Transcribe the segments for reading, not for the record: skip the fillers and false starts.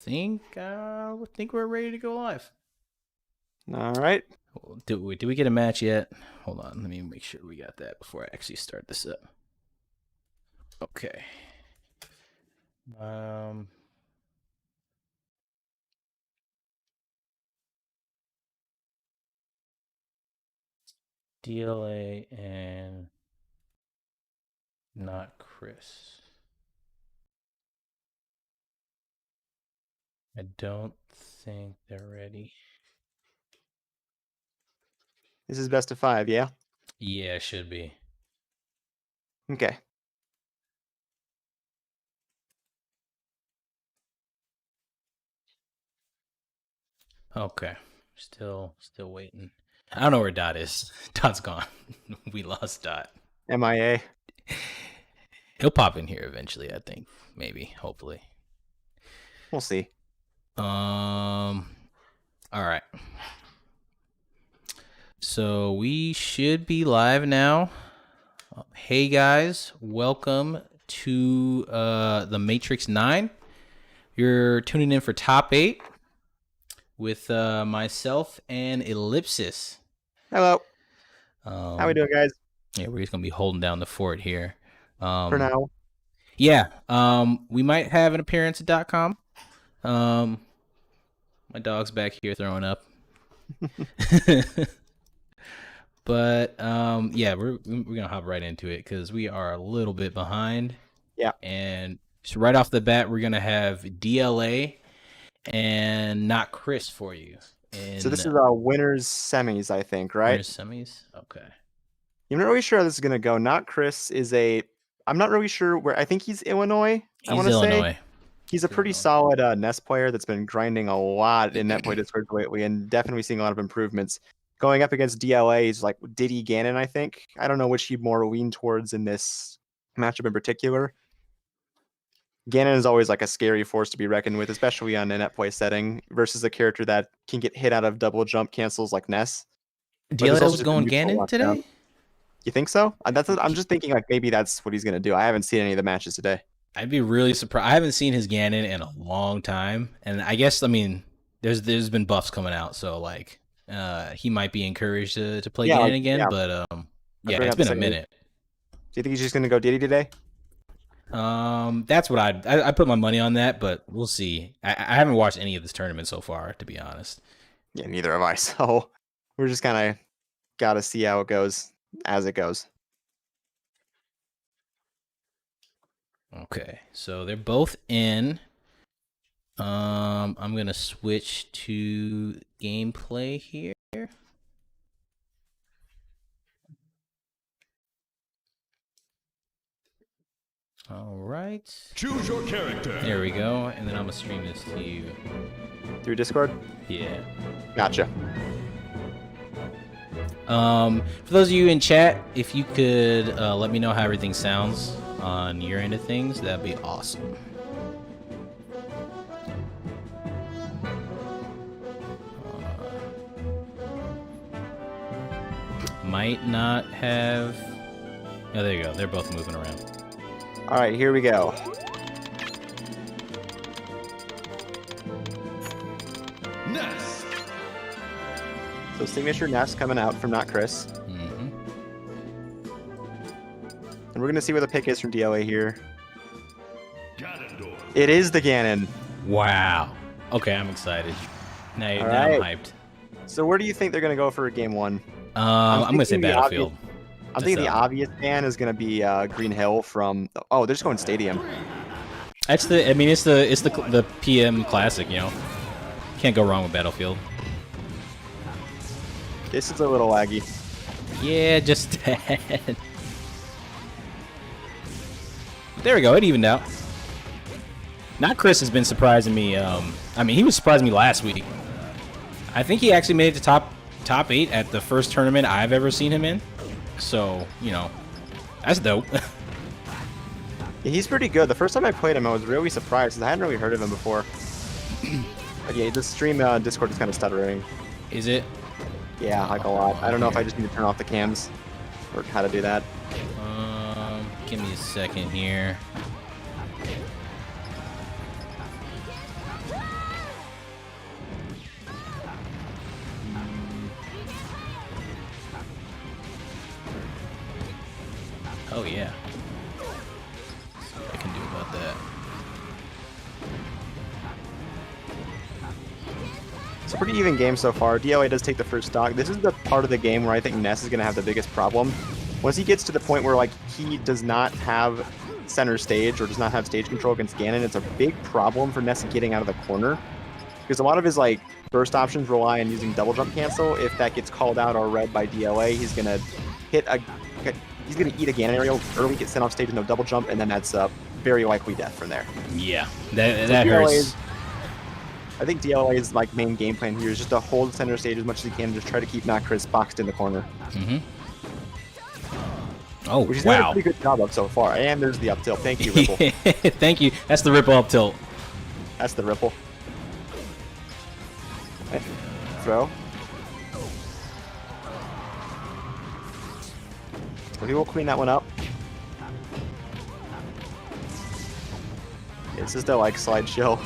think we're ready to go live. All right. Did we get a match yet? Hold on, let me make sure we got that before I actually start this up. Okay. DLA and not Chris. I don't think they're ready. This is best of 5, yeah? Yeah, it should be. Okay. Okay. Still waiting. I don't know where Dot is. Dot's gone. We lost Dot. MIA. He'll pop in here eventually, I think. Maybe, hopefully. We'll see. All right. So we should be live now. Hey guys, welcome to the Matrix 9. You're tuning in for Top 8 with myself and Ellipsis. Hello. How we doing, guys? Yeah, we're just gonna be holding down the fort here. For now. Yeah. We might have an appearance at .com. My dog's back here throwing up. But yeah, we're gonna hop right into it because we are a little bit behind. Yeah. And so right off the bat, we're gonna have DLA and not Chris for you. So this is winners semis, I think, right? Winners semis. Okay. I'm not really sure how this is gonna go. Not Chris is I'm not really sure where. I think he's Illinois. I want to say he's a pretty solid NES player that's been grinding a lot in NetPlay Discord lately, and definitely seeing a lot of improvements. Going up against DLA is like Diddy Gannon, I think. I don't know which he'd more lean towards in this matchup in particular. Gannon is always like a scary force to be reckoned with, especially on a NetPlay setting, versus a character that can get hit out of double jump cancels like Ness. DLA was going Gannon today? You think so? I'm just thinking like maybe that's what he's going to do. I haven't seen any of the matches today. I'd be really surprised. I haven't seen his Gannon in a long time. And I guess, I mean, there's been buffs coming out, so like he might be encouraged to play Gannon again, yeah. But yeah, it's been a minute. Do you think he's just going to go Diddy today? That's what I put my money on that, but we'll see. I haven't watched any of this tournament so far, to be honest. Yeah, neither have I. So we're just kind of got to see how it goes as it goes. Okay, so they're both in. I'm gonna switch to gameplay here. All right. Choose your character. There we go, and then I'm gonna stream this to you. Through Discord? Yeah. Gotcha. For those of you in chat, if you could let me know how everything sounds on your end of things, that'd be awesome. Might not have. Oh, there you go. They're both moving around. All right, here we go. Ness. So signature Ness coming out from not Chris. Mm-hmm. And we're gonna see where the pick is from DLA here. Ganondorf. It is the Ganon. Wow. Okay, I'm excited. Now right. I'm hyped. So where do you think they're gonna go for game one? I'm gonna say Battlefield. I'm thinking the obvious ban is gonna be Green Hill from. Oh, they're just going Stadium. That's the. I mean, it's the PM Classic. You know, can't go wrong with Battlefield. This is a little laggy. Yeah, just there we go. It evened out. Not Chris has been surprising me. I mean, he was surprising me last week. I think he actually made it to top 8 at the first tournament I've ever seen him in. So, you know, that's dope. Yeah, he's pretty good. The first time I played him, I was really surprised because I hadn't really heard of him before. But yeah, the stream Discord is kind of stuttering. Is it? Yeah, like a lot. I don't know if I just need to turn off the cams or how to do that. Give me a second here. yeah. Let's see what I can do about that. It's a pretty even game so far. DLA does take the first stock. This is the part of the game where I think Ness is going to have the biggest problem. Once he gets to the point where like he does not have center stage or does not have stage control against Ganon, it's a big problem for Ness getting out of the corner. Because a lot of his like burst options rely on using double jump cancel. If that gets called out or read by DLA, he's gonna eat a Ganon aerial early, get sent off stage with no double jump, and then that's a very likely death from there. Yeah, that hurts. I think DLA's like main game plan here is just to hold center stage as much as he can and just try to keep not Chris boxed in the corner. Mm-hmm. Oh, which he's wow. done a pretty good job of so far. And there's the up tilt. Thank you, Ripple. Thank you. That's the Ripple up tilt. That's the Ripple. Throw. So he will clean that one up. It's just a like slideshow.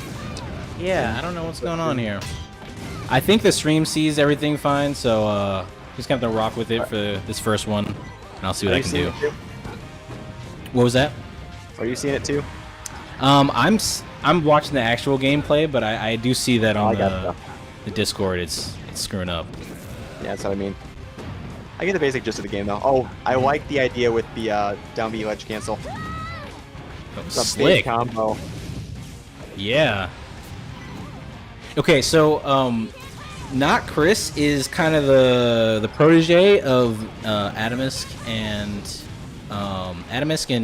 Yeah, I don't know what's going on here. I think the stream sees everything fine, so just gonna have to rock with it for this first one, and I'll see what I can do. What was that? Are you seeing it too? I'm watching the actual gameplay, but I do see that on the Discord it's screwing up. Yeah, that's what I mean. I get the basic gist of the game though. Oh, I like the idea with the down B ledge cancel. It's a Slick big combo. Yeah. Okay, so Not Chris is kind of the protege of Atomisk and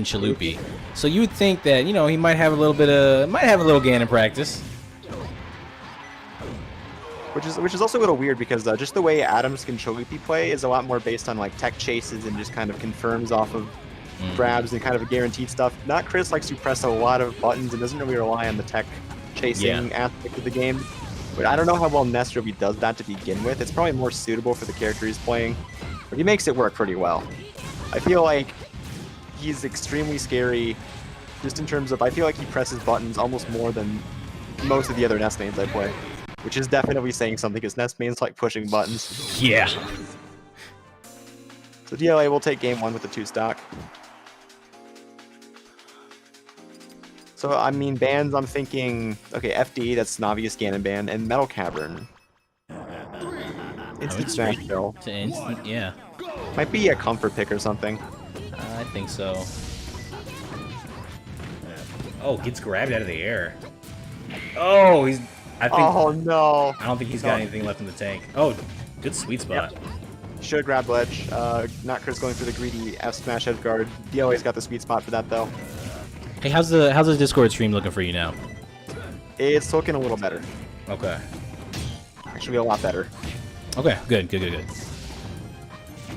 Chalupi. So you would think that, you know, he might have a little Ganon practice. Which is also a little weird because just the way Atomisk and Chalupi play is a lot more based on like tech chases and just kind of confirms off of grabs and kind of a guaranteed stuff. Not Chris likes to press a lot of buttons and doesn't really rely on the tech chasing aspect of the game. But I don't know how well Ness really does that to begin with. It's probably more suitable for the character he's playing, but he makes it work pretty well. I feel like he's extremely scary just in terms of, I feel like he presses buttons almost more than most of the other Ness mains I play, which is definitely saying something because Ness mains like pushing buttons. Yeah. So DLA will take game one with the 2 stock. So, I mean, bans, I'm thinking, okay, FD, that's an obvious Ganon ban, and Metal Cavern. Instant Smash Kill. Yeah. Might be a comfort pick or something. I think so. Oh, gets grabbed out of the air. Oh, Oh, no. I don't think he's got anything left in the tank. Oh, good sweet spot. Yep. Should grab ledge. Not Chris going for the greedy F smash edge guard. DLA's got the sweet spot for that, though. Hey, how's the Discord stream looking for you now? It's looking a little better. Okay. Actually, a lot better. Okay, good.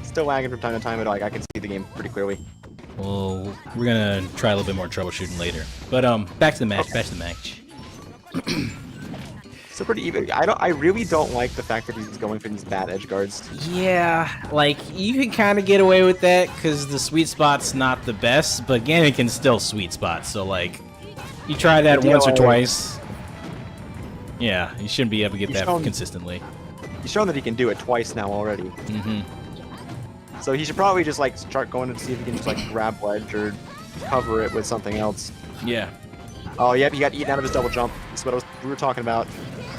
Still lagging from time to time, but like I can see the game pretty clearly. Well, we're gonna try a little bit more troubleshooting later. But back to the match. Back to the match. So pretty even. I really don't like the fact that he's going for these bad edge guards. Yeah, like you can kind of get away with that because the sweet spot's not the best, but Ganon can still sweet spot. So like, you try that once or twice. Yeah, you shouldn't be able to get that consistently. He's shown that he can do it twice now already. Mm-hmm. So he should probably just like start going to see if he can just like grab ledge or cover it with something else. Yeah. Oh, yep, he got eaten out of his double jump. That's what we were talking about.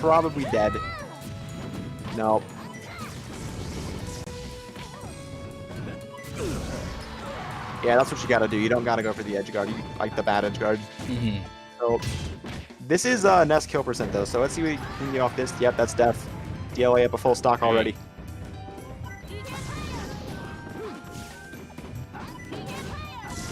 Probably dead. No. Yeah, that's what you gotta do. You don't gotta go for the edge guard. You like the bad edge guard. Mm-hmm. So this is Ness kill percent though. So let's see what we can get off this. Yep, that's death. DLA up a full stock already.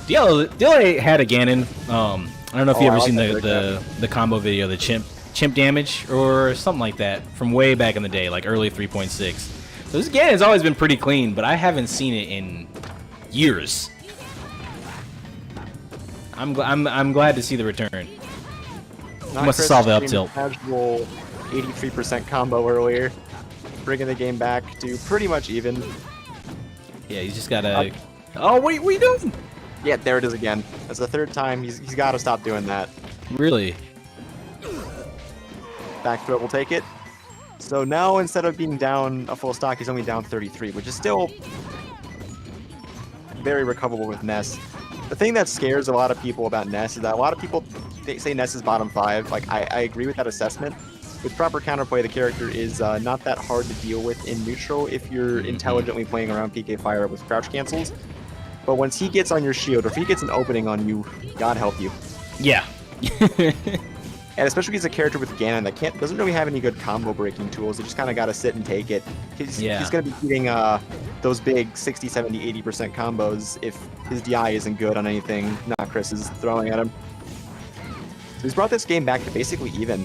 DLA had a Ganon. I don't know if you ever seen like the combo video, the chimp damage or something like that from way back in the day, like early 3.6. So this Ganon's always been pretty clean, but I haven't seen it in years. I'm glad to see the return. Must have solved the up tilt. Casual 83% combo earlier, bringing the game back to pretty much even. Yeah, he's just gotta. Oh, what are you doing? Yeah, there it is again. That's the 3rd time. He's got to stop doing that. Really? Back throw will take it. So now instead of being down a full stock, he's only down 33, which is still very recoverable with Ness. The thing that scares a lot of people about Ness is that a lot of people say Ness is bottom 5. Like, I agree with that assessment. With proper counterplay, the character is not that hard to deal with in neutral if you're intelligently playing around PK Fire with crouch cancels. But once he gets on your shield, or if he gets an opening on you, God help you. Yeah. And especially he's a character with Ganon that doesn't really have any good combo breaking tools. You just kind of got to sit and take it. He's going to be hitting those big 60, 70, 80% combos if his DI isn't good on anything not Chris is throwing at him. So he's brought this game back to basically even.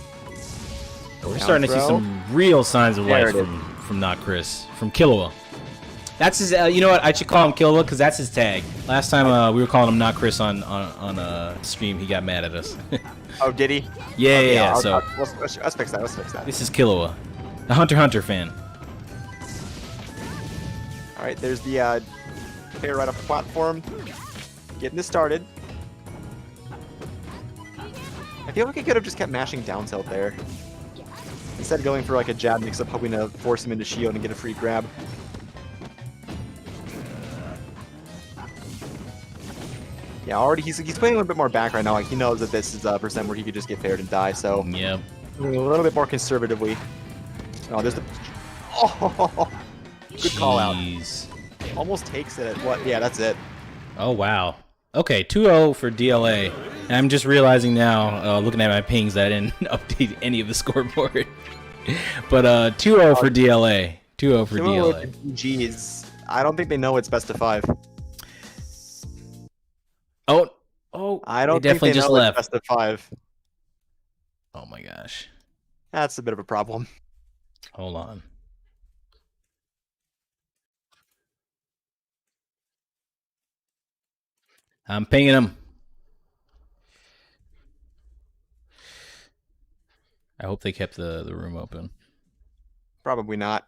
We're starting to see some real signs of life from not Chris, from Killua. That's his. You know what? I should call him Killua because that's his tag. Last time we were calling him not Chris on stream, he got mad at us. Oh, did he? Yeah. So let's fix that. Let's fix that. This is Killua, a Hunter x Hunter fan. All right, there's the player right off the platform, getting this started. I feel like I could have just kept mashing down tilt there. Instead of going for like a jab mix-up, hoping to force him into shield and get a free grab. Yeah, already he's playing a little bit more back right now. Like he knows that this is a percent where he could just get paired and die. So yeah, a little bit more conservatively. Oh, there's the good call out. Almost takes it at what? Yeah, that's it. Oh wow. Okay, 2-0 for DLA. And I'm just realizing now, looking at my pings, that I didn't update any of the scoreboard. But 2-0 for DLA. 2-0 for DLA. Jeez, I don't think they know it's best of 5. Oh! I don't they think definitely they just know left. It's best of 5. Oh my gosh. That's a bit of a problem. Hold on. I'm pinging him. I hope they kept the room open. Probably not.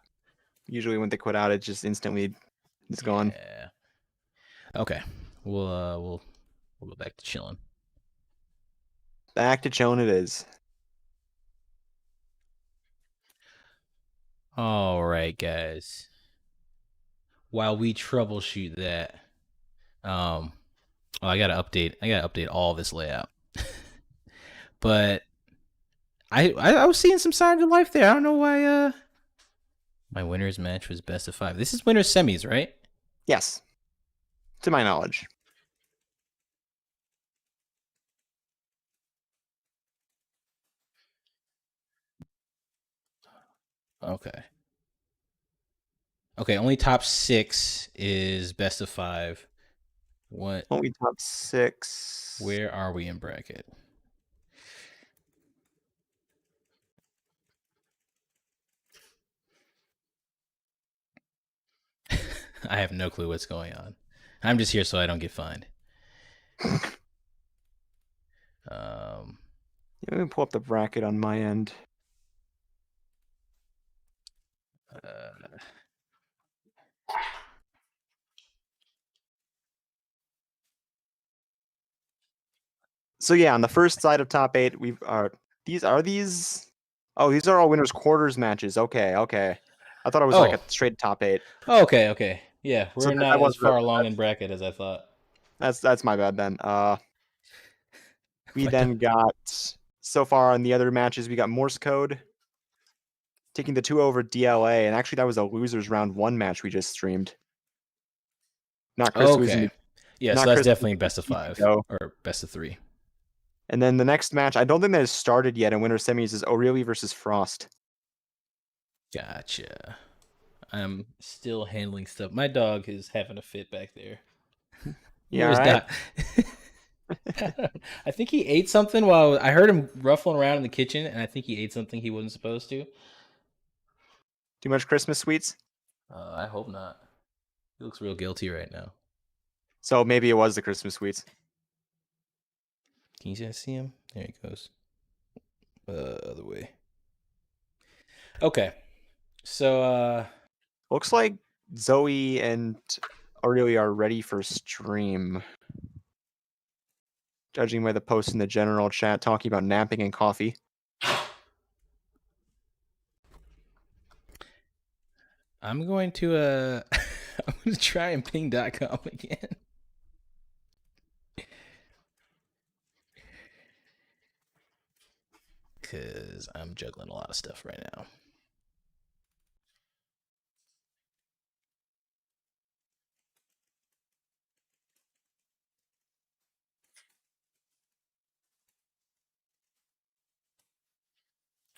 Usually when they quit out, it just instantly is gone. Yeah. Okay. We'll go back to chilling. Back to chilling it is. All right, guys. While we troubleshoot that, I gotta update all this layout. But I was seeing some signs of life there. I don't know why my winner's match was best of 5. This is winner's semis, right? Yes. To my knowledge. Okay. Okay, only top 6 is best of 5. What? Only top 6. Where are we in bracket? I have no clue what's going on. I'm just here so I don't get fined. Let me pull up the bracket on my end. So yeah, on the first side of top 8, these are all winners quarters matches. Okay. I thought it was like a straight top 8. Okay. Yeah, we're So not as far along in bracket as I thought. That's my bad then. We then got, so far on the other matches, we got MorseCode taking the 2 over DLA, and actually that was a losers round 1 match we just streamed. Not Chris losing. Yeah, so that's definitely best of 5 or best of 3. And then the next match, I don't think that has started yet in winter semis, is ORLY versus Frost. Gotcha. I'm still handling stuff. My dog is having a fit back there. Yeah, right. I think he ate something while I heard him ruffling around in the kitchen, and I think he ate something he wasn't supposed to. Too much Christmas sweets? I hope not. He looks real guilty right now. So maybe it was the Christmas sweets. Can you guys see him? There he goes. Other way. Okay. So looks like Zoe and ORLY are ready for stream. Judging by the post in the general chat talking about napping and coffee. I'm going to I'm going to try and ping.com again. because I'm juggling a lot of stuff right now.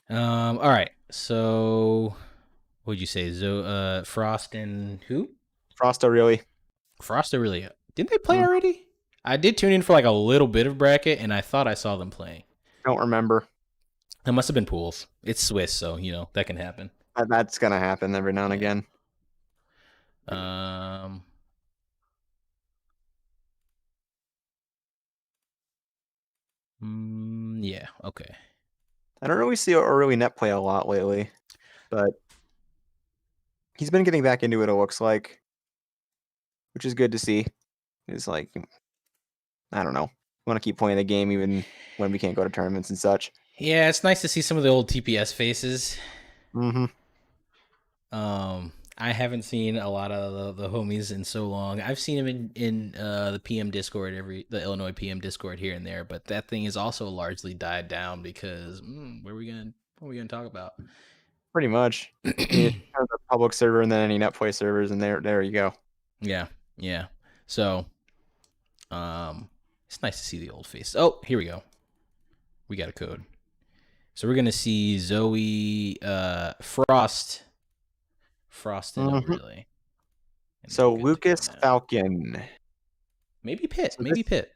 All right. So, what'd you say? Frost and who? Frost O'Reilly. Frost O'Reilly. Didn't they play already? I did tune in for like a little bit of bracket, and I thought I saw them playing. Don't remember. It must have been pools. It's Swiss, so you know that can happen. That's gonna happen every now and again. Yeah. Okay. I don't really see O'Reilly net play a lot lately, but he's been getting back into it. It looks like, which is good to see. It's like, I don't know, want to keep playing the game even when we can't go to tournaments and such. Yeah, it's nice to see some of the old TPS faces. Mm-hmm. I haven't seen a lot of the homies in so long. I've seen them in the PM Discord, the Illinois PM Discord here and there, but that thing is also largely died down because what are we gonna talk about? Pretty much. It's a public server and then any netplay servers, and there you go. Yeah. So, it's nice to see the old face. Oh, here we go. We got a code. So we're gonna see Zoe, Frost and O'Reilly. So Lucas Falcon. Maybe Pitt. So maybe Pitt.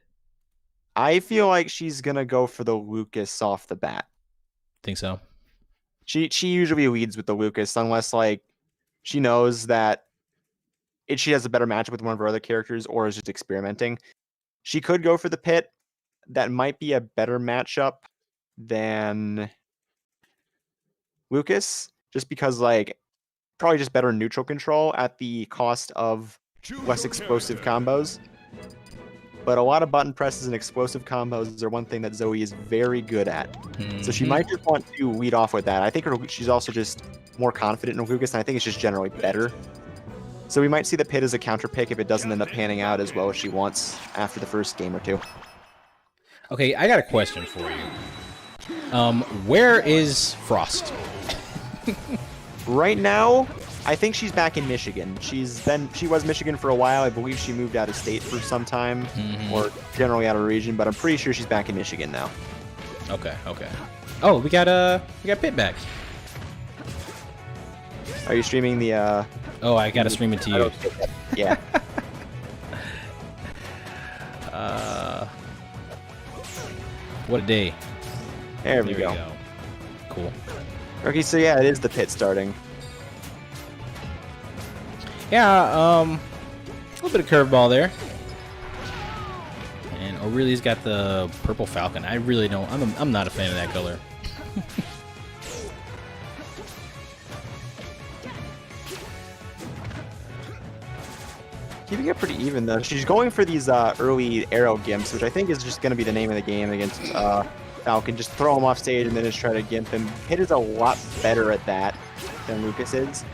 I feel like she's gonna go for the Lucas off the bat. Think so? She usually leads with the Lucas unless like she knows that she has a better matchup with one of her other characters or is just experimenting. She could go for the Pitt. That might be a better matchup than Lucas, just because like probably just better neutral control at the cost of less explosive combos. But a lot of button presses and explosive combos are one thing that Zoe is very good at. So she might just want to lead off with that. I think she's also just more confident in Lucas, and I think it's just generally better. So we might see the Pit as a counter pick if it doesn't end up panning out as well as she wants after the first game or two. Okay, I got a question for you. Where is Frost? Right now, I think she's back in Michigan. She was Michigan for a while. I believe she moved out of state for some time, or generally out of region. But I'm pretty sure she's back in Michigan now. Okay. Oh, we got Pitt back. Are you streaming the? Oh, I gotta stream it to you. Yeah. What a day. There we go. Cool. Okay, so yeah, it is the Pit starting. Yeah, a little bit of curveball there. And O'Reilly's got the purple Falcon. I really don't. I'm not a fan of that color. Keeping it pretty even though. She's going for these early arrow gimps, which I think is just going to be the name of the game against Falcon. Just throw him off stage and then just try to gimp him. Hit is a lot better at that than Lucas is.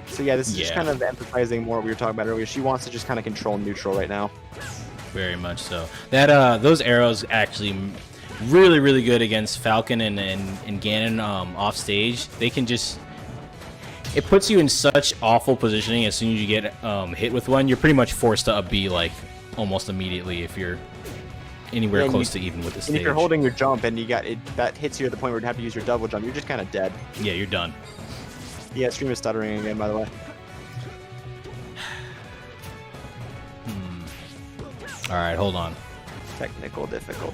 So yeah, this is just kind of emphasizing more what we were talking about earlier. She wants to just kind of control neutral right now. Very much so. That those arrows actually really, really good against Falcon and Ganon off stage. They can just... It puts you in such awful positioning as soon as you get hit with one. You're pretty much forced to up B like almost immediately if you're anywhere close to even with the stage. And if you're holding your jump and you got it, that hits you at the point where you have to use your double jump, you're just kind of dead. Yeah, you're done. Yeah, stream is stuttering again, by the way. All right, hold on. Technical difficulties.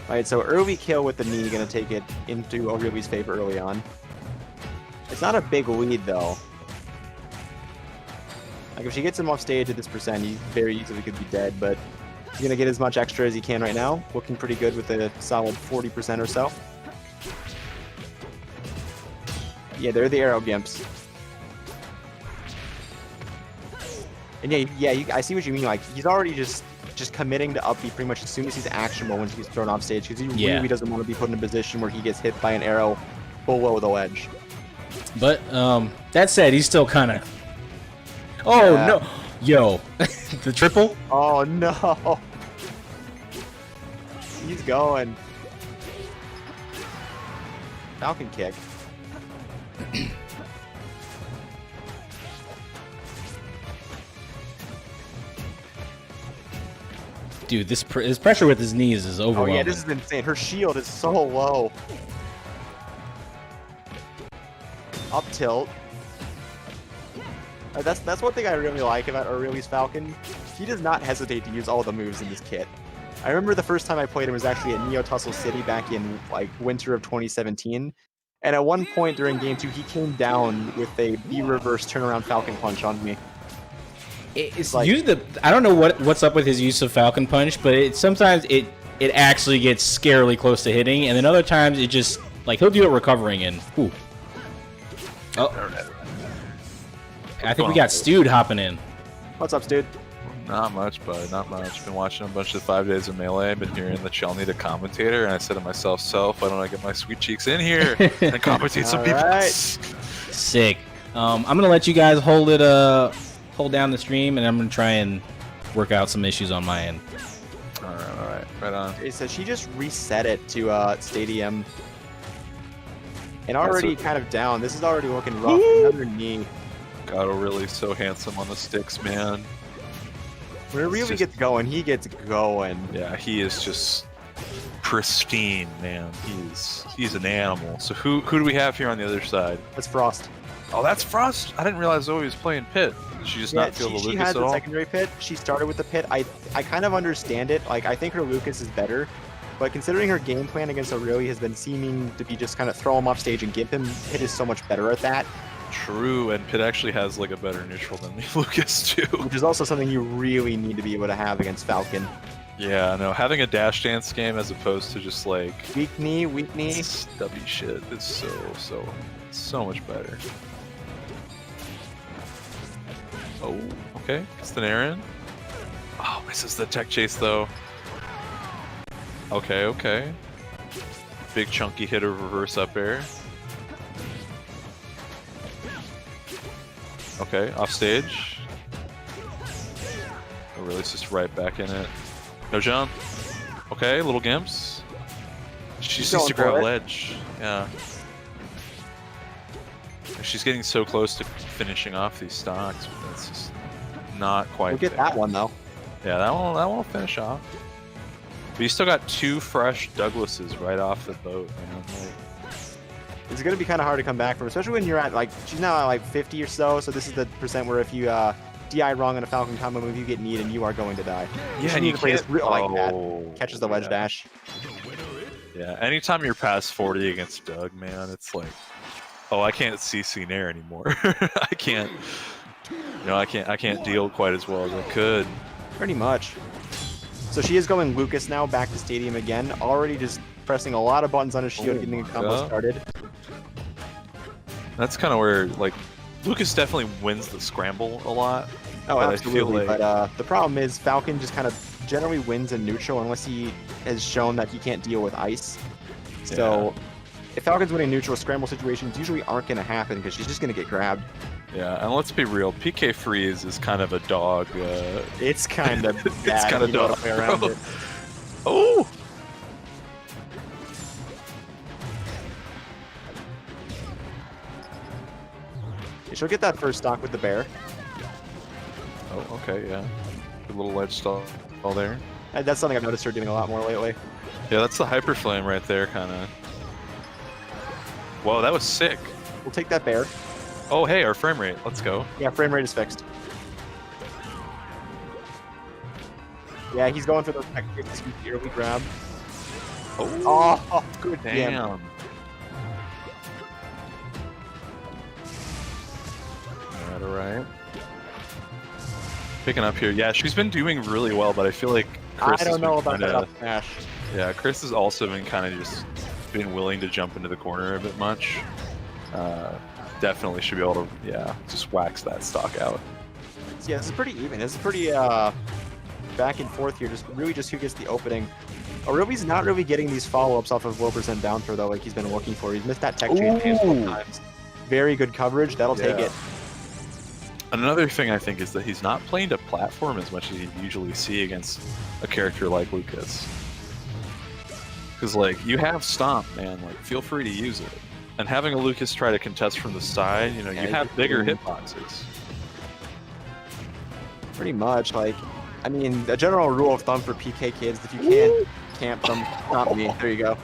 All right, so early kill with the knee, going to take it into O'Reilly's favor early on. It's not a big lead, though. Like, if she gets him off stage at this percent, he very easily could be dead, but he's going to get as much extra as he can right now. Looking pretty good with a solid 40% or so. Yeah, they're the arrow gimps. And I see what you mean. Like, he's already just committing to up B pretty much as soon as he's actionable when he's thrown off stage, because he really doesn't want to be put in a position where he gets hit by an arrow below the ledge. But that said, he's still kind of... Oh, no. Yo. The triple? Oh, no. He's going. Falcon kick. Dude, this his pressure with his knees is Oh overwhelming. yeah, this is insane. Her shield is so low. Up tilt. That's one thing I really like about ORLY's Falcon. He does not hesitate to use all the moves in this kit. I remember the first time I played him was actually at Neo Tussle City back in like winter of 2017. And at one point during game 2, he came down with a B reverse turnaround Falcon punch on me. It's like, I don't know what's up with his use of Falcon Punch, but sometimes it actually gets scarily close to hitting, and then other times it just like he'll do it recovering and ooh. Oh, I think we got Stewed hopping in. What's up, Stewed? Not much, bud. Not much. Been watching a bunch of 5 Days of Melee. Been hearing that y'all need a commentator, and I said to myself, why don't I get my sweet cheeks in here and commentate some people? Right. Sick. I'm gonna let you guys hold down the stream, and I'm gonna try and work out some issues on my end. All right, right on. It says she just reset it to Stadium, and already kind of down. This is already looking rough. Another knee. God, ORLY so handsome on the sticks, man. When it really gets going, he gets going. Yeah, he is just pristine, man. He's an animal. So who do we have here on the other side? That's Frost. Oh, that's Frost. I didn't realize Zoe was playing Pit. Did she just not feel the Lucas she has at the all? secondary pit. She started with the pit. I kind of understand it. Like I think her Lucas is better, but considering her game plan against ORLY has been seeming to be just kind of throw him off stage and give him, Pit is so much better at that. True, and Pit actually has like a better neutral than me, Lucas too. Which is also something you really need to be able to have against Falcon. Yeah, no, having a dash dance game as opposed to just like weak knee, stubby shit is so much better. Oh, okay, it's an Aaron. Oh, misses the tech chase though. Okay. Big chunky hit of reverse up air. Okay, off stage. ORLY's just right back in it. No jump. Okay, little gimps. She just needs to grab a ledge. Yeah. She's getting so close to finishing off these stocks, but it's just not quite. We'll get that one though. Yeah, that one will finish off. But you still got 2 fresh Douglases right off the boat, man. Like, it's going to be kind of hard to come back from, especially when you're at like, she's now at like 50 or so, so this is the percent where if you DI wrong on a Falcon combo move, you get kneed and you are going to die. yeah, and you play this real like that. Oh, Catches the ledge dash. Yeah, anytime you're past 40 against Doug, man, it's like, oh, I can't CC Nair anymore. I can't, I can't deal quite as well as I could. Pretty much. So she is going Lucas now, back to Stadium again, already just pressing a lot of buttons on his shield, getting a combo started. That's kind of where, like, Lucas definitely wins the scramble a lot. Oh, but absolutely. I feel like... But the problem is Falcon just kind of generally wins in neutral unless he has shown that he can't deal with ice. So if Falcon's winning neutral, scramble situations usually aren't going to happen because she's just going to get grabbed. Yeah, and let's be real, PK Freeze is kind of a dog. It's kind of bad. It's kind of dog way around it. Oh! She'll get that first stock with the bear. Oh, okay, yeah. Good little ledge stall there. That's something I've noticed her doing a lot more lately. Yeah, that's the Hyper Flame right there, kind of. Whoa, that was sick. We'll take that bear. Oh, hey, our frame rate. Let's go. Yeah, frame rate is fixed. Yeah, he's going for those early grab. Oh, good damn. Alright. Picking up here. Yeah, she's been doing really well, but I feel like Chris I don't know about that up smash. Yeah, Chris has also been kind of just being willing to jump into the corner a bit much. Definitely should be able to, just wax that stock out. So yeah, this is pretty even. This is pretty back and forth here. Just who gets the opening. ORLY's not really getting these follow-ups off of low percent down throw though, like he's been looking for. He's missed that tech change a couple times. Very good coverage. That'll take it. Another thing I think is that he's not playing to platform as much as you usually see against a character like Lucas. Because, like, you have Stomp, man. Like, feel free to use it. And having a Lucas try to contest from the side, you know, you have bigger hitboxes. Pretty much, like, I mean, the general rule of thumb for PK kids, if you can't camp them, not me. There you go.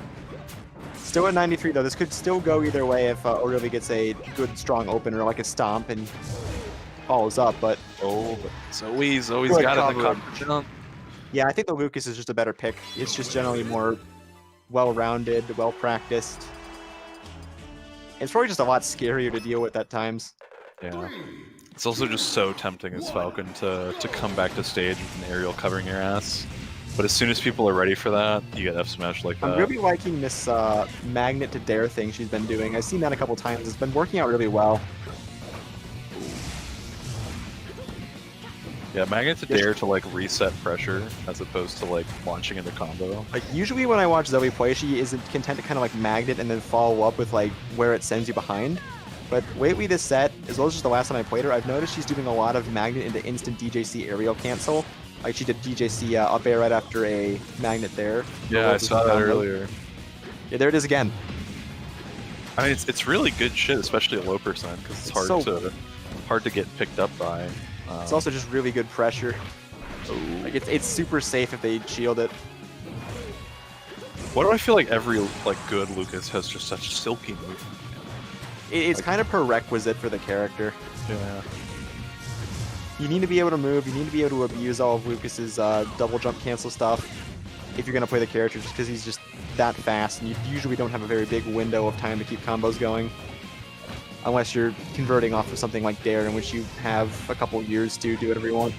Still at 93, though. This could still go either way if ORLY gets a good, strong opener, like a Stomp, and follows up, but... Oh, but Zoe's got it in the cover jump. Yeah, I think the Lucas is just a better pick. It's just generally more well-rounded, well-practiced. It's probably just a lot scarier to deal with at times. Yeah. It's also just so tempting as Falcon to come back to stage with an aerial covering your ass. But as soon as people are ready for that, you get F smash like that. I'm really liking this magnet to dare thing she's been doing. I've seen that a couple times. It's been working out really well. Yeah, magnet to dare to like reset pressure as opposed to like launching into combo. Like usually when I watch Zoe play, she isn't content to kind of like magnet and then follow up with like where it sends you behind. But lately this set, as well as just the last time I played her, I've noticed she's doing a lot of magnet into instant DJC aerial cancel. Like she did DJC up air right after a magnet there. Yeah, I saw that earlier. Yeah, there it is again. I mean, it's really good shit, especially at low percent, because it's hard to get picked up by. It's also just really good pressure. Like it's super safe if they shield it. Why do I feel like every like good Lucas has just such silky movement? It's kind of prerequisite for the character. Yeah. You need to be able to move. You need to be able to abuse all of Lucas's double jump cancel stuff if you're gonna play the character, just because he's just that fast, and you usually don't have a very big window of time to keep combos going. Unless you're converting off of something like Dare, in which you have a couple years to do whatever you want.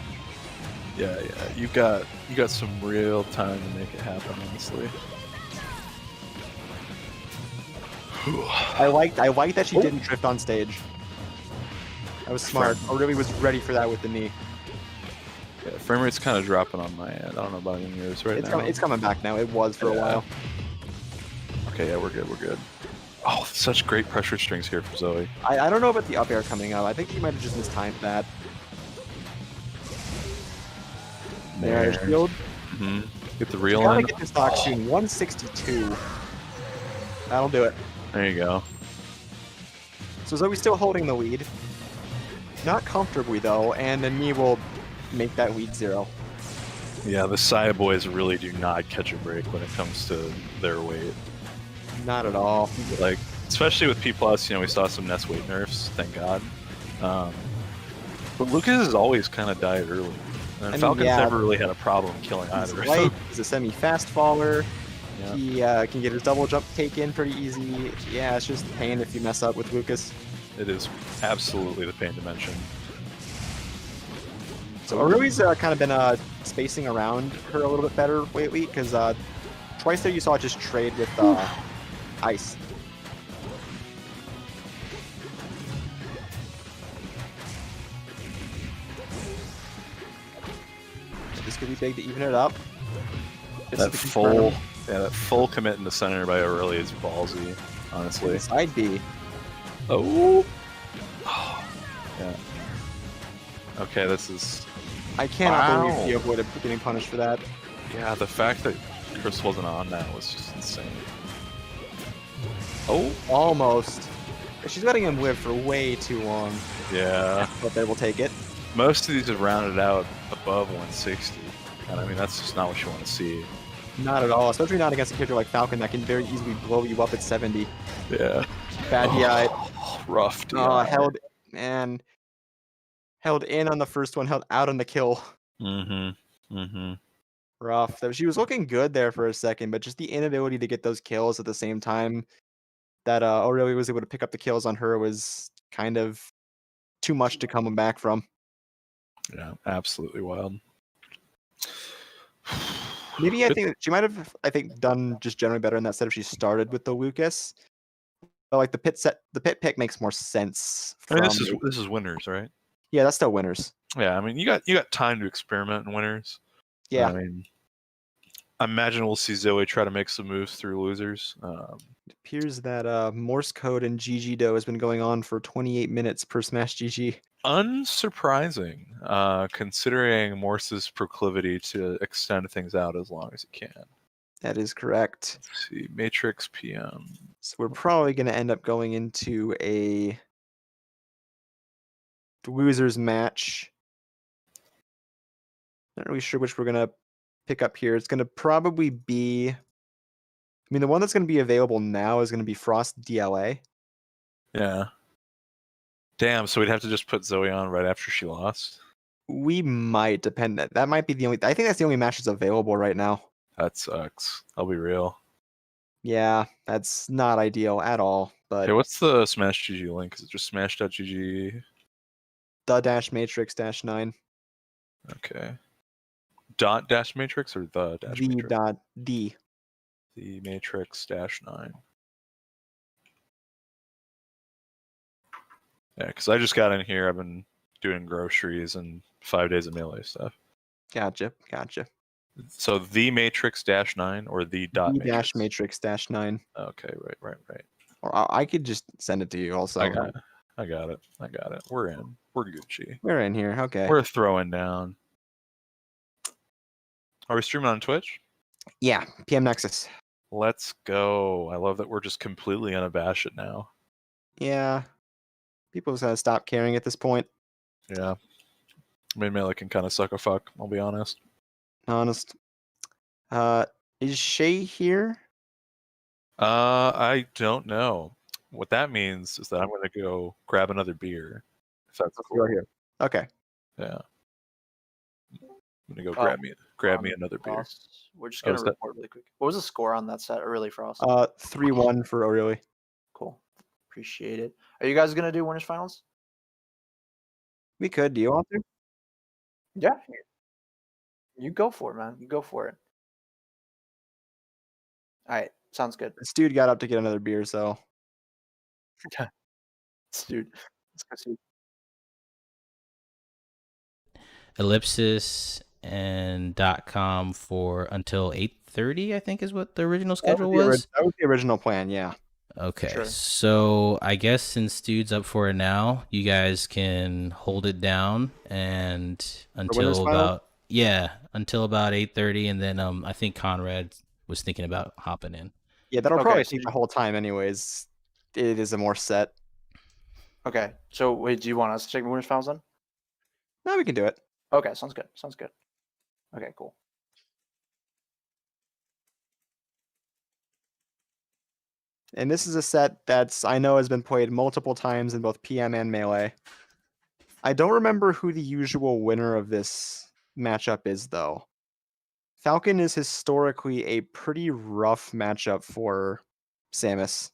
Yeah, you got some real time to make it happen, honestly. I like that she didn't drift on stage. That was smart. I really was ready for that with the knee. Yeah, frame rate's kind of dropping on my end. I don't know about any yours now. It's coming back now. It was for a while. Okay, yeah, we're good. Oh, such great pressure strings here for Zoe. I don't know about the up air coming up. I think she might have just mistimed that. There's shield. Get the real Gotta end. get this stock soon. 162. That'll do it. There you go. So Zoe's still holding the lead. Not comfortably though, and then me will make that lead 0. Yeah, the Saya boys really do not catch a break when it comes to their weight. Not at all. Like, especially with P+, you know, we saw some Ness weight nerfs, thank God. But Lucas has always kind of died early. And Falcon's never really had a problem killing either. He's light, he's a semi-fast faller. Yeah. He can get his double jump taken pretty easy. Yeah, it's just pain if you mess up with Lucas. It is absolutely the pain dimension. So ORLY's kind of been spacing around her a little bit better lately, because twice there you saw it just trade with ice. This could be big to even it up. That full commit in the center by ORLY is ballsy, honestly. Side B. Oh. Yeah. Okay, this is... I cannot believe he avoided getting punished for that. Yeah, the fact that Chris wasn't on that was just insane. Oh! Almost. She's letting him live for way too long. Yeah. But they will take it. Most of these have rounded out above 160. And I mean, that's just not what you want to see. Not at all, especially not against a character like Falcon that can very easily blow you up at 70. Yeah. Bad DI. Rough DI. Held in on the first one, held out on the kill. Rough. She was looking good there for a second, but just the inability to get those kills at the same time that ORLY was able to pick up the kills on her was kind of too much to come back from. Yeah, absolutely wild. Maybe I think she might have done just generally better in that set if she started with the Lucas. But like the pit pick makes more sense. I mean, this is winners, right? Yeah, that's still winners. Yeah, I mean, you got time to experiment in winners. Yeah. I mean, I imagine we'll see Zoe try to make some moves through losers. It appears that MorseCode and GG-Do has been going on for 28 minutes per Smash GG. Unsurprising, considering Morse's proclivity to extend things out as long as it can. That is correct. Let's see, Matrix PM. So we're probably going to end up going into a losers match. Not really sure which we're going to pick up here. It's going to probably be... I mean, the one that's going to be available now is going to be Frost DLA. Yeah. Damn, so we'd have to just put Zoe on right after she lost? We might, depend. That might be the only... I think that's the only match that's available right now. That sucks. I'll be real. Yeah, that's not ideal at all. But Hey, what's the Smash GG link? Is it just smash.gg? the-matrix-9. Okay. Dot dash matrix or the dash The matrix? dot D. The matrix dash 9. Yeah, because I just got in here. I've been doing groceries and 5 days of melee stuff. Gotcha. So the matrix dash 9 or the dot The matrix? dash matrix-9. Okay, right. Or I could just send it to you also. I got it. We're in. We're Gucci. We're in here. Okay. We're throwing down. Are we streaming on Twitch? Yeah, PM Nexus. Let's go. I love that we're just completely unabashed now. Yeah. People just gotta stop caring at this point. Yeah. I mean, melee can kind of suck a fuck, I'll be honest. Honest. Is Shay here? I don't know. What that means is that I'm going to go grab another beer. If that's cool. You're here. Okay. Yeah. I'm going to go grab me another beer. Frost. We're just gonna report really quick. What was the score on that set? Early Frost. 3-1 for O'Reilly. Cool. Appreciate it. Are you guys gonna do winners finals? We could. Do you want to? Yeah. You go for it, man. You go for it. All right. Sounds good. This dude got up to get another beer, so. Dude. Let's go see. Ellipsis and .com for until 8:30, I think is what the original schedule was. That was the original plan, yeah. Okay, Sure. so I guess since dude's up for it now, you guys can hold it down and until about 8:30, and then I think Conrad was thinking about hopping in. Yeah, that'll Okay, probably so take the whole time anyways. It is a more set. Okay. So wait, do you want us to check the winners finals then? No, we can do it. Okay, sounds good. Okay, cool. And this is a set that's I know has been played multiple times in both PM and Melee. I don't remember who the usual winner of this matchup is, though. Falcon is historically a pretty rough matchup for Samus.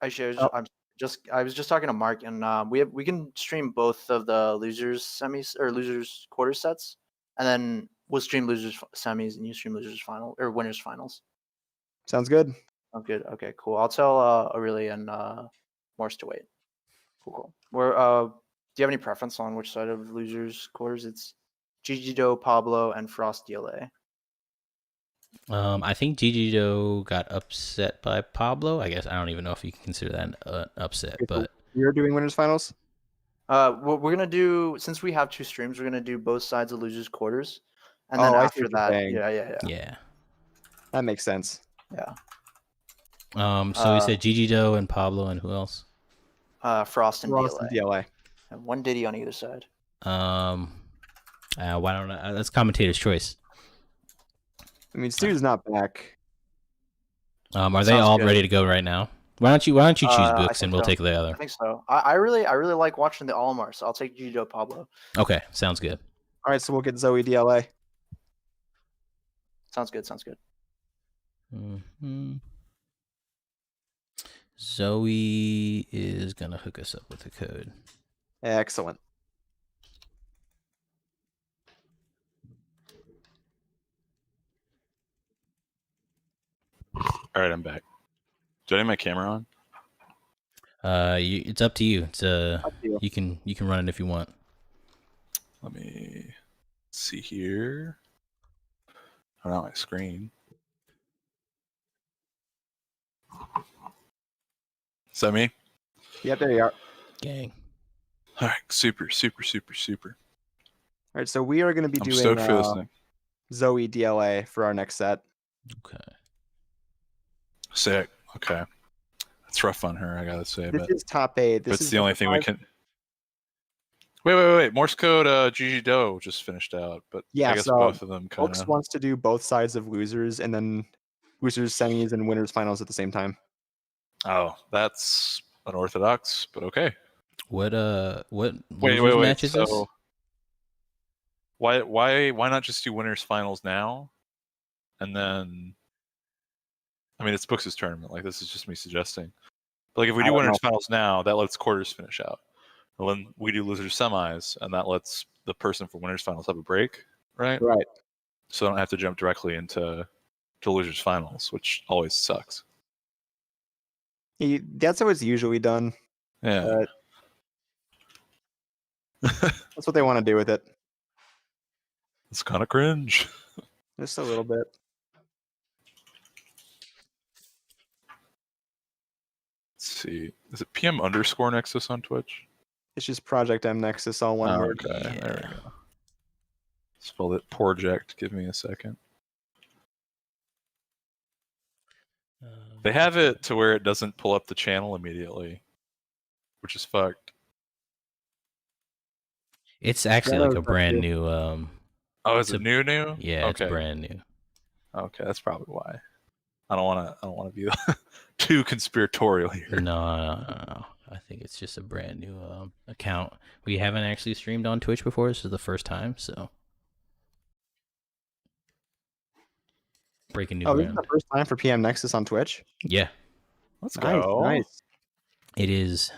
Actually, Oh. I was just talking to Mark, and we can stream both of the losers semis or losers quarter sets, and then we'll stream losers semis and you stream losers final or winners finals. Sounds good. Oh, good. Okay, cool. I'll tell Aurelia and Morse to wait. Cool. Where do you have any preference on which side of losers quarters? It's Gigi Do, Pablo, and Frost DLA. I think Gigi Do got upset by Pablo. I guess I don't even know if you can consider that an upset, Okay, so but you're doing winners finals? What we're gonna do, since we have two streams, we're gonna do both sides of losers quarters, and then Oh, I see after what you're that, saying. yeah. That makes sense. So we said Gigi Do and Pablo, and who else? Frost and Frost DLA. and DLA. And one Diddy on either side. Why don't I? That's commentator's choice. I mean, Stu's not back. Are they Sounds all good. ready to go right now? Why don't you choose I books think and we'll so. take the I other? think so. I really like watching the Almar, so I'll take Gigi Do, Pablo. Okay, sounds good. All right, so we'll get Zoe DLA. Sounds good. hmm Zoe is gonna hook us up with the code. Excellent. All right, I'm back. Do I have my camera on? It's up to you. It's Up to you. you can run it if you want. Let me see here. Oh, not my screen. Is that me? Yep, there you are. Gang. All right, super. All right, so we are going to be I'm doing stoked for this thing. Zoe DLA for our next set. Okay. Sick. Okay. That's rough on her, I gotta say. This But is top 8. This it's is the only thing we can. Wait. Morse code GG Do just finished out, but Yeah, I guess so both of them kind Oaks of. wants to do both sides of losers and then losers semis and winners finals at the same time. Oh, that's unorthodox, but okay. What Wait. losers match is this? So why not just do winners finals now, and then? I mean, it's Books' tournament. Like, this is just me suggesting. But like, if we do winners finals now, that lets quarters finish out. And then we do losers semis, and that lets the person for winners finals have a break, right? Right. So they don't have to jump directly into losers finals, which always sucks. That's how it's usually done. Yeah. That's what they want to do with it. It's kind of cringe. Just a little bit. Let's see. Is it PM_Nexus on Twitch? It's just Project M Nexus, all one word. Okay. There we go. Spelled it project. Give me a second. They have it to where it doesn't pull up the channel immediately, which is fucked. It's actually like a brand new. Oh, is it new? Yeah, okay. It's brand new. Okay, that's probably why. I don't want to be too conspiratorial here. No. I think it's just a brand new account. We haven't actually streamed on Twitch before. This is the first time, so breaking new ground. This is the first time for PM Nexus on Twitch? Yeah. Let's go. Nice. It is.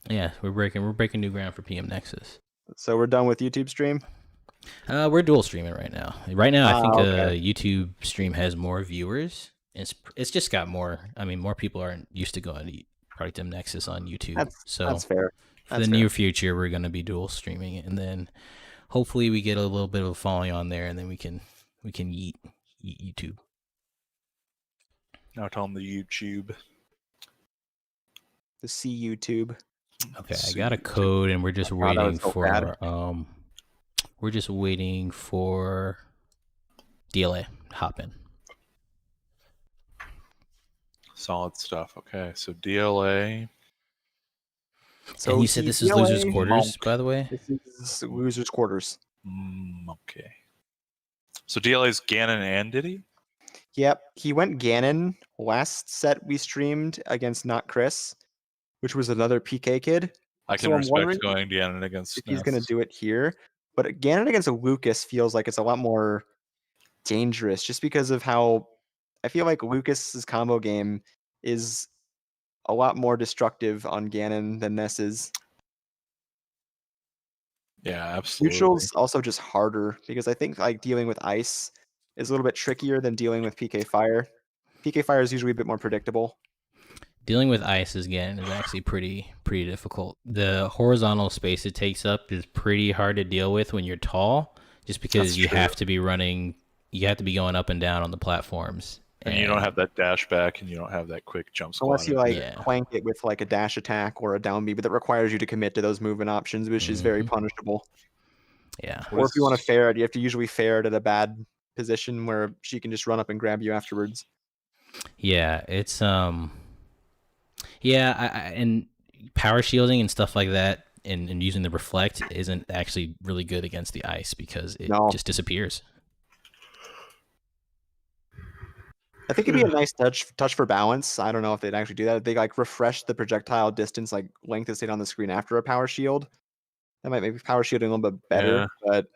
Yeah, we're breaking new ground for PM Nexus. So we're done with YouTube stream? We're dual streaming right now. Right now, I think okay. YouTube stream has more viewers. It's just got more. I mean, more people aren't used to going to Project M Nexus on YouTube. That's fair. For the near future, we're going to be dual streaming it, and then hopefully we get a little bit of a following on there, and then we can yeet YouTube. Now tell them the YouTube. The YouTube. Okay, I got a code, and we're just waiting for we're just waiting for DLA hop in. Solid stuff. Okay, so DLA. So and you said this is losers quarters, by the way. This is losers quarters. Okay. So DLA is Ganon and Diddy. Yep, he went Ganon last set we streamed against Not Chris, which was another PK kid. I can respect going Ganon against. If he's going to do it here, but Ganon against a Lucas feels like it's a lot more dangerous, just because of how I feel like Lucas's combo game is a lot more destructive on Ganon than Ness is. Yeah, absolutely. Neutral's also just harder because I think like dealing with ice is a little bit trickier than dealing with PK Fire. PK Fire is usually a bit more predictable. Dealing with ice again is actually pretty difficult. The horizontal space it takes up is pretty hard to deal with when you're tall, just because you have to be running, you have to be going up and down on the platforms. And you don't have that dash back, and you don't have that quick jump squat. Unless you clank it with like a dash attack or a down B, but that requires you to commit to those movement options, which is very punishable. Yeah. Or if you want to fair it, you have to usually fair it at a bad position where she can just run up and grab you afterwards. Yeah, it's and power shielding and stuff like that, and using the reflect isn't actually really good against the ice because it just disappears. I think it'd be a nice touch for balance. I don't know if they'd actually do that. If they like refresh the projectile distance, like length that stayed on the screen after a power shield, that might make power shielding a little bit better. Yeah. But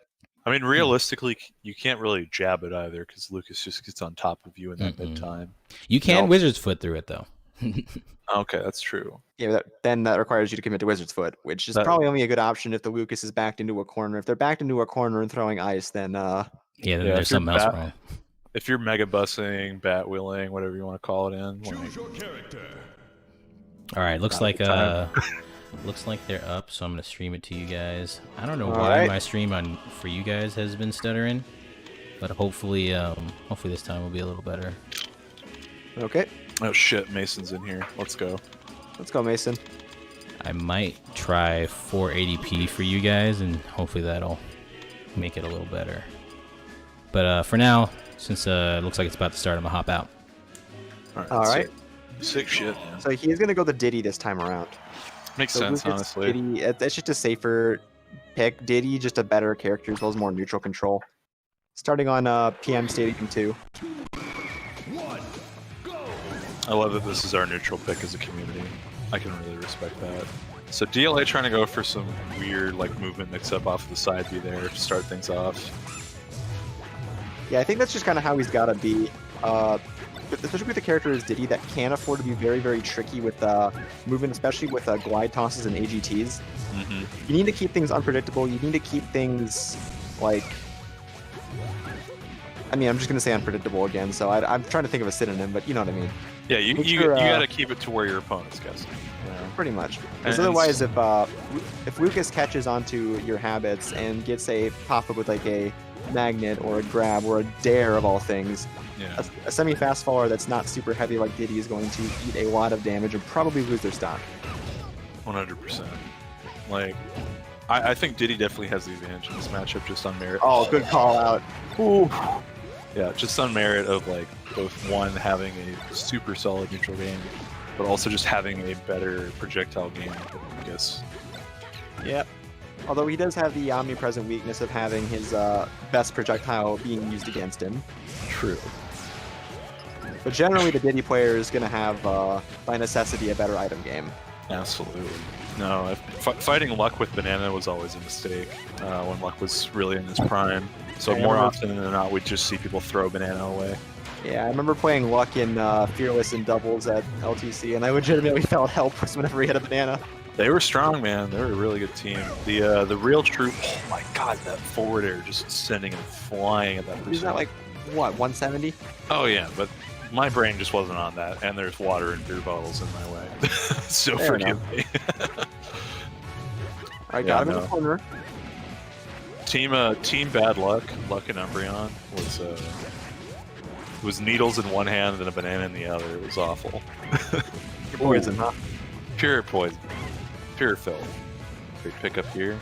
I mean, realistically, you can't really jab it either because Lucas just gets on top of you in that mid time. You can Wizard's Foot through it though. Okay, that's true. Yeah, then that requires you to commit to Wizard's Foot, which is probably only a good option if the Lucas is backed into a corner. If they're backed into a corner and throwing ice, then there's something else wrong. If you're mega bussing, bat wheeling, whatever you want to call it in. Choose your character. All right, looks like they're up, so I'm gonna stream it to you guys. I don't know why my stream for you guys has been stuttering, but hopefully this time will be a little better. Okay. Oh shit, Mason's in here. Let's go. Let's go, Mason. I might try 480p for you guys, and hopefully that'll make it a little better. But for now, Since it looks like it's about to start, I'm gonna hop out. All right. Sick shit, man. So he's gonna go the Diddy this time around. Makes So sense, Lucas, honestly. Diddy, it's just a safer pick. Diddy, just a better character as well as more neutral control. Starting on PM Stadium 2. I love that this is our neutral pick as a community. I can really respect that. So DLA trying to go for some weird like movement mix-up off the side B there to start things off. Yeah, I think that's just kind of how he's got to be. Especially with a character as Diddy that can afford to be very, very tricky with movement, especially with glide tosses and AGTs. Mm-hmm. You need to keep things unpredictable. You need to keep things like... I mean, I'm just going to say unpredictable again, so I'm trying to think of a synonym, but you know what I mean. Yeah, you got to keep it to where your opponent's guessing. Yeah. Pretty much. Because otherwise, if Lucas catches onto your habits and gets a pop-up with like a magnet or a grab or a dare of all things, Yeah. a semi-fast faller that's not super heavy like Diddy is going to eat a lot of damage and probably lose their stock. 100%. Like, I think Diddy definitely has the advantage in this matchup just on merit. Oh, good call out. Ooh. Yeah, just on merit of like both one having a super solid neutral game, but also just having a better projectile game, I guess. Yep. Although he does have the omnipresent weakness of having his best projectile being used against him. True. But generally, the Diddy player is going to have, by necessity, a better item game. Absolutely. No, fighting Luck with Banana was always a mistake when Luck was really in his prime. So Yeah, I more remember- often than not, we'd just see people throw Banana away. Yeah, I remember playing Luck in Fearless and doubles at LTC, and I legitimately felt helpless whenever he had a banana. They were strong, man. They were a really good team. The real troop. Oh my god, that forward air just sending him flying at that person. He's not like, what, 170? Oh yeah, but my brain just wasn't on that, and there's water and beer bottles in my way. So Fair forgive me. Alright, Yeah, got him in no. the corner. Team Bad Luck, Luck and Umbreon was needles in one hand and a banana in the other. It was awful. Poison, huh? Pure poison. Pure filth. Great pick up here.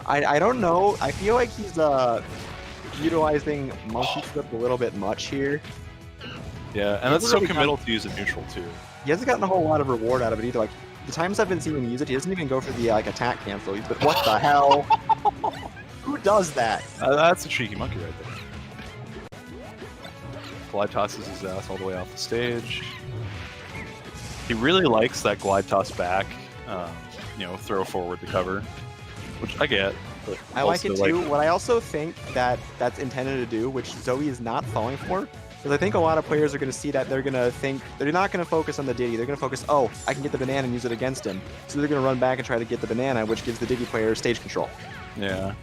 I don't know. I feel like he's utilizing Monkey Flip a little bit much here. Yeah, and that's so really committal to use a neutral too. He hasn't gotten a whole lot of reward out of it either. Like, the times I've been seeing him use it, he doesn't even go for the like attack cancel. He's like, what the hell? Who does that? That's a cheeky monkey right there. Glide tosses his ass all the way off the stage. He really likes that glide toss back, throw forward the cover, which I get. But I like it also, too. What I also think that's intended to do, which Zoe is not falling for, because I think a lot of players are going to see that they're going to think they're not going to focus on the Diddy. They're going to focus, oh, I can get the banana and use it against him. So they're going to run back and try to get the banana, which gives the Diddy player stage control. Yeah.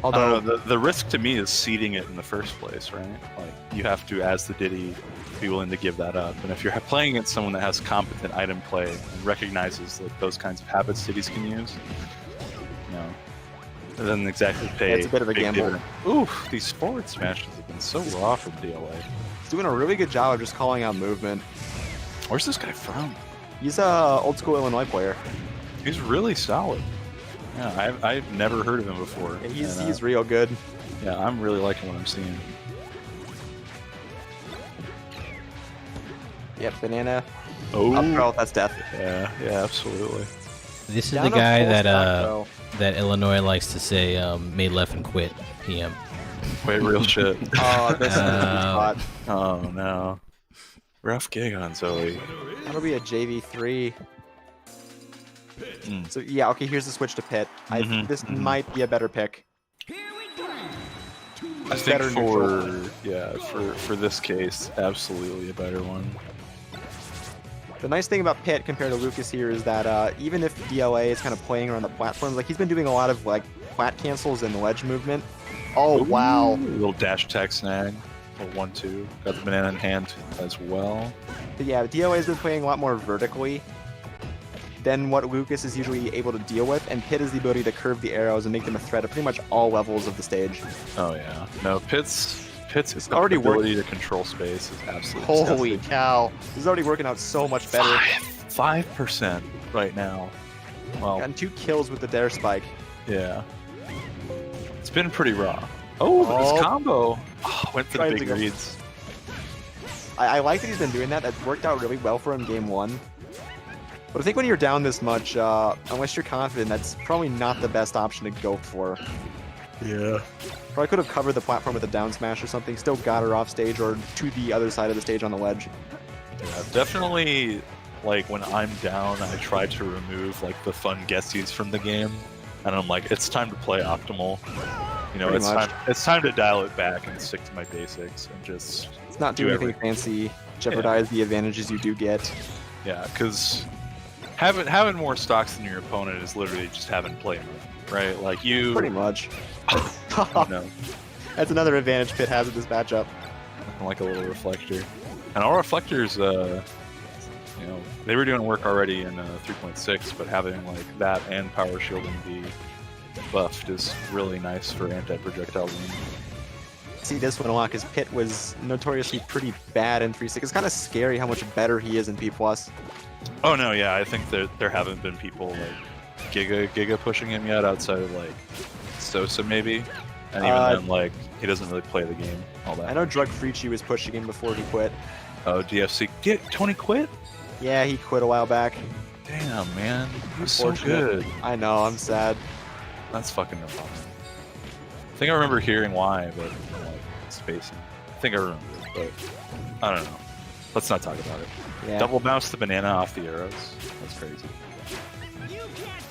Although I don't know, the risk to me is seeding it in the first place, right? Like you have to, as the Diddy, be willing to give that up. And if you're playing against someone that has competent item play and recognizes like those kinds of habits Diddies can use, it doesn't exactly pay. It's a bit of a big gamble. dividend. Oof, these forward smashes have been so raw from DLA. he's doing a really good job of just calling out movement. Where's this guy from? He's a old school Illinois player. He's really solid. Yeah, I've never heard of him before. And he's and, he's real good. yeah, I'm really liking what I'm seeing. Yep, banana. Oh, Up throw, that's death. yeah, absolutely. This is Down the to guy full that stack, though. that Illinois likes to say made left and quit PM. Wait, real shit. Oh, this is a good spot. Oh no. Rough gig on Zoe. That'll be a JV3. Mm. So yeah, okay, here's the switch to Pit. This mhm. might be a better pick. I think Better for this case, absolutely a better one. The nice thing about Pit compared to Lucas here is that even if DLA is kind of playing around the platforms, like he's been doing a lot of like plat cancels and ledge movement. Oh wow. Little dash attack snag. Little 1-2. Got the banana in hand as well. But yeah, DLA has been playing a lot more vertically than what Lucas is usually able to deal with, and Pit has the ability to curve the arrows and make them a threat at pretty much all levels of the stage. Oh yeah. No, Pit's already ability to control space is absolutely Holy disgusting. cow. This is already working out so much better. 5% right now. Well, Gotten 2 kills with the Dare Spike. yeah. It's been pretty raw. Oh, Oh. this combo. Oh, went for the Tried to big go- reads. I like that he's been doing that. That worked out really well for him game 1. But I think when you're down this much, unless you're confident, that's probably not the best option to go for. Yeah. Probably could have covered the platform with a down smash or something, still got her off stage or to the other side of the stage on the ledge. Yeah, definitely, like, when I'm down, I try to remove, like, the fun guessies from the game. And I'm like, it's time to play optimal. You know, Pretty much. it's time to dial it back and stick to my basics and just... It's not do anything fancy, jeopardize the advantages you do get. Yeah, because having more stocks than your opponent is literally just having play enough, right? Like, you... Pretty much. Oh, no. That's another advantage Pit has with this matchup. Like a little reflector. And all reflectors, you know, they were doing work already in 3.6, but having like that and power shielding be buffed is really nice for anti-projectile aim. See this one a lot because Pit was notoriously pretty bad in 3.6. It's kind of scary how much better he is in P+. Oh no, yeah, I think that there haven't been people like Giga pushing him yet outside of like Sosa maybe. And even then, like, he doesn't really play the game all that. I know Drug Frici was pushing him before he quit. Oh, DFC. Tony quit? Yeah, he quit a while back. Damn, man. He was so Unfortunate. good. I know, I'm sad. That's fucking no problem. I think I remember hearing why, but I'm like spacing. I think I remember it, but I don't know. Let's not talk about it. Yeah. Double bounce the banana off the arrows. That's crazy.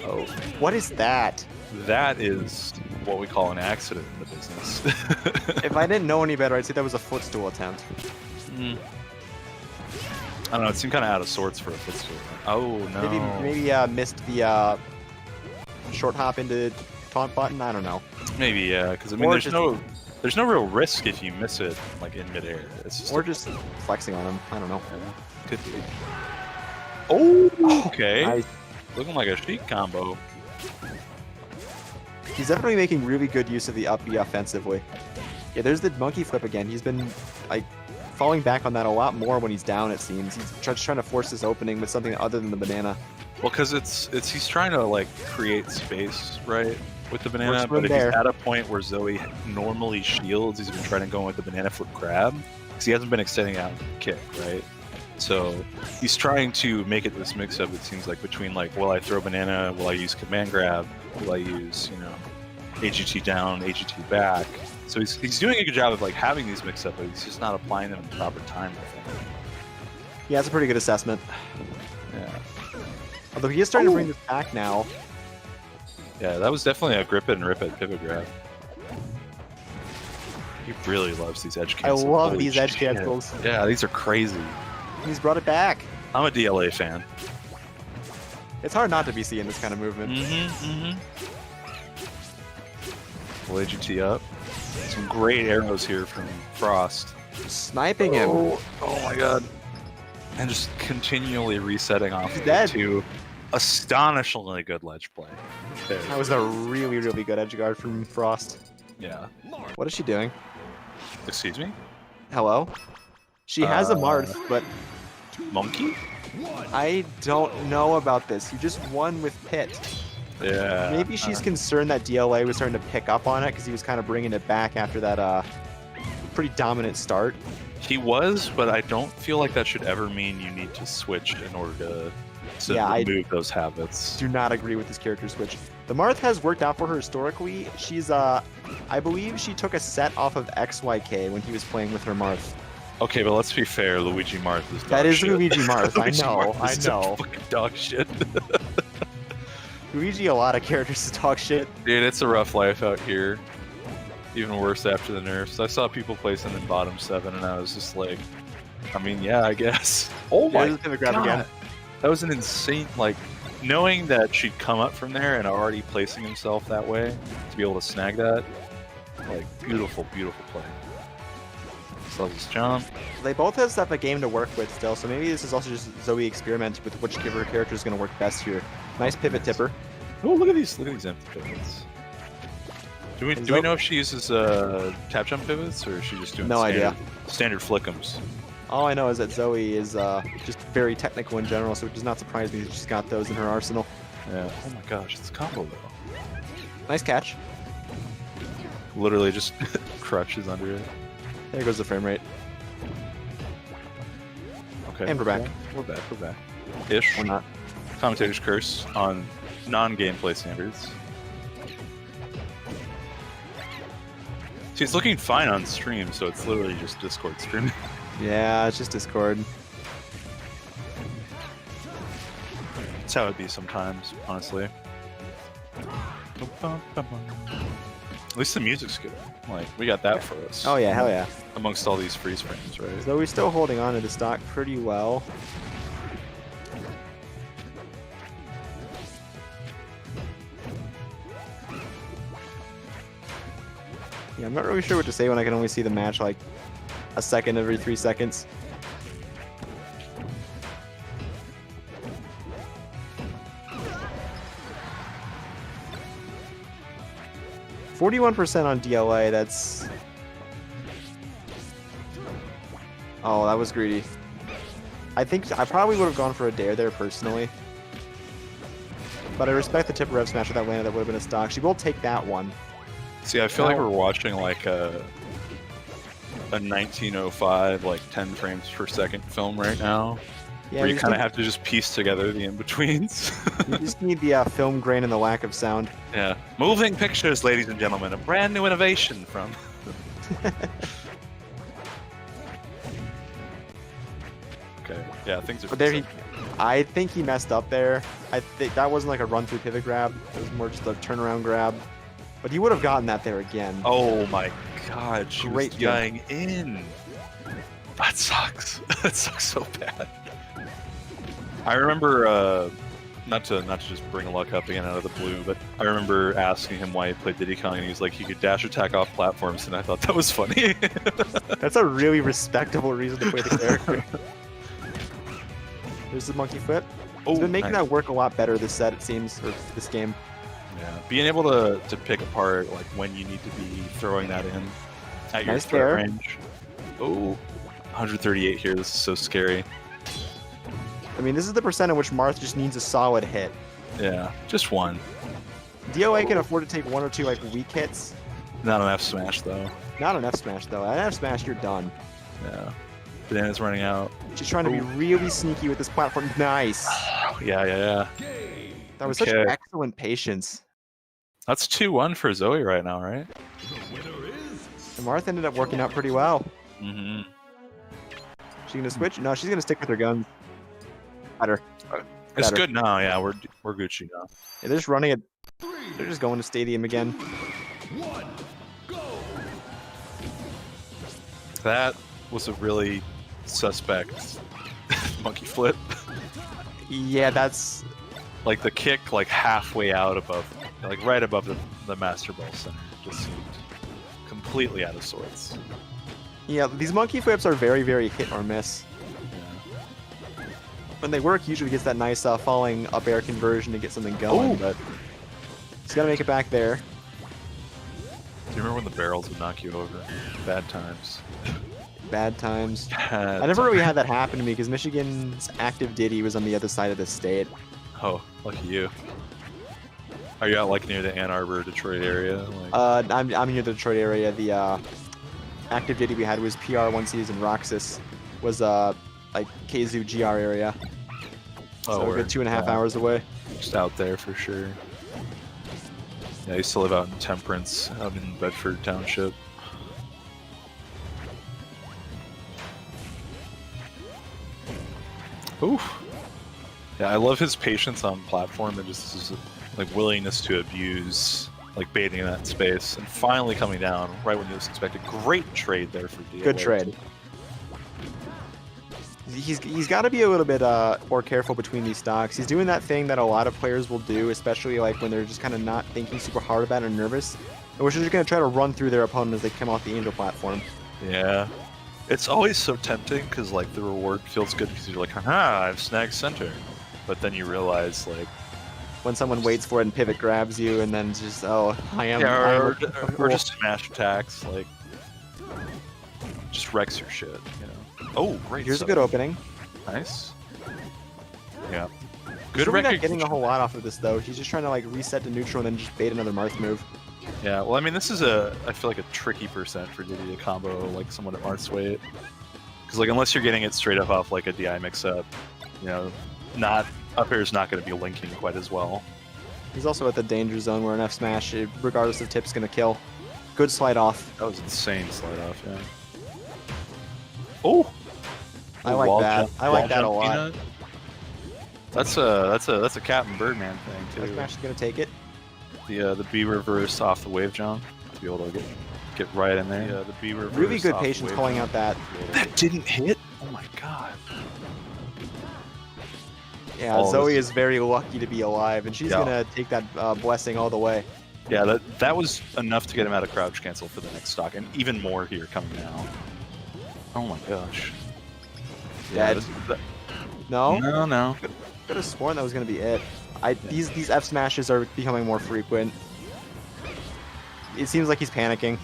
Oh, What is that? that is what we call an accident in the business. If I didn't know any better, I'd say that was a footstool attempt. I don't know. It seemed kind of out of sorts for a footstool. Oh no. Maybe missed the short hop into taunt button. I don't know. Maybe yeah, because I mean, Or there's just- no real risk if you miss it like in midair. It's just Or just flexing on him. I don't know. could be. Oh, okay. Nice. Looking like a Sheik combo. He's definitely making really good use of the up B offensively. Yeah, there's the monkey flip again. He's been like falling back on that a lot more when he's down. It seems he's just trying to force this opening with something other than the banana. Well, because it's he's trying to like create space, right, with the banana. Works But if there. he's at a point where Zoe normally shields, he's been trying to go with the banana flip grab because he hasn't been extending out the kick, right? So he's trying to make it this mix-up. It seems like between like, will I throw banana? Will I use command grab? Will I use AGT down, AGT back? So he's doing a good job of like having these mix-up, but he's just not applying them in the proper time. I think. Yeah, it's a pretty good assessment. Yeah. Although he is starting to bring this back now. Yeah, that was definitely a grip it and rip it pivot grab. He really loves these edge I cancels. love Holy these edge shit. cancels. Yeah, these are crazy. He's brought it back. I'm a DLA fan. It's hard not to be seeing this kind of movement. Full AGT up. Some great arrows here from Frost. Sniping him. Oh my god. And just continually resetting off He's dead. to astonishingly good ledge play. There. That was a really, really good edge guard from Frost. Yeah. What is she doing? Excuse me? Hello? She has a Marth, but Monkey? I don't know about this. You just won with Pit. Yeah. Maybe she's concerned that DLA was starting to pick up on it because he was kind of bringing it back after that pretty dominant start. He was, but I don't feel like that should ever mean you need to switch in order to Yeah, I remove those habits. do not agree with this character switch. The Marth has worked out for her historically. She's, I believe she took a set off of XYK when he was playing with her Marth. Okay, but let's be fair. Luigi Marth is dog That is shit. Luigi Marth, I Luigi know, Marth I is know. fucking dog shit. Luigi, a lot of characters to talk shit. Dude, it's a rough life out here. Even worse after the nerfs. I saw people placing in bottom 7, and I was just like, I mean, yeah, I guess. Oh my There's the grab god. again. That was an insane, like, knowing that she'd come up from there and already placing himself that way to be able to snag that. Like, beautiful, beautiful play. So this jump. They both have a game to work with still, so maybe this is also just Zoe experimenting with which of her character is going to work best here. Nice pivot tipper. Oh, look at these empty pivots. Do we know if she uses tap jump pivots or is she just doing No idea. standard flickums? All I know is that Zoe is just very technical in general, so it does not surprise me that she's got those in her arsenal. Yeah. Oh my gosh, it's a combo though. Nice catch. Literally just crutches under it. There goes the frame rate. Okay. And we're back. We're back. Ish. Or not. Commentator's curse on non-gameplay standards. See, it's looking fine on stream, so it's literally just Discord streaming. Yeah, it's just Discord. That's how it'd be sometimes, honestly. At least the music's good. Like, we got that for us. Oh yeah, hell yeah. Amongst all these freeze frames, right? So we're still holding on to the stock pretty well. Yeah, I'm not really sure what to say when I can only see the match like a second every 3 seconds. %41 on DLA, that's... Oh, that was greedy. I think I probably would have gone for a dare there personally. But I respect the tip of rev smash. If that landed, that would have been a stock. She will take that one. See, I feel like we're watching like a 1905, like 10 frames per second film right now. Yeah, where you kind of have to just piece together the in-betweens. You just need the film grain and the lack of sound. Yeah. Moving pictures, ladies and gentlemen. A brand new innovation from... Okay. Yeah, things are... But there I think he messed up there. I think that wasn't like a run-through pivot grab. It was more just a turnaround grab. But he would have gotten that there again. Oh my god, she Great was dying in. That sucks. That sucks so bad. I remember, not to just bring luck up again out of the blue, but I remember asking him why he played Diddy Kong, and he was like, he could dash attack off platforms, and I thought that was funny. That's a really respectable reason to play the character. There's the monkey flip. He's been making that work a lot better this set, it seems, or this game. Yeah, being able to pick apart like when you need to be throwing that in at your Nice threat there. range. Oh, 138 here. This is so scary. I mean, this is the percent in which Marth just needs a solid hit. Yeah, just one. DOA can afford to take 1 or 2 like weak hits. Not an F smash though. Not an F smash though. An F smash, you're done. Yeah, Banana's running out. She's trying to be really sneaky with this platform. Nice. Yeah. That was such Okay. excellent patience. That's 2-1 for Zoe right now, right? And Marth ended up working out pretty well. Mm-hmm. She gonna switch? No, she's gonna stick with her guns. Better. It's Better. good now. Yeah, we're Gucci now. Yeah, they're just running it. They're just going to stadium again. That was a really suspect monkey flip. Yeah, that's... Like the kick, like halfway out above, like right above the Master Ball Center, just seemed completely out of sorts. Yeah, these monkey flips are very, very hit or miss. Yeah. When they work, usually gets that nice falling up air conversion to get something going, Ooh. but he's got to make it back there. Do you remember when the barrels would knock you over? Bad times. Bad times. Bad I never really times. had that happen to me because Michigan's active Diddy was on the other side of the state. Oh, lucky you. Are you out like near the Ann Arbor, Detroit area? Like... I'm near the Detroit area. The active Diddy we had was PR one season. Roxas was like KZoo GR area. So we're word. 2.5 hours away. Just out there for sure. Yeah, I used to live out in Temperance, out in Bedford Township. Oof. Yeah, I love his patience on platform and just his like willingness to abuse like baiting in that space and finally coming down right when you least expected. Great trade there for DLA. Good trade. He's got to be a little bit more careful between these stocks. He's doing that thing that a lot of players will do, especially like when they're just kind of not thinking super hard about it or nervous, which is just going to try to run through their opponent as they come off the angel platform. Yeah. It's always so tempting because like the reward feels good because you're like, haha, I've snagged center. But then you realize like When someone waits for it and pivot grabs you and then just, oh, I am or just smash attacks, like just wrecks your shit, you know. Oh, great. Here's a stuff. good opening. Nice. Yeah. He's Good really not recognition. getting a whole lot off of this though. He's just trying to like reset to neutral and then just bait another Marth move. Yeah, well, I mean, this is I feel like a tricky percent for Diddy to combo like someone at Marth's weight. Because like unless you're getting it straight up off like a DI mix-up, you know, up air is not going to be linking quite as well. He's also at the danger zone where an F smash, regardless of tip's gonna kill. Good slide off. That was insane slide off, yeah. Oh, I like that. I like that a lot. Peanut. That's a Captain Birdman thing F too. smash is gonna take it. The B reverse off the wave jump to be able to get right in there. Yeah, the B reverse. Really good off the patience wave calling jump. out that. That didn't hit. Oh my god. Yeah, Oh, Zoe this- is very lucky to be alive, and she's Yeah. gonna take that blessing all the way. Yeah, that was enough to get him out of crouch cancel for the next stock, and even more here coming now. Oh my gosh. Yeah, Dead. No? No. Could have sworn that was gonna be it. These F smashes are becoming more frequent. It seems like he's panicking.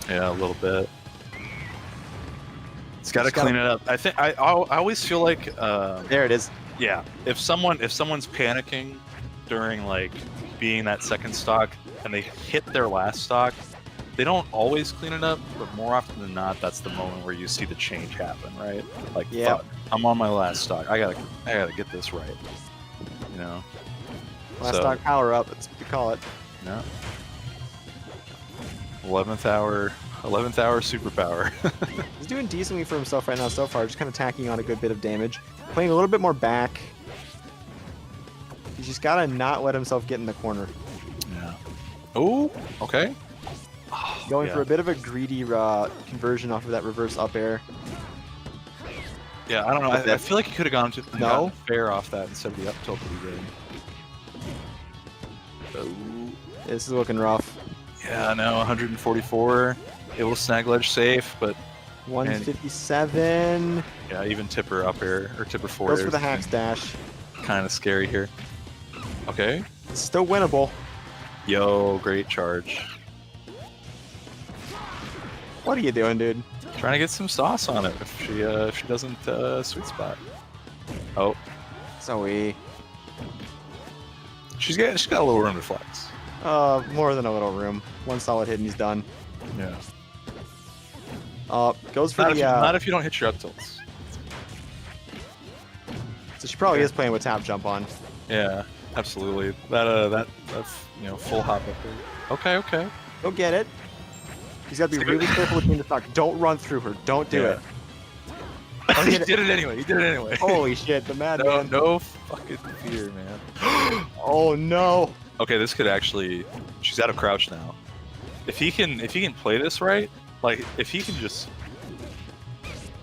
Yeah, a little bit. It's got to Just gotta- clean it up. I think I always feel like There it is. yeah, if someone's panicking during like being that second stock and they hit their last stock, they don't always clean it up, but more often than not, that's the moment where you see the change happen, right? Like, Yeah. fuck, I'm on my last stock. I gotta get this right. You know. Last So- stock power up. That's what we call it. No. 11th hour superpower. He's doing decently for himself right now so far, just kind of tacking on a good bit of damage. Playing a little bit more back. He's just gotta not let himself get in the corner. Yeah. Oh, okay. Going yeah. for a bit of a greedy conversion off of that reverse up air. Yeah, I don't know. I feel like he could have gone No? fair off that instead of the up tilt that he did. Oh. This is looking rough. Yeah, no, 144. It will snag ledge safe, but 157. yeah, even tipper up air or tipper forward Goes for the hack stash. kind of scary here. Okay. It's still winnable. Yo, great charge. What are you doing, dude? Trying to get some sauce on it if she doesn't sweet spot. Oh, Zoe. she's got a little room to flex. More than a little room. One solid hit and he's done. Yeah. Goes for Not the. if you don't hit your up tilts. So she probably is playing with tap jump on. Yeah, absolutely. That's full hop up there. Okay. Go get it. He's got to be really careful with the stock. Don't run through her. Don't do Yeah. it. He did it anyway. Holy shit, the madman. No fucking fear, man. Oh no. Okay, this could actually. She's out of crouch now. If he can play this right, like if he can just.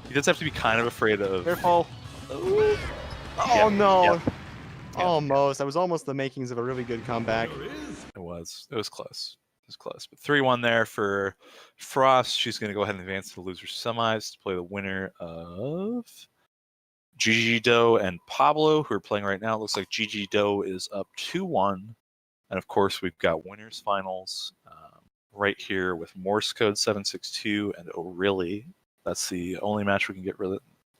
He does have to be kind of afraid of. Careful. Oh Yeah, no. yeah. Almost. That was almost the makings of a really good comeback. It was close. But 3-1 there for Frost. She's going to go ahead and advance to the loser semis to play the winner of Gigi Doe and Pablo, who are playing right now. It looks like Gigi Doe is up 2-1. And of course, we've got winners finals right here with MorseCode 762 and ORLY. That's the only match we can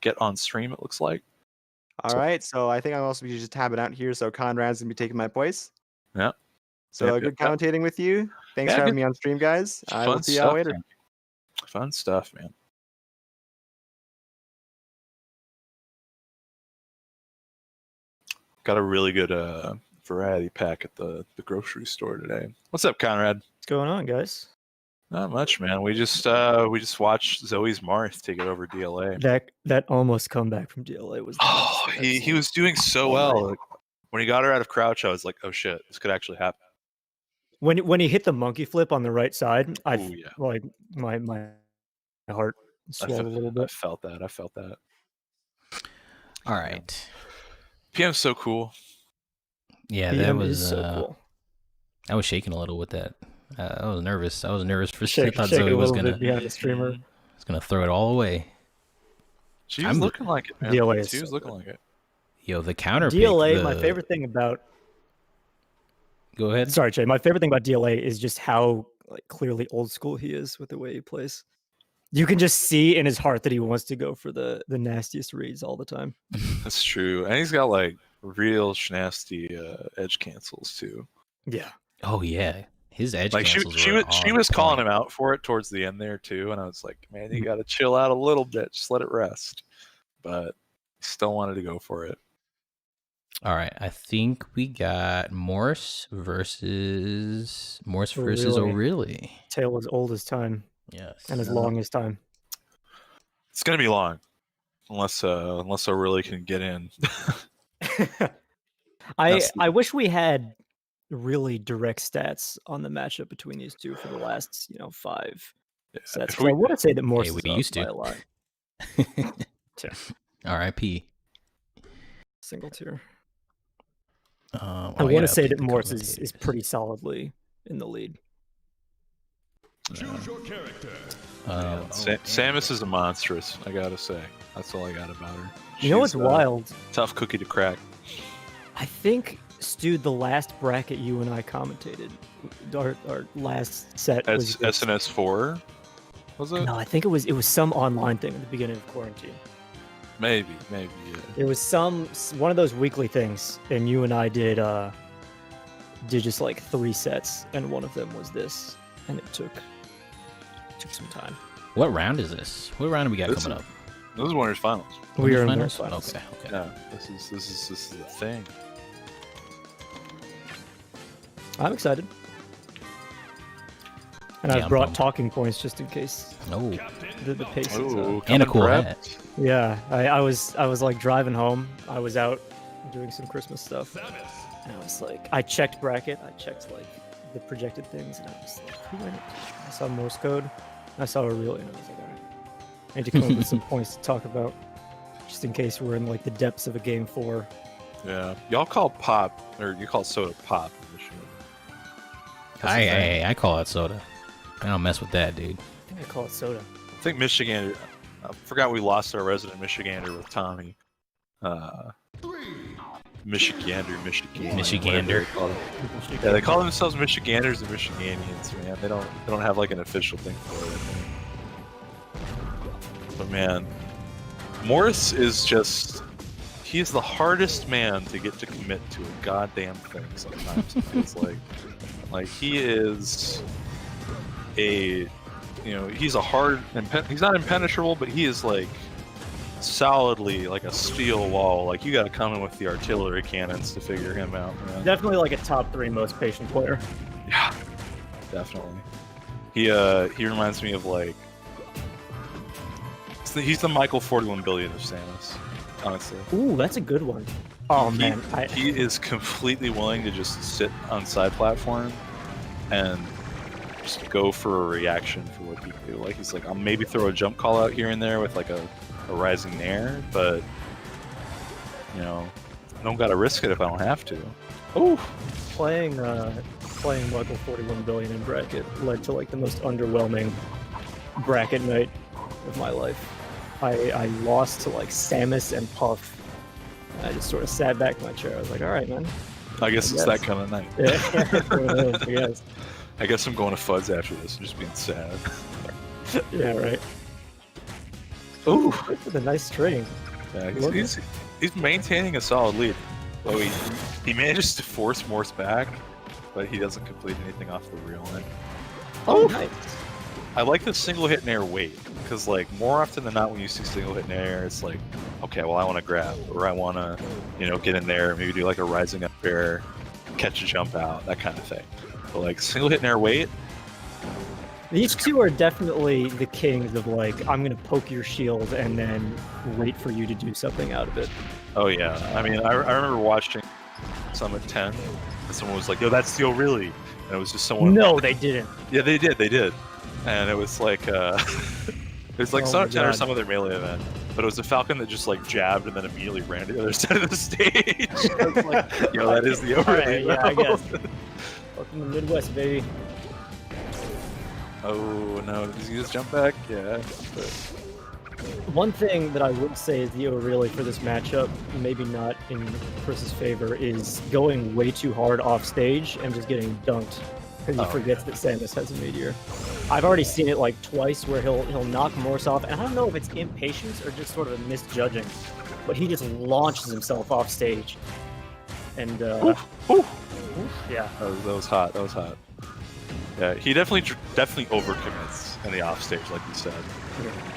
get on stream, it looks like. All right, so I think I'll also be just tabbing out here. So Conrad's gonna be taking my place. Yeah. So Yep, good yep. commentating with you. Thanks Yeah, for having good. me on stream, guys. I will Fun see y'all stuff, later. man. Fun stuff, man. Got a really good variety pack at the grocery store today. What's up, Conrad? What's going on, guys? Not much, man. We just watched Zoe's Marth take it over DLA. That almost comeback from DLA was. the Oh, best I've he seen. was doing so well. Like, when he got her out of crouch, I was like, oh shit, this could actually happen. When he hit the monkey flip on the right side, I Ooh, yeah. like my heart swelled a little I bit. felt that. All right. PM's so cool. Yeah, PM that is was. so cool. I was shaking a little with that. I was nervous. I for. I Shake thought it Zoe a was little gonna bit behind the streamer. throw it all away. She was I'm- looking like it, man. DLA is She was so looking like it. Yo, the counter. DLA. My favorite thing about Go ahead. sorry, Jay. My favorite thing about DLA is just how like clearly old school he is with the way he plays. You can just see in his heart that he wants to go for the nastiest reads all the time. That's true. And he's got like real nasty edge cancels too. Yeah. Oh yeah, His edge Like she cancels were she on was calling point. him out for it towards the end there too, and I was like, man, you got to chill out a little bit, just let it rest. But still wanted to go for it. All right, I think we got Morse versus O'Reilly. Tale as old as time Yes. and as long as time. It's gonna be long, unless O'Reilly can get in. I wish we had really direct stats on the matchup between these two for the last 5 sets. if we- I want to say that Morse we is up used to. by a lot. R.I.P. Single tier. I I want to say that Morse is pretty solidly in the lead. Choose your character. Samus is a monstrous, I gotta say. That's all I got about her. You know what's She's, wild? Tough cookie to crack. I think, Stu, the last bracket you and I commentated, our last set was SNS 4, was it? No, I think it was some online thing at the beginning of quarantine. Maybe, yeah. It was one of those weekly things, and you and I did just like 3 sets, and one of them was this, and it took some time. What round is this? What round do we got coming up? This is Winners Finals. We are in Winners the finals. Okay. Yeah, this is the thing. I'm excited. And Yeah, I've I'm brought pumped. talking points just in case Oh, the pace is Ooh, and a coming cool prepped. hat. Yeah, I was like driving home. I was out doing some Christmas stuff, and I was like, I checked bracket, I checked like the projected things, and I was like, who in it? I saw MorseCode, and I saw O'Reilly, and I was like, all right, I need to come up with some points to talk about, just in case we're in like the depths of a game 4. Yeah, y'all call pop, or you call soda pop in Michigan. That's the thing. I call it soda. I don't mess with that, dude. I think I call it soda. I think Michigan. I forgot we lost our resident Michigander with Tommy. Michigander. Michigander. whatever they call it. Yeah, they call themselves Michiganders and Michiganians, man. They don't have like an official thing for it. But man, Morse is just. He's the hardest man to get to commit to a goddamn thing sometimes. It's like he is he's a hard, he's not impenetrable, but he is like solidly like a steel wall. Like you got to come in with the artillery cannons to figure him out, man. Definitely like a top 3 most patient player. Yeah, definitely. He reminds me of like he's the Michael 41 billion of Samus, honestly. Ooh, that's a good one. Oh man, He is completely willing to just sit on side platform and just go for a reaction for what he do. Like he's like, I'll maybe throw a jump call out here and there with like a rising nair, but I don't gotta risk it if I don't have to. Oh, playing Michael 41 billion in bracket led to like the most underwhelming bracket night of my life. I lost to like Samus and Puff. I just sort of sat back in my chair. I was like, all right, man. I guess it's that kind of night. Yeah, I guess I'm going to Fudds after this and just being sad. yeah, right. Ooh, With a nice string. yeah, he's maintaining a solid lead. Though he manages to force Morse back, but he doesn't complete anything off the real end. Oh, nice. I like the single hit nair wait, because like more often than not when you see single hit nair, it's like, okay, well I want to grab, or I want to, get in there, maybe do like a rising up air, catch a jump out, that kind of thing. But like single hit nair wait, These two are definitely the kings of like, I'm gonna poke your shield and then wait for you to do something out of it. oh yeah. I mean, I remember watching Summit 10, and someone was like, yo, that's the O'Reilly, and it was just someone. No, they didn't. Yeah, they did. And it was like, it was like Oh Summit my 10 or God. some other melee event, but it was a Falcon that just like jabbed and then immediately ran to the other side of the stage. I was like, yo, that is the O'Reilly. Alright, yeah, I bro. guess. Welcome to the Midwest, baby. Oh no, did he just jump back? Yeah. But One thing that I would say is the O'Reilly for this matchup, maybe not in Chris's favor, is going way too hard off stage and just getting dunked because he forgets that Samus has a meteor. I've already seen it like twice where he'll knock Morse off, and I don't know if it's impatience or just sort of a misjudging, but he just launches himself off stage. And yeah, that was hot. That was hot. Yeah, he definitely overcommits in the offstage, like you said,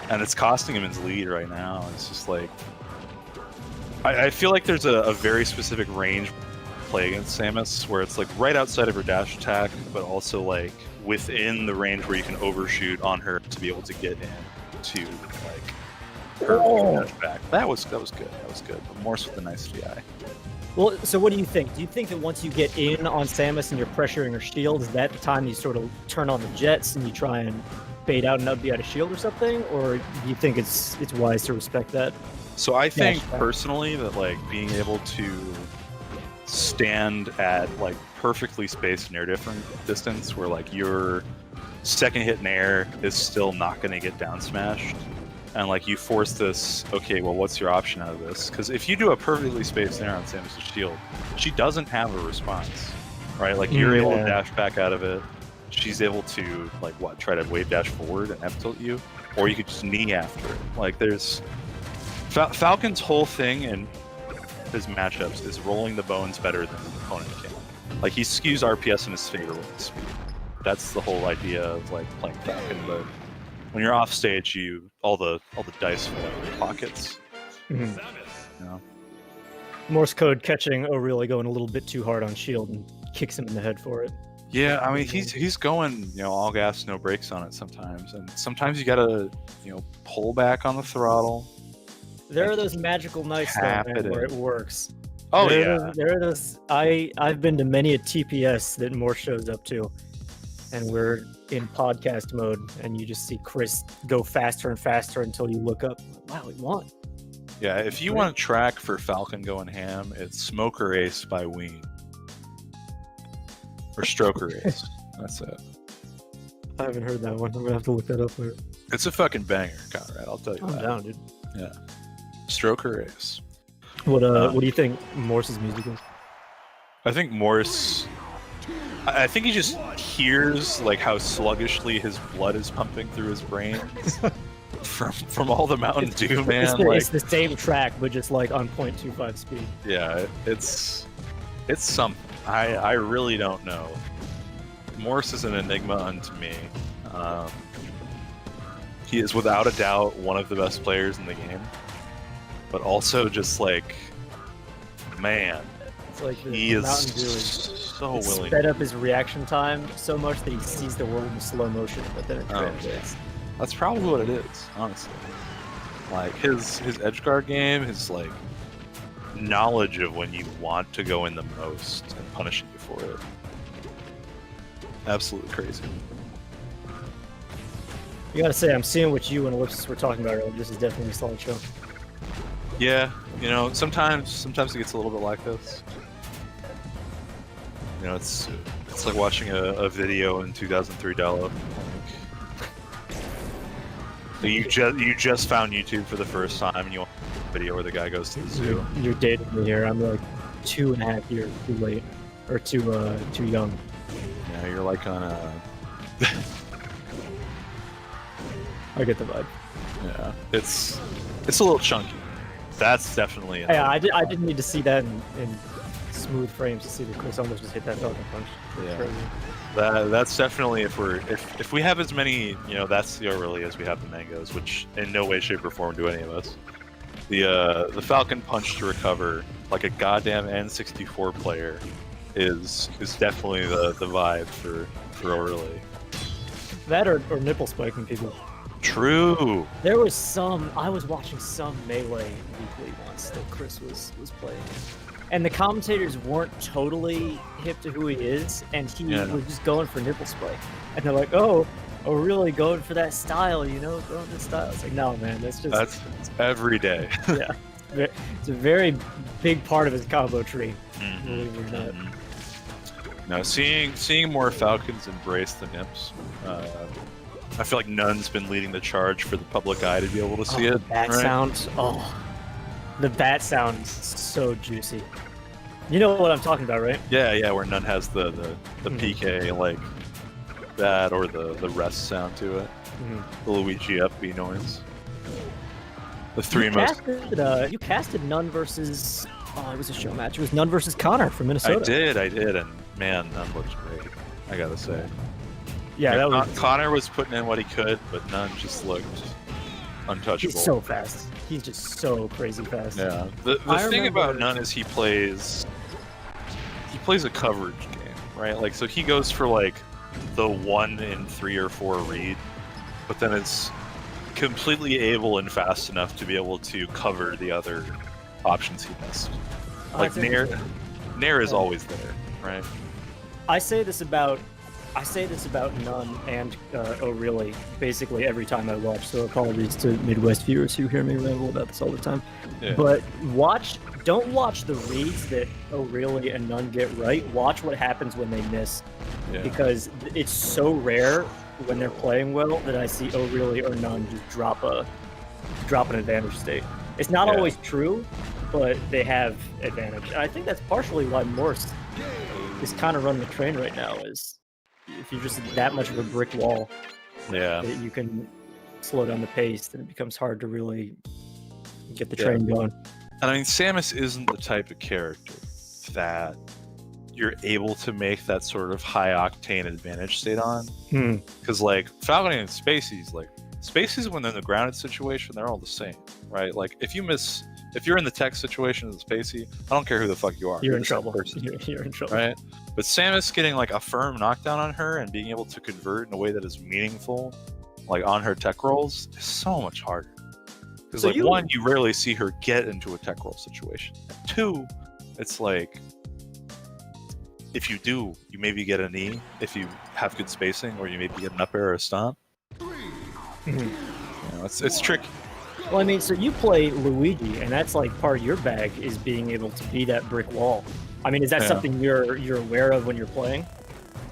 and it's costing him his lead right now. It's just like I feel like there's a very specific range play against Samus where it's like right outside of her dash attack, but also like within the range where you can overshoot on her to be able to get in to like her dash back. That was good. That was good. But Morse with a nice GI. Well, so what do you think? Do you think that once you get in on Samus and you're pressuring her shield, is that the time you sort of turn on the jets and you try and bait out an up-B out of shield or something? Or do you think it's wise to respect that? So I think personally that like being able to stand at like perfectly spaced near different distance where like your second hit in air is still not going to get down smashed, and like you force this, okay, well, what's your option out of this? Because if you do a perfectly spaced air on Samus' shield, she doesn't have a response, right? Like you're able to dash back out of it. She's able to like what, try to wave dash forward and F tilt you, or you could just knee after it. Like there's Falcon's whole thing in his matchups is rolling the bones better than the opponent can. Like he skews RPS in his favor with the speed. That's the whole idea of like playing Falcon, but when you're off stage, all the dice fall out of your pockets. Samus. You know? MorseCode catching O'Reilly going a little bit too hard on shield and kicks him in the head for it. Yeah, I mean he's going all gas, no brakes on it sometimes, and sometimes you gotta pull back on the throttle. There are those magical nights though, man, where it works. Oh there are those. I've been to many a TPS that Morse shows up to, and we're in podcast mode, and you just see Chris go faster and faster until you look up. Wow, he won. Yeah, if you want a track for Falcon going ham, it's Smoker Ace by Ween. Or Stroker Ace. That's it. I haven't heard that one. I'm gonna have to look that up later. It's a fucking banger, Conrad. I'll tell you I'm that. down, dude. Yeah. Stroker Ace. What do you think Morse's music is? I think Morse... I think he just hears like how sluggishly his blood is pumping through his brain from all the Mountain Dew, man. It's the same track, but just like on 0.25 speed. Yeah, it's something. I really don't know. Morse is an enigma unto me. He is without a doubt one of the best players in the game, but also just like, man, it's like he is Mountain Dew so willing. Sped up his reaction time so much that he sees the world in slow motion, but then it translates. That's probably what it is, honestly. Like his edge guard game, his like knowledge of when you want to go in the most and punishing you for it. Absolutely crazy. You gotta say, I'm seeing what you and Ellipsis were talking about earlier. This is definitely a solid show. Yeah, sometimes it gets a little bit like this. It's like watching a video in 2003 Dello. Like, you just found YouTube for the first time and you want a video where the guy goes to the zoo. You're dating me here. I'm like 2.5 years too late, or too young. Yeah, you're like on a. I get the vibe. Yeah, it's a little chunky. That's definitely. Yeah, I didn't need to see that in smooth frames to see that Chris almost just hit that Falcon punch. Yeah. Crazy. That's definitely if we have as many that's the ORLY as we have the mangoes, which in no way, shape, or form do any of us. The Falcon punch to recover like a goddamn N64 player is definitely the vibe for ORLY. That or nipple spiking people. True. There was I was watching some Melee weekly once that Chris was playing. And the commentators weren't totally hip to who he is, and he was just going for nipple spike. And they're like, oh, really going for that style, going for this style. It's like, no, man, that's every day. Yeah. It's a very big part of his combo tree, believe it or not. Now, seeing more Falcons embrace the Nips, I feel like Nunn's been leading the charge for the public eye to be able to see it. Bat sound. The bat sound is so juicy. You know what I'm talking about, right? Yeah, where Nunn has the PK like that, or the rest sound to it. The Luigi upbeat noise. The three most. You casted Nunn versus. It was a show match. It was Nunn versus Connor from Minnesota. I did, and man, Nunn looks great. I gotta say. Yeah, that was. Connor was putting in what he could, but none just looked untouchable. He's so fast. He's just so crazy fast. Yeah. The thing about Nunn is he plays a coverage game, right? Like, so he goes for like the 1 in 3 or 4 read, but then it's completely able and fast enough to be able to cover the other options he missed. Like Nair is always there, right? I say this about Nunn and O'Reilly basically every time I watch. So apologies to Midwest viewers who hear me ramble about this all the time. Yeah. But don't watch the reads that O'Reilly and Nunn get right. Watch what happens when they miss, because it's so rare when they're playing well that I see O'Reilly or Nunn just drop an advantage state. It's not always true, but they have advantage. And I think that's partially why Morse is kind of running the train right now. Is if you're just that much of a brick wall, that you can slow down the pace, then it becomes hard to really get the train going. And I mean, Samus isn't the type of character that you're able to make that sort of high octane advantage state on. Because like Falcon and Spacey's, like Spacey's when they're in the grounded situation, they're all the same, right? Like if you're in the tech situation as Spacey, I don't care who the fuck you are. You're in trouble. You're in trouble. Right? But Samus getting like a firm knockdown on her and being able to convert in a way that is meaningful, like on her tech rolls, is so much harder. Because one, you rarely see her get into a tech roll situation. And 2, it's like if you do, you maybe get a knee if you have good spacing, or you maybe get an up air or a stomp. You know, it's tricky. Well, I mean, so you play Luigi, and that's like part of your bag is being able to be that brick wall. I mean, is that something you're aware of when you're playing?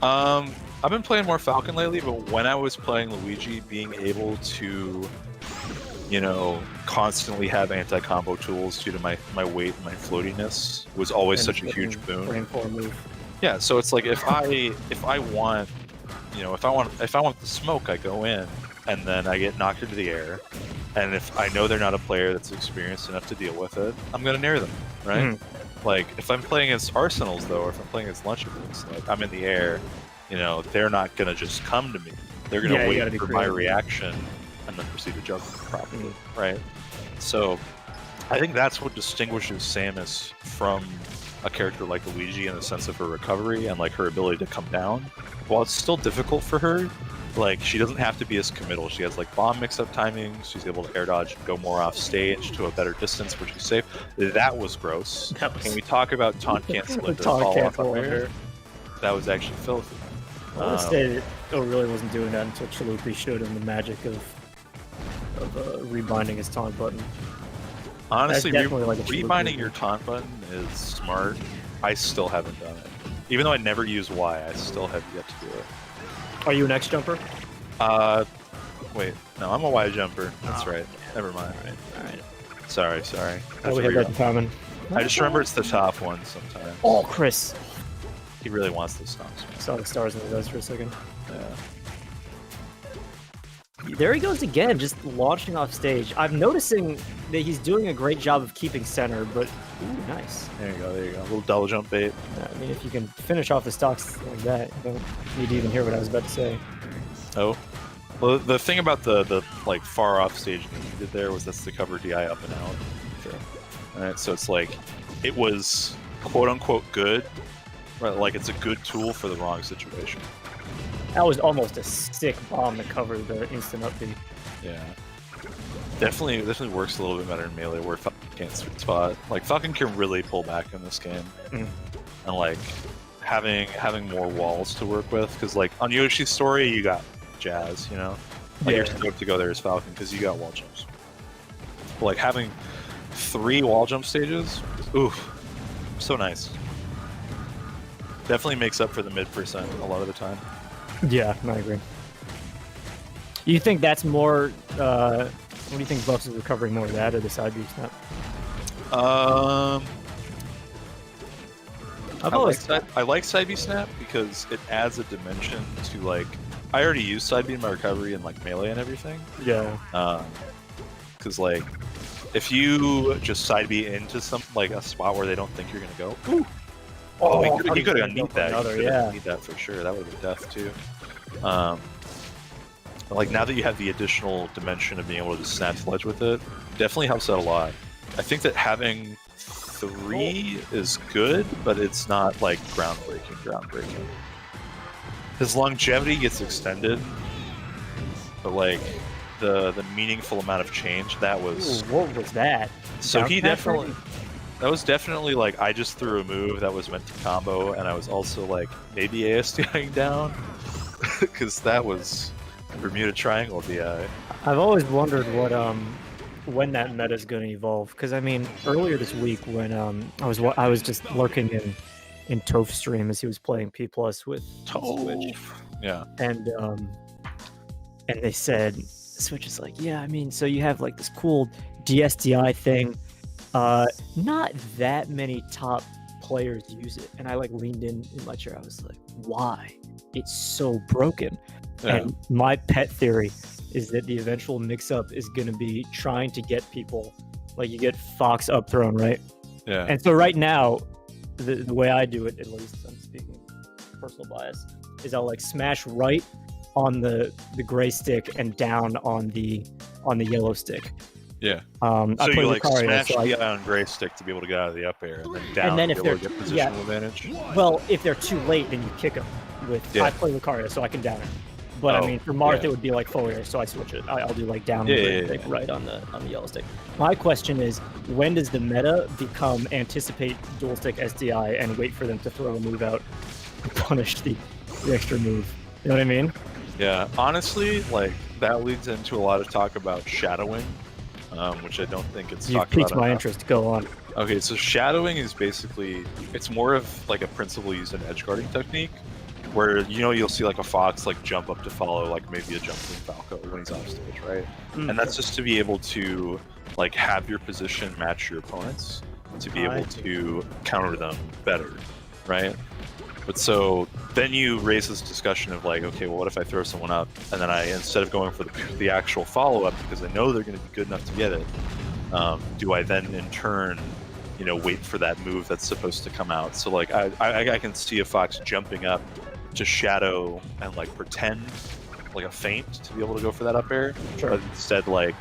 I've been playing more Falcon lately, but when I was playing Luigi, being able to, you know, constantly have anti-combo tools due to my weight and my floatiness was always such a huge boon. Frame 4 move. Yeah, so it's like if I want, you know, if I want the smoke, I go in and then I get knocked into the air, and if I know they're not a player that's experienced enough to deal with it, I'm gonna nair them, right? Like if I'm playing against Arsenals though, or if I'm playing against Lunchables, like I'm in the air, you know, they're not gonna just come to me. They're gonna wait for my reaction and then proceed to juggle properly, right? So I think that's what distinguishes Samus from a character like Luigi in the sense of her recovery and like her ability to come down. While it's still difficult for her, like she doesn't have to be as committal. She has like bomb mix-up timings. She's able to air dodge and go more off stage to a better distance where she's safe. That was gross. Can we talk about taunt cancel and fall off of air? That was actually filthy. I want to say that O'Reilly wasn't doing that until Chalupi showed him the magic of rebinding his taunt button. Honestly, rebinding your taunt button is smart. I still haven't done it. Even though I never use Y, I still have yet to do it. Are you an X jumper? Wait, no, I'm a Y jumper. That's right. Never mind. All right. Sorry. We had that in common. I just remember it's the top one sometimes. Oh, Chris. He really wants those stops. Saw the stars in the dust for a second. Yeah. There he goes again, just launching off stage. I'm noticing that he's doing a great job of keeping center, but ooh, nice. There you go. A little double jump bait. I mean, if you can finish off the stocks like that, you don't need to even hear what I was about to say. Oh. Well, the thing about the like far off stage thing you did there was that's to cover DI up and out. Sure. Alright, so it's like it was quote unquote good, right? Like it's a good tool for the wrong situation. That was almost a sick bomb to cover the instant up B. Yeah. Definitely works a little bit better in melee where Falcon can't sweet spot. Like Falcon can really pull back in this game. And like having more walls to work with, because like on Yoshi's story you got Jazz, you know? Like you're stoked to go there as Falcon because you got wall jumps. But like having 3 wall jump stages, oof, so nice. Definitely makes up for the mid percent a lot of the time. Yeah, I agree. You think that's more, what do you think Buffs is recovering more of that or the side B snap? I like side B snap because it adds a dimension to like, I already use side B in my recovery and like melee and everything. Yeah. Because like, if you just side B into something like a spot where they don't think you're gonna go, ooh. Oh, you could have need that. You could have need that for sure. That would have been death too. Like now that you have the additional dimension of being able to just snatch ledge with it, definitely helps out a lot. I think that having 3 is good, but it's not like groundbreaking. His longevity gets extended, but like the meaningful amount of change that was. Ooh, what was that? So he Down definitely. That was definitely like I just threw a move that was meant to combo, and I was also like maybe ASDIing down because that was Bermuda Triangle DI. I've always wondered what when that meta is going to evolve, because I mean earlier this week when I was just lurking in Toph's stream as he was playing P+ with Switch. Yeah. And they said Switch is like, yeah, I mean, so you have like this cool DSDI thing. Not that many top players use it, and I like leaned in my chair. I was like, why? It's so broken. Yeah. And my pet theory is that the eventual mix-up is going to be trying to get people, like you get Fox up thrown, right? Yeah. And so right now, the way I do it, at least I'm speaking personal bias, is I'll like smash right on the gray stick and down on the yellow stick. Yeah. I So play you like Lucario, smash so the on gray stick to be able to get out of the up air, and then down then to if be able to they're- get positional advantage. Well, if they're too late, then you kick them. I play Lucario, so I can down it. But I mean, for Marth, it would be like forward air, so I switch it. I'll do like down stick, right on the yellow stick. My question is, when does the meta become anticipate dual stick SDI and wait for them to throw a move out and punish the extra move? You know what I mean? Yeah. Honestly, like that leads into a lot of talk about shadowing, which I don't think it's You've talked about piqued my enough. interest. Go on. Okay, so shadowing is basically, it's more of like a principle used in edge guarding technique, where you'll see like a Fox like jump up to follow like maybe a jumping Falco when he's off stage, right? And that's just to be able to like have your position match your opponents, to be able to counter them better, right? But so then you raise this discussion of like, okay, well, what if I throw someone up and then instead of going for the actual follow-up because I know they're going to be good enough to get it, do I then in turn wait for that move that's supposed to come out? So like I can see a Fox jumping up to shadow and like pretend like a feint to be able to go for that up air, but instead like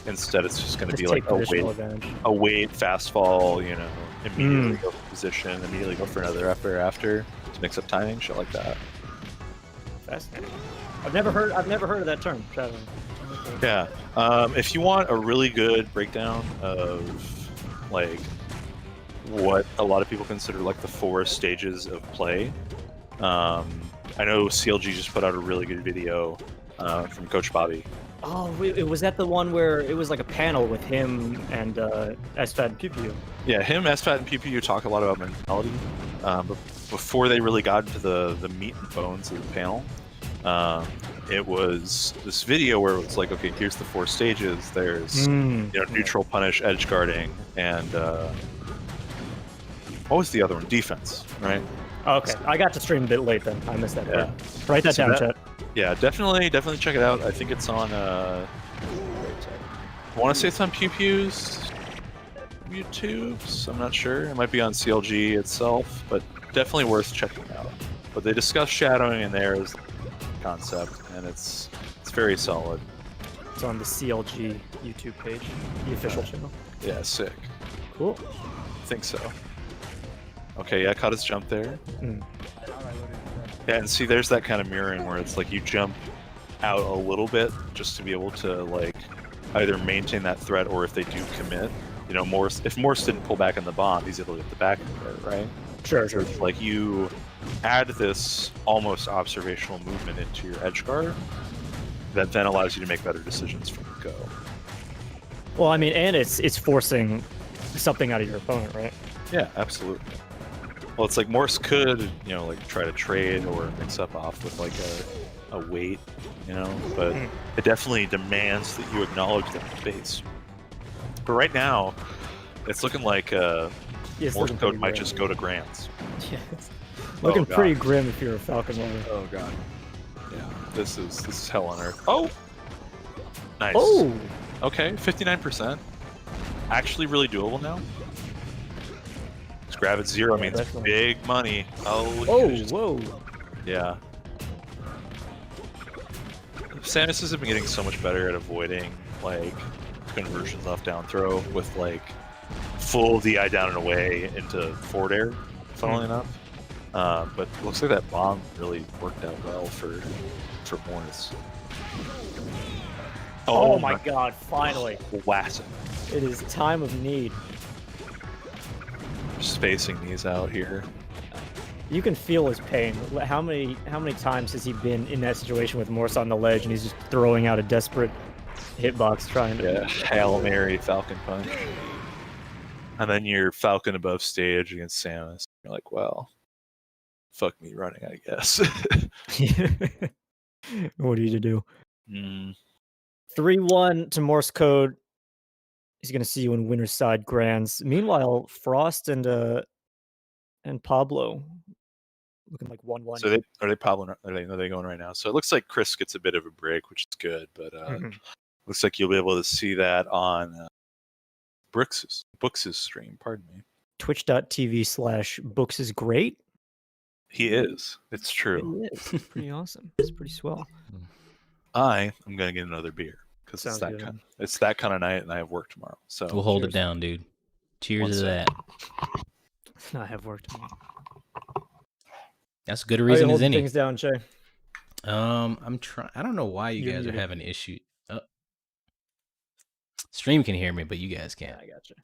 instead it's just going to be like a wait fast fall, immediately go for position, immediately go for another up air after to mix up timing, shit like that. Fascinating. I've never heard of that term, shadowing. Yeah. If you want a really good breakdown of like what a lot of people consider like the 4 stages of play, I know CLG just put out a really good video from Coach Bobby. Oh, was that the one where it was like a panel with him and SFAT and PPU? Yeah, him, SFAT, and PPU talk a lot about mentality, but before they really got into the meat and bones of the panel, it was this video where it was like, okay, here's the 4 stages. There's neutral, punish, edge guarding, and what was the other one? Defense, right? Okay, I got to stream a bit late then. I missed that. Yeah. Write that down, chat. Yeah, definitely check it out. I think it's on. I want to say it's on PewPew's YouTube. I'm not sure. It might be on CLG itself, but definitely worth checking out. But they discuss shadowing in there as a concept, and it's very solid. It's on the CLG YouTube page, the official channel. Yeah, sick. Cool. I think so. Okay, yeah, caught his jump there. Yeah, and see, there's that kind of mirroring where it's like you jump out a little bit just to be able to like either maintain that threat, or if they do commit, if Morse didn't pull back in the bomb, he's able to get the back of it, right? Sure. Like you add this almost observational movement into your edge guard that then allows you to make better decisions from the go. Well, I mean, and it's forcing something out of your opponent, right? Yeah, absolutely. Well, it's like Morse could, like try to trade or mix up off with like a weight, but it definitely demands that you acknowledge that space. But right now, it's looking like MorseCode might just go to Grands. Yeah, looking pretty grim if you're a Falcon owner. Oh god. Yeah, this is hell on earth. Oh, nice. Oh, okay, 59%. Actually, really doable now. Grav at 0 means big money. Oh, whoa. yeah. Samus has been getting so much better at avoiding like conversions off down throw with like full DI down and away into forward air, funnily enough. But it looks like that bomb really worked out well for Morse. Oh my god, finally. Classic. It is time of need. Spacing these out here. You can feel his pain. How many times has he been in that situation with Morse on the ledge and he's just throwing out a desperate hitbox trying to... Yeah, Hail Mary Falcon Punch. And then you're Falcon above stage against Samus. You're like, well, fuck me running, I guess. What are you to do? 3-1 to MorseCode. He's going to see you in Winner's Side Grands. Meanwhile, Frost and Pablo looking like 1-1. So are they going right now? So it looks like Chris gets a bit of a break, which is good, but looks like you'll be able to see that on Books' stream. Pardon me. Twitch.tv/Books is great. He is. It's true. It is. It's pretty awesome. It's pretty swell. I am gonna get another beer because Sounds good. It's that kind of night, and I have work tomorrow. So We'll hold it down, dude. Cheers to that. I have work tomorrow. That's as good a reason as any. Things down, Che. I'm trying. I don't know why you guys are having issue. Stream can hear me, but you guys can't. I gotcha.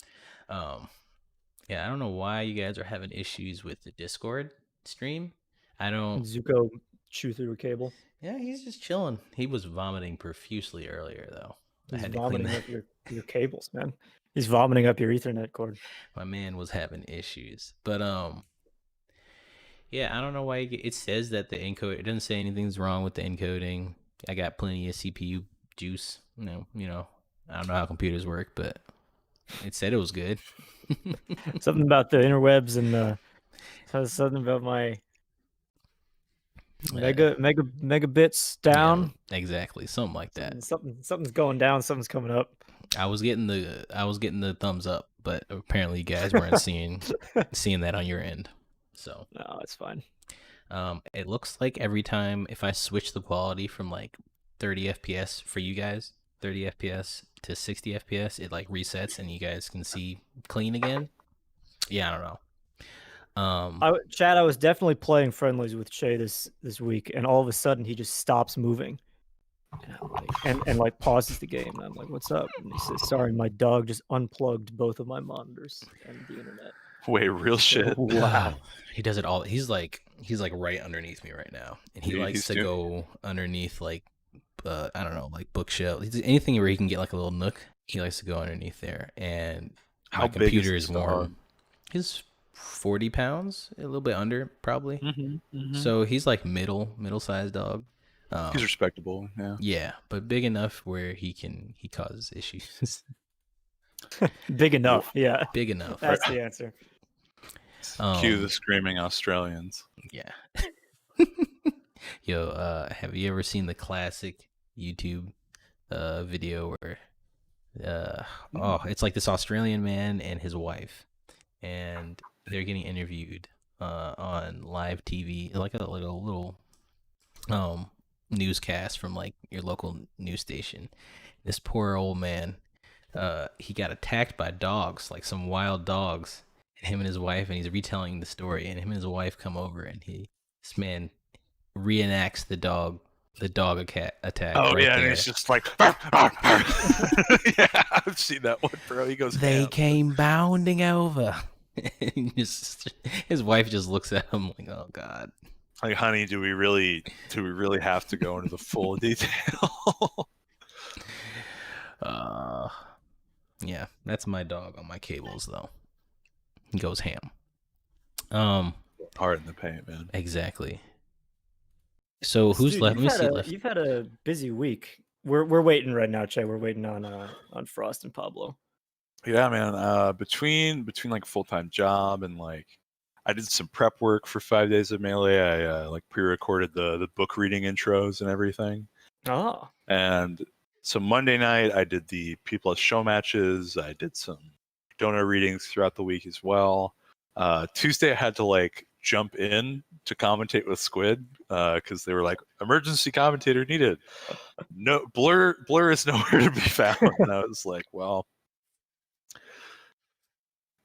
Yeah, I don't know why you guys are having issues with the Discord stream. I don't. Zuko chew through a cable. Yeah, he's just chilling. He was vomiting profusely earlier, though. He's vomiting up your cables, man. He's vomiting up your Ethernet cord. My man was having issues, but yeah, I don't know why it says that the encode. It doesn't say anything's wrong with the encoding. I got plenty of CPU juice. You know, I don't know how computers work, but it said it was good. Something about the interwebs and something about my megabits down. Yeah, exactly, something like that. Something's going down. Something's coming up. I was getting the thumbs up, but apparently you guys weren't seeing that on your end. So no, it's fine. It looks like every time if I switch the quality from like 30 FPS for you guys, 30 FPS to 60 FPS, it like resets and you guys can see clean again. Yeah, I don't know. Chad, I was definitely playing friendlies with Che this week, and all of a sudden he just stops moving, and like pauses the game. And I'm like, "What's up?" And he says, "Sorry, my dog just unplugged both of my monitors and the internet." Wait, real shit. Wow. He does it all. He's like right underneath me right now, and he likes to go underneath like I don't know, like bookshelf. Anything where he can get like a little nook. He likes to go underneath there, and my computer is warm. He's 40 pounds, a little bit under probably. So he's like middle-sized dog. He's respectable, yeah. Yeah, but big enough where he causes issues. Big enough, yeah. Big enough. That's the answer. Cue the screaming Australians. Yeah. Yo, have you ever seen the classic YouTube video where it's like this Australian man and his wife, and they're getting interviewed on live TV, like a little newscast from like your local news station. This poor old man, he got attacked by dogs, like some wild dogs, and him and his wife, and he's retelling the story, and him and his wife come over, and this man reenacts the dog attack. Oh right yeah, there. and he's just like, "Arr, arr, arr." Yeah, I've seen that one, bro. He goes, They came bounding over. His wife just looks at him like, "Oh God." Like, honey, do we really have to go into the full detail? Yeah, that's my dog on my cables though. He goes ham. Hard in the paint, man. Exactly. So who's left? Let me see left. You've had a busy week. We're waiting right now, Che. We're waiting on Frost and Pablo. Yeah, man. Between like full-time job and like, I did some prep work for 5 days of Melee. I like pre-recorded the book reading intros and everything. Oh. And so Monday night I did the P+ show matches. I did some donor readings throughout the week as well. Tuesday I had to like jump in to commentate with Squid because they were like, emergency commentator needed. No, Blur is nowhere to be found. And I was like, well,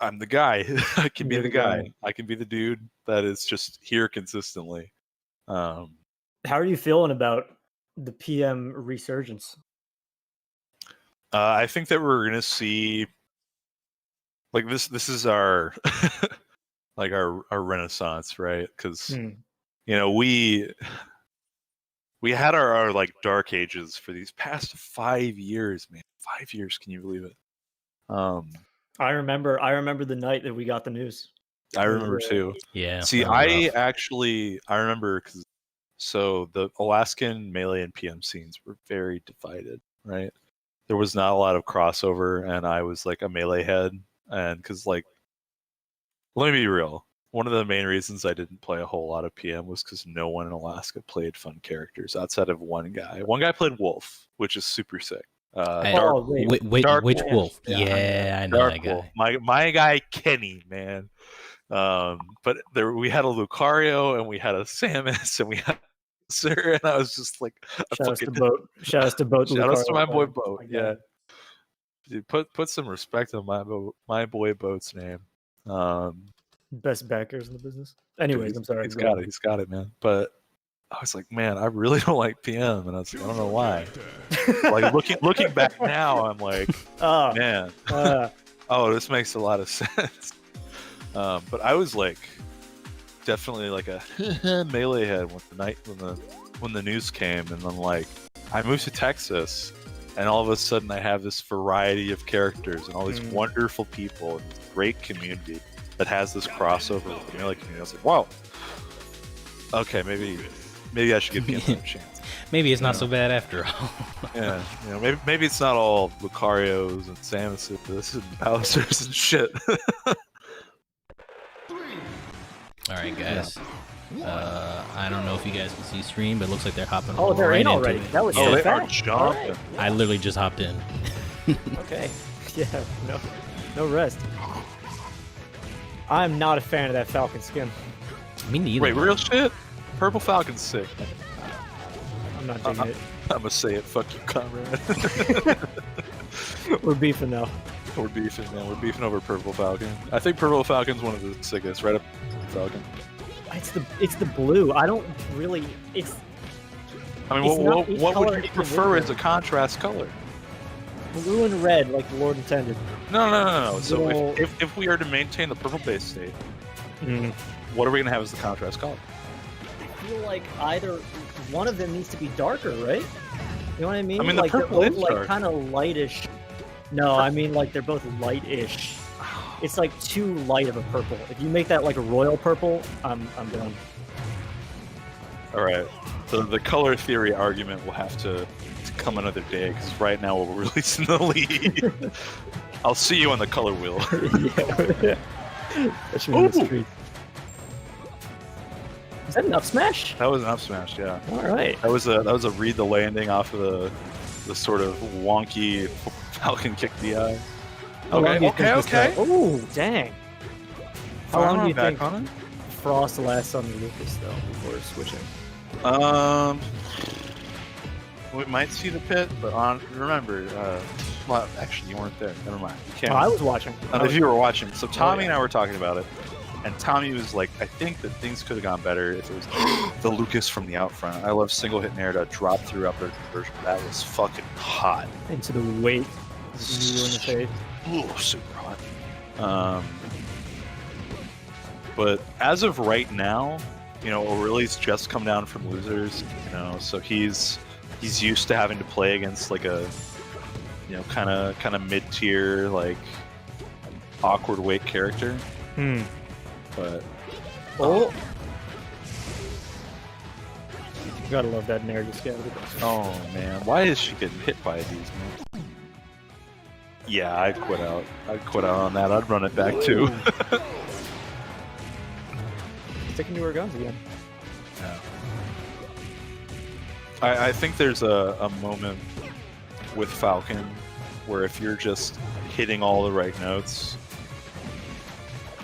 I'm the guy. I can be the guy. I can be the dude that is just here consistently. How are you feeling about the PM resurgence? I think that we're gonna see like this is our like our renaissance, right? Because you know we had our like dark ages for these past 5 years, man. 5 years, can you believe it? I remember the night that we got the news. I remember too. Yeah. See, I remember because so the Alaskan melee and PM scenes were very divided, right? There was not a lot of crossover, and I was like a melee head, and because like, let me be real. One of the main reasons I didn't play a whole lot of PM was because no one in Alaska played fun characters outside of one guy. One guy played Wolf, which is super sick. Which Wolf? Yeah, I know Dark that guy. Wolf. My guy Kenny, man. But we had a Lucario and we had a Samus and we had Sir, and I was just like, shout out to Boat. Shout out to Boat. Shout out to my boy Boat. Yeah, dude, put some respect on my boy Boat's name. Best backers in the business. Anyways, dude, I'm sorry. He's got it, man. But I was like, man, I really don't like PM, and I was like, I don't know why. Like looking back now, I'm like, man, this makes a lot of sense. But I was like, definitely like a melee head when the news came, and then like I moved to Texas, and all of a sudden I have this variety of characters and all these wonderful people and this great community that has this crossover with the melee community. I was like, wow, okay, maybe I should give PM a chance. Maybe it's not so bad after all. Yeah, you know, maybe it's not all Lucarios and Samuses and Bowsers and shit. All right, guys. I don't know if you guys can see stream, but it looks like they're hopping. They're right in already. into it. That was they fast. are jumping. Right. I literally just hopped in. Okay. Yeah. No rest. I'm not a fan of that Falcon skin. Me neither. Wait, real shit? Purple Falcon's sick. I'm not digging it. I'm gonna say it. Fuck you, Conrad. We're beefing now. We're beefing, man. We're beefing over Purple Falcon. I think Purple Falcon's one of the sickest, right up Falcon. It's the blue. I don't really. I mean, what would you prefer as a contrast color? Blue and red, like the Lord intended. No. So if we are to maintain the purple base state, what are we gonna have as the contrast color? I feel like either one of them needs to be darker, right? You know what I mean? I mean, like the purple they're is both like dark. kind of lightish. No, I mean like they're both lightish. It's like too light of a purple. If you make that like a royal purple, I'm done. All right. So the color theory argument will have to come another day because right now we're releasing the lead. I'll see you on the color wheel. Yeah. That should be in the street. Is that an up smash? That was an up smash, yeah. All right. That was a read the landing off of the sort of wonky Falcon kick DI. Okay. Oh, dang. How long do you think on it? Frost lasts on the Lucas though before switching? We might see the pit, but remember, well, actually, you weren't there. Never mind. You can't. I was watching. If you were watching, so Tommy and I were talking about it, and Tommy was like, "I think that things could have gone better if it was the Lucas from the out front." I love single hit Nair to drop through up their conversion. That was fucking hot. Into the weight. You in the face. Ooh, super hot. But as of right now, you know, O'Reilly's just come down from losers, you know, so he's used to having to play against like a, you know, kind of mid-tier, like awkward weight character. But you gotta love that Nair just got oh man, why is she getting hit by these, man? Yeah, I'd quit out. On that. I'd run it back too. Sticking to her guns again. Yeah. I think there's a moment with Falcon where if you're just hitting all the right notes,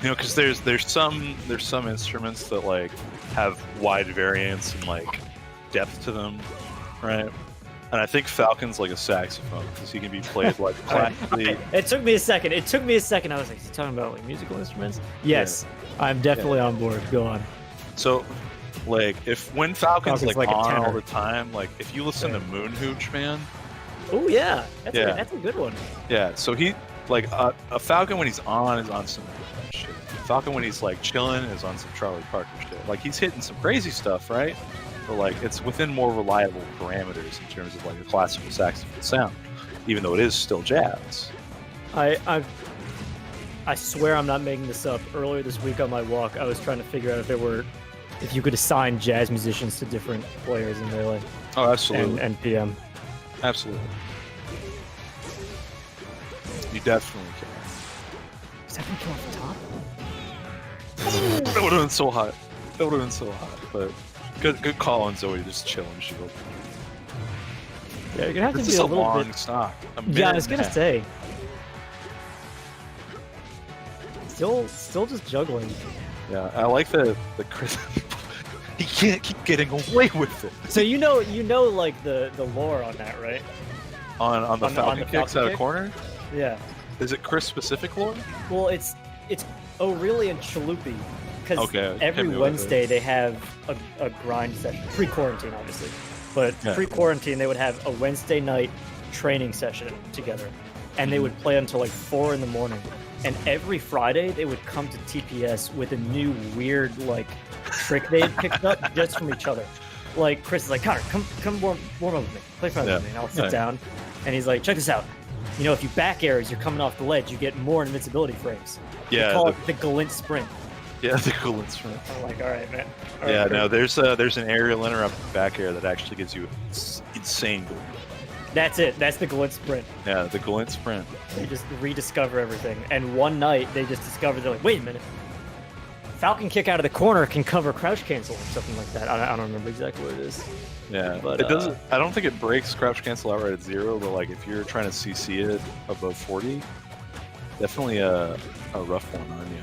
You know, because there's some instruments that like have wide variance and like depth to them, right? And I think Falcon's like a saxophone because he can be played like classically. It took me a second. I was like, is he talking about like musical instruments? Yes, I'm definitely on board. Go on. So, like, when Falcon's like a on tenor. all the time, like if you listen to Moon Hooch, man. Oh yeah, that's a good one. Yeah, so he like a Falcon when he's on is on some shit. Falcon when he's like chilling is on some Charlie Parker shit. Like he's hitting some crazy stuff, right? But like it's within more reliable parameters in terms of like a classical saxophone sound, even though it is still jazz. I swear I'm not making this up. Earlier this week on my walk, I was trying to figure out if you could assign jazz musicians to different players in Melee. Oh, absolutely. And PM. Absolutely. You definitely can. Is that gonna kill off the top? That would have been so hot. But good call on Zoe, just chilling shield. Yeah, you're gonna have This to is be a a little long bit. stock. Yeah, I was gonna say. Still just juggling. Yeah, I like the Chris. He can't keep getting away with it. So you know like the lore on that, right? On the Falcon the kicks Falcon out of kick? corner. Yeah. Is it Chris specific lore? Well, it's O'Reilly and Chalupi, because Okay, every hit me with Wednesday they have a grind session, pre-quarantine obviously, but Yeah. pre-quarantine they would have a Wednesday night training session together, and they would play until like 4 in the morning. And every Friday they would come to TPS with a new weird like trick they had picked up just from each other. Like Chris is like, Connor, come warm up with me, play front with me, and I'll sit down. And he's like, check this out. You know, if you back air as you're coming off the ledge, you get more invincibility frames. Yeah, They call it the Galint Sprint. Yeah, the cool instrument. I'm like, all right, man. All Yeah, right, no, Chris. there's an aerial interrupt back air that actually gives you insane goal. That's it. That's the Galint Sprint. Yeah, the Glint sprint. They just rediscover everything. And one night, they just discovered, they're like, wait a minute. Falcon kick out of the corner can cover crouch cancel or something like that. I don't remember exactly what it is. Yeah, But, it doesn't. I don't think it breaks crouch cancel outright at 0, but like if you're trying to CC it above 40, definitely a rough one on you.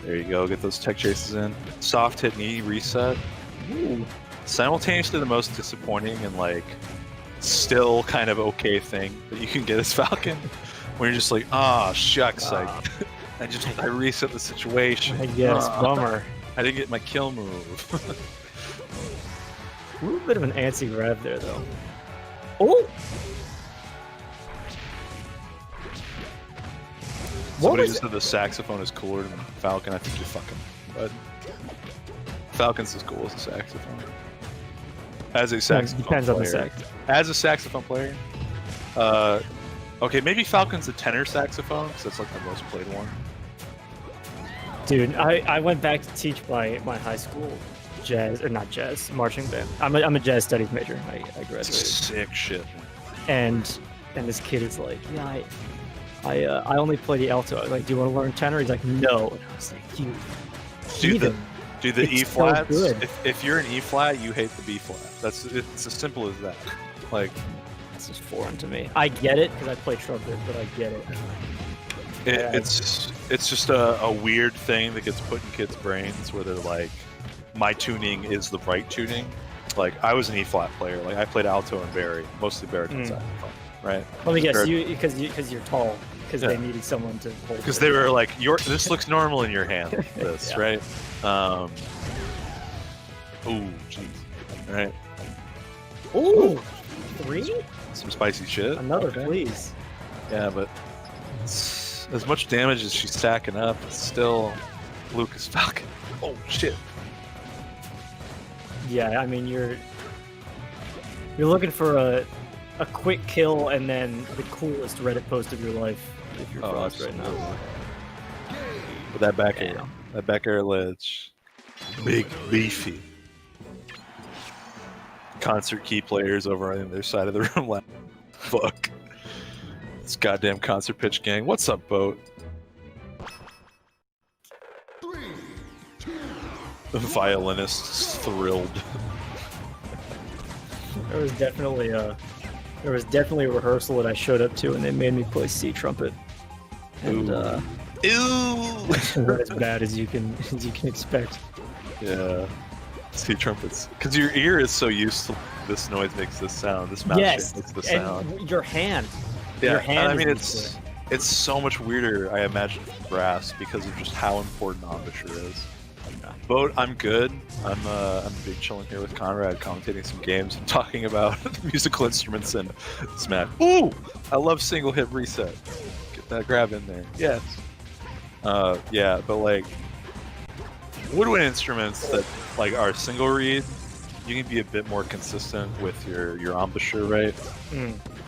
There you go. Get those tech chases in. Soft hit knee reset. Ooh. Simultaneously the most disappointing and like still kind of okay thing that you can get as Falcon, when you're just like, ah, shucks, I reset the situation. Yes, bummer. I didn't get my kill move. A little bit of an antsy rev there, though. Oh! Somebody was just said the saxophone is cooler than Falcon. I think you're fucking. But Falcon's as cool as a saxophone. As a saxophone Depends player. on the sax. As a saxophone player. Okay, maybe Falcon's a tenor saxophone because that's like the most played one. Dude, I went back to teach my high school jazz, or not jazz, marching band. I'm a jazz studies major. I graduated. Sick shit. And this kid is like, yeah, I only play the alto. I was like, do you want to learn tenor? He's like, no. And I was like, Dude, the It's E so flats. good. If you're an E flat, you hate the B flat. It's as simple as that. Like this is foreign to me. I get it because I play trumpet, but I get it. it's just a weird thing that gets put in kids' brains where they're like, my tuning is the right tuning. Like I was an E flat player. Like I played alto and bari, mostly baritone saxophone, right? Let me guess, Barit- because you're tall, because they needed someone to hold. Because it. they were like, this looks normal in your hand. This, Yeah. right? Ooh, jeez. Right? Ooh, 3? Some spicy shit. Another, Okay. please. Yeah, but as much damage as she's stacking up, it's still Lucas Falcon. Oh shit. Yeah, I mean you're looking for a quick kill and then the coolest Reddit post of your life if you're Frost right now. With that back air. That back air ledge. Big beefy. Concert key players over on their side of the room like, fuck. This goddamn concert pitch gang. What's up, boat? The violinist is thrilled. There was definitely a rehearsal that I showed up to and they made me play C trumpet. And Ew. Not as bad as you can expect. Yeah. Sea trumpets. Because your ear is so used to this noise makes this sound. This mouse Yes, shape makes the sound. and your hand. Yeah, Your hand and I mean is it's so much weirder, I imagine, for brass because of just how important embouchure is. But I'm good. I'm big chilling here with Conrad, commentating some games and talking about musical instruments and Smash. Ooh, I love single hit reset. Get that grab in there. Yes. Yeah, but like woodwind instruments that like are single reed, you can be a bit more consistent with your embouchure, right?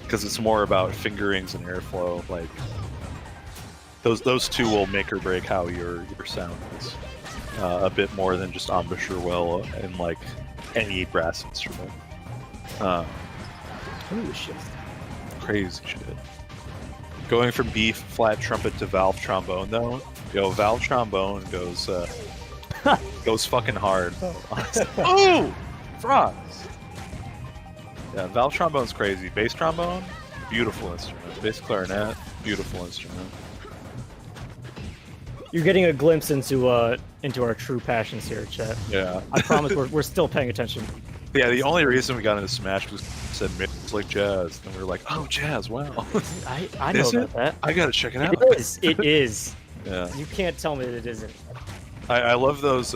Because it's more about fingerings and airflow. Like those two will make or break how your sound is. A bit more than just embouchure well in like any brass instrument. Holy shit. Crazy shit. Going from B flat trumpet to valve trombone though, valve trombone goes goes fucking hard. Ooh, frogs. Yeah, valve trombone's crazy. Bass trombone, beautiful instrument. Bass clarinet, beautiful instrument. You're getting a glimpse into our true passions here, chat. Yeah. I promise we're still paying attention. Yeah, the only reason we got into Smash was said it's like jazz, and we were like, oh, jazz, wow. I know about that. I gotta check it out. It is. It is. Yeah. You can't tell me that it isn't. I love those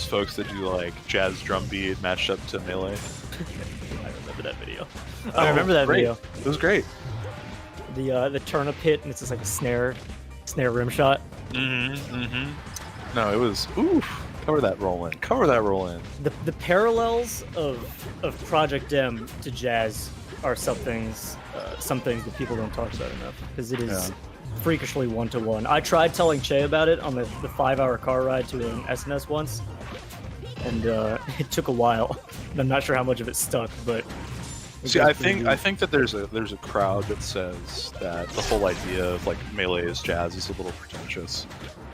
folks that do like jazz drum beat matched up to melee. I remember that video. I remember that great. video. It was great. The turnip hit, and it's just like a snare rim shot. No, it was oof. Cover that roll in. Cover that roll in. The parallels of Project M to jazz are some things that people don't talk about enough because it is freakishly 1-to-1. I tried telling Che about it on the 5-hour car ride to an SNS once, and it took a while. And I'm not sure how much of it stuck, but see, I think that there's a crowd that says that the whole idea of like melee is jazz is a little pretentious.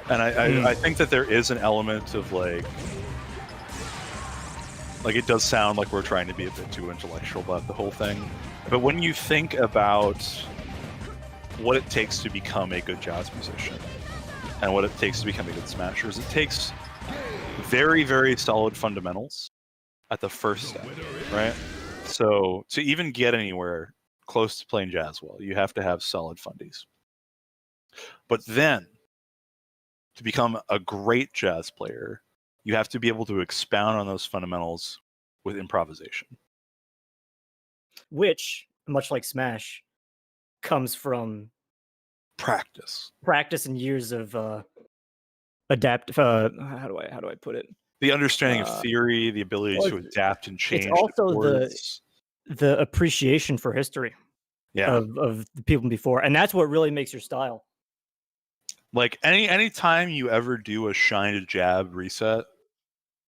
And I think that there is an element of like it does sound like we're trying to be a bit too intellectual about the whole thing. But when you think about what it takes to become a good jazz musician and what it takes to become a good smasher, it takes very, very solid fundamentals at the first step, right? So to even get anywhere close to playing jazz well, you have to have solid fundies. But then to become a great jazz player, you have to be able to expound on those fundamentals with improvisation. Which, much like Smash, comes from practice and years of adapt. How do I put it? The understanding of theory, the ability to adapt and change. It's also the appreciation for history. Of the people before, and that's what really makes your style. Like any time you ever do a shine to jab reset,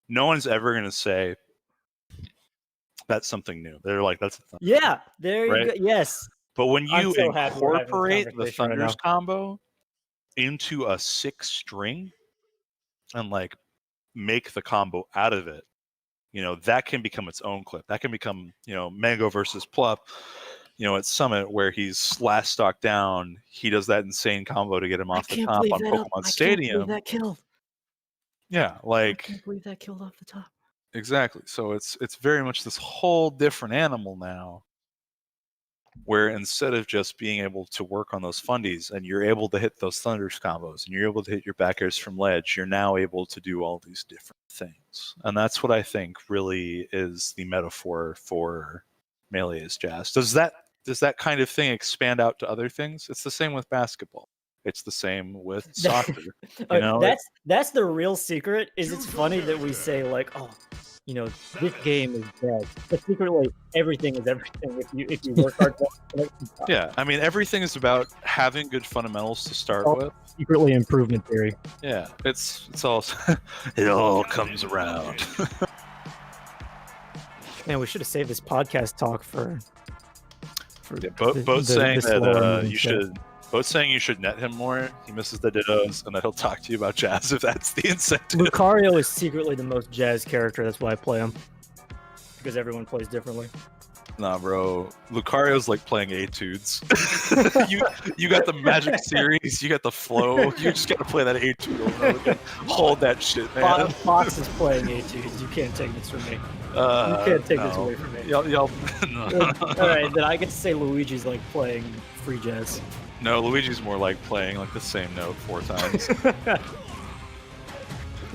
no one's ever gonna say that's something new. They're like, that's there you go. Yes. But when you incorporate the Thunders combo into a 6-string and like make the combo out of it, that can become its own clip. That can become, Mango versus Plup. At Summit, where he's last stock down, he does that insane combo to get him off the top on Pokemon Stadium. I can't believe that killed. Yeah, I can't believe that killed off the top. Exactly. So it's very much this whole different animal now, where instead of just being able to work on those fundies and you're able to hit those Thunders combos and you're able to hit your back airs from ledge, you're now able to do all these different things. And that's what I think really is the metaphor for melee is jazz. Does that kind of thing expand out to other things? It's the same with basketball. It's the same with soccer. That's the real secret. It's funny that we say like, oh, this game is jazz, but secretly everything is everything if you work hard. Yeah, I mean everything is about having good fundamentals to start with. Secretly improvement theory. Yeah, it's all it all comes around. Man, we should have saved this podcast talk for Boat saying that you should. Boat saying you should net him more. He misses the dittos, and that he'll talk to you about jazz if that's the incentive. Lucario is secretly the most jazz character. That's why I play him, because everyone plays differently. Nah, bro. Lucario's like playing etudes. you got the magic series, you got the flow. You just gotta play that etude over and over again. Hold that shit, man. Fox is playing etudes. You can't take this from me. You can't take this away from me. Y'all, All right, then I get to say Luigi's like playing free jazz. No, Luigi's more like playing like the same note 4 times.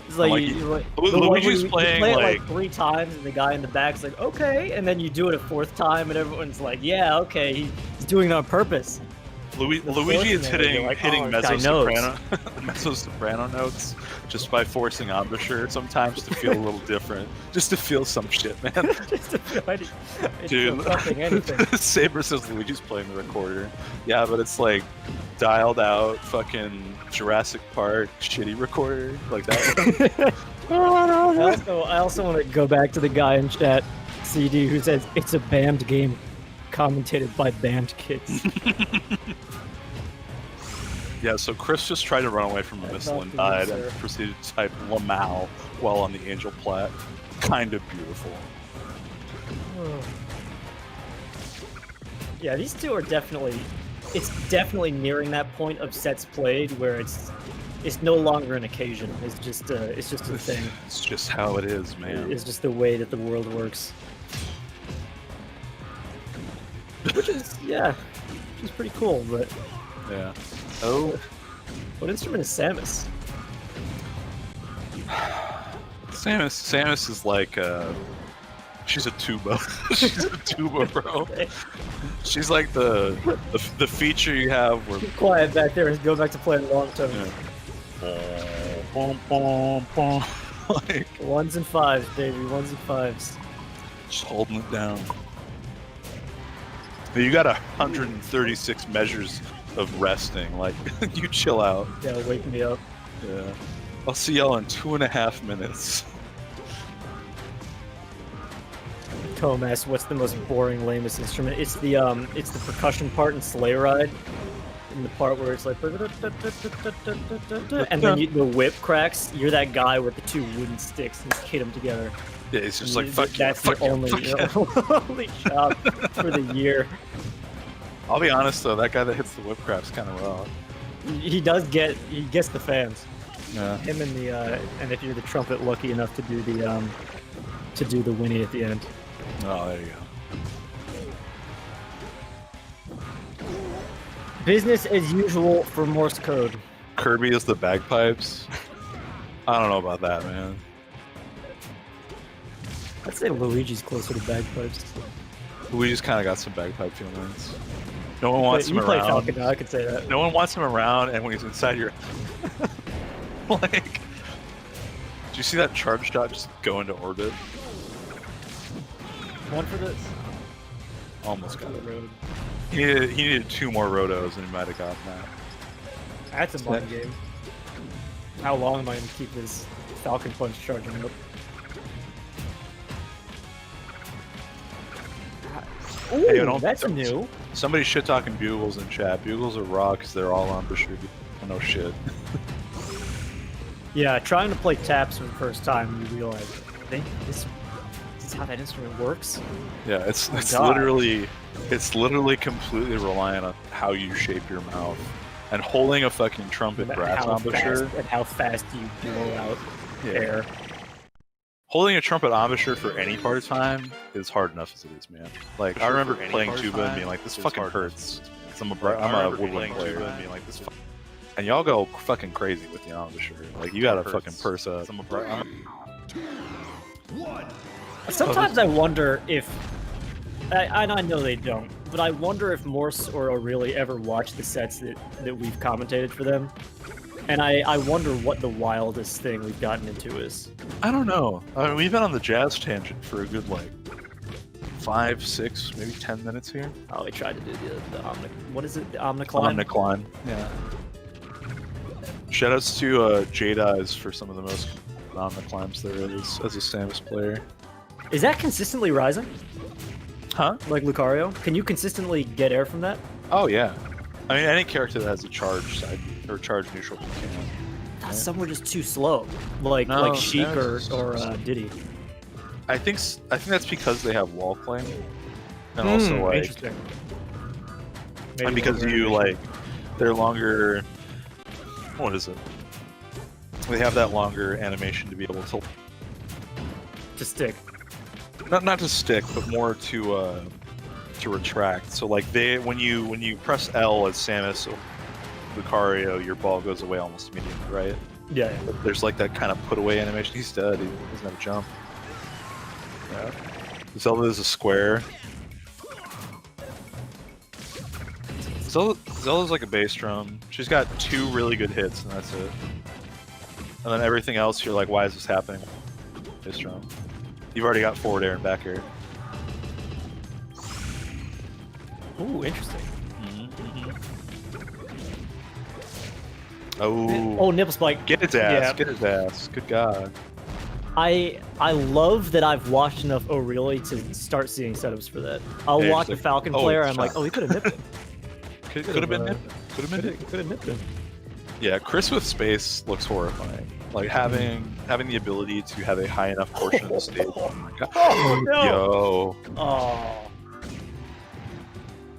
It's like, Like, Luigi's playing play it like 3 times, and the guy in the back's like, okay, and then you do it a 4th time, and everyone's like, yeah, okay, he's doing it on purpose. Luigi is hitting like, hitting oh, this guy knows. mezzo soprano notes just by forcing embouchure sometimes to feel a little different, just to feel some shit, man. Just to feel Dude, something, anything. Saber says Luigi's playing the recorder. Yeah, but it's like dialed out fucking Jurassic Park shitty recorder like that. I also want to go back to the guy in chat, CD, who says it's a banned game commentated by banned kids. Yeah, so Chris just tried to run away from a missile and died, and proceeded to type Lamau while on the Angel Plat. Kind of beautiful. Yeah, these two are definitely. It's definitely nearing that point of sets played where it's no longer an occasion. It's just a thing. It's just how it is, man. It's just the way that the world works. Which is pretty cool. But Yeah. Oh, what instrument is Samus? Samus is like she's a tuba. She's a tuba, bro. She's like the feature you have where. Keep quiet back there and go back to playing the long term. Like 1s and 5s, baby. 1s and 5s. just holding it down. You got 136 measures of resting. Like you chill out. Yeah, wake me up. Yeah. I'll see y'all in 2.5 minutes. Tomas, what's the most boring, lamest instrument? It's the percussion part in Sleigh Ride. In the part where it's like, and then the whip cracks. You're that guy with the 2 wooden sticks and you hit them together. Yeah, it's just like fuck you. That's the only job for the year. I'll be honest though, that guy that hits the whip crap's kind of raw. He gets the fans. Yeah. Him and the and if you're the trumpet lucky enough to do the whinny at the end. Oh, there you go. Business as usual for Morse code. Kirby is the bagpipes. I don't know about that, man. I'd say Luigi's closer to bagpipes. We just kind of got some bagpipe feelings. No one wants him you play around. Falcon now, I could say that. No one wants him around, and when he's inside your, like, did you see that charge shot just go into orbit? One for this. Almost got it. He needed 2 more rotos, and he might have gotten that. That's a mind game. How long am I going to keep this Falcon Punch charging up? Ooh, Hey, that's new. Somebody shit talking bugles in chat. Bugles are raw because they're all embouched. No shit. Yeah, trying to play taps for the first time, you realize, this is how that instrument works. Yeah, it's God. literally completely reliant on how you shape your mouth and holding a fucking trumpet brass embouchure. And how fast you blow out air. Holding a trumpet embouchure for any part of time is hard enough as it is, man. Like, I remember playing tuba and being like, this fucking hurts. I'm a woodwind player. And being like, this and y'all go fucking crazy with the embouchure. Like, you gotta fucking purse up. Sometimes I wonder if, I know they don't, but I wonder if Morse or O'Reilly ever watch the sets that we've commentated for them. And I wonder what the wildest thing we've gotten into is. I don't know. I mean, we've been on the jazz tangent for a good, like, 5, 6, maybe 10 minutes here. Oh, we tried to do the what is it? The Omnicline? Omnicline. Yeah. Shoutouts to Jade for some of the most Omniclimbs there is as a Samus player. Is that consistently rising? Huh? Like Lucario? Can you consistently get air from that? Oh, yeah. I mean, any character that has a charge side or charge neutral can. Some were just too slow, like Sheik or Diddy. I think that's because they have wall cling. and also like, interesting. Maybe and because you like, they're longer. What is it? They have that longer animation to be able to stick. not to stick, but more to retract. So like when you press L as Samus or Lucario, your ball goes away almost immediately, right? Yeah. But there's like that kind of put away animation. He's dead. He doesn't have a jump. Yeah. Zelda is a square. Zelda's like a bass drum. She's got 2 really good hits, and that's it. And then everything else, you're like, why is this happening? Bass drum. You've already got forward air and back air. Ooh, interesting. Oh, nipple spike. Get his ass. Yeah. Get his ass. Good God. I love that I've watched enough O'Reilly to start seeing setups for that. I'll Yeah, watch he's the like, Falcon oh, player, I'm shot. like, oh, he could have nipped him. Could have been nipped. Could have been nipped. Could have nipped him. Yeah, Chris with space looks horrifying. Like having the ability to have a high enough portion of the stage. Oh my God. Oh, no. Yo. Oh.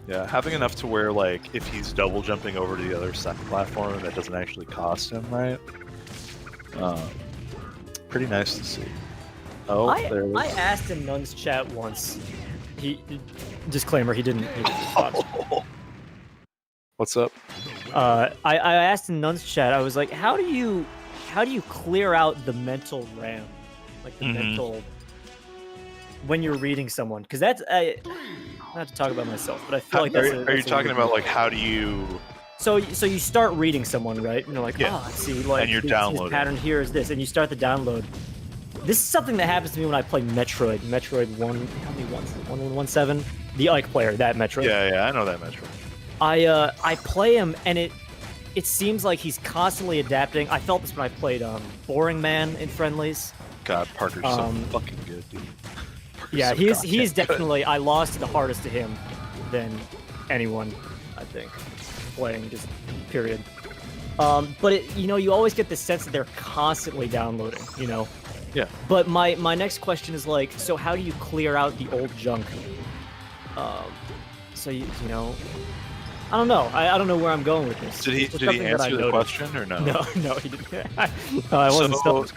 Yeah, having enough to where like if he's double jumping over to the other side platform, that doesn't actually cost him, right? Pretty nice to see. Oh, there it is. I asked in Nun's chat once. Disclaimer, he didn't respond. What's up? I asked in Nun's chat, I was like, how do you clear out the mental RAM? Like the mental when you're reading someone? Because that's not to talk about myself, but I feel like that's are you talking about like how do you So you start reading someone, right? And you're like, Yeah. oh, I see, like And you're his downloading. pattern here is this, and you start the download. This is something that happens to me when I play Metroid 1, how many ones? 1117? The Ike player, that Metroid. Yeah, I know that Metro. I play him, and it seems like he's constantly adapting. I felt this when I played Boring Man in friendlies. God, Parker's so fucking good, dude. Parker's Yeah, so he's goddamn good. definitely, I lost the hardest to him than anyone, I think, playing, just period. But you always get the sense that they're constantly downloading, Yeah. But my next question is like, so how do you clear out the old junk? So I don't know. I don't know where I'm going with this. Did he It's just something that I answer the noticed. question or no? No, he didn't. No, I wasn't stumped.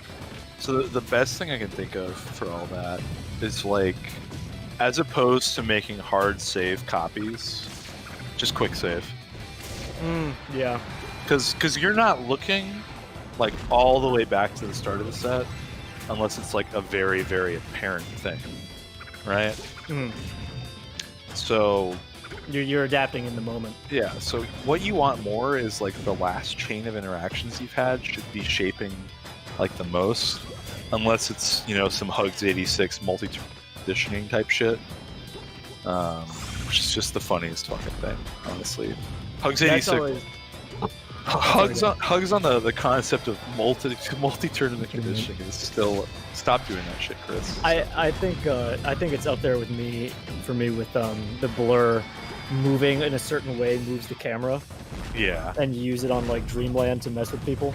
So the best thing I can think of for all that is like, as opposed to making hard save copies, just quick save. Yeah. Because you're not looking like all the way back to the start of the set, unless it's like a very, very apparent thing, right? So You're adapting in the moment. yeah, so what you want more is like the last chain of interactions you've had should be shaping like the most, unless it's some Hugs 86 multi-conditioning type shit, which is just the funniest fucking thing, honestly. Hugs That's 86 always, hugs on the concept of multi-tournament conditioning is still stop doing that shit, Chris. I think it's up there with for me with the blur moving in a certain way moves the camera, Yeah, and you use it on like Dreamland to mess with people.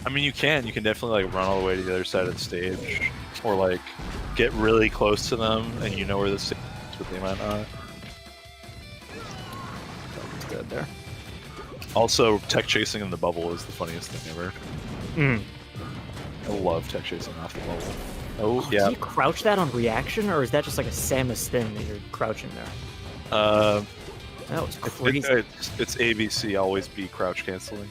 I mean you can definitely like run all the way to the other side of the stage, or like get really close to them and you know where the stage is, but they might not. It's dead there. Also, tech chasing in the bubble is the funniest thing ever. I love tech chasing off the bubble. Oh yeah. Do you crouch that on reaction, or is that just like a Samus thing that you're crouching there? That was crazy. It's ABC. Always be crouch canceling.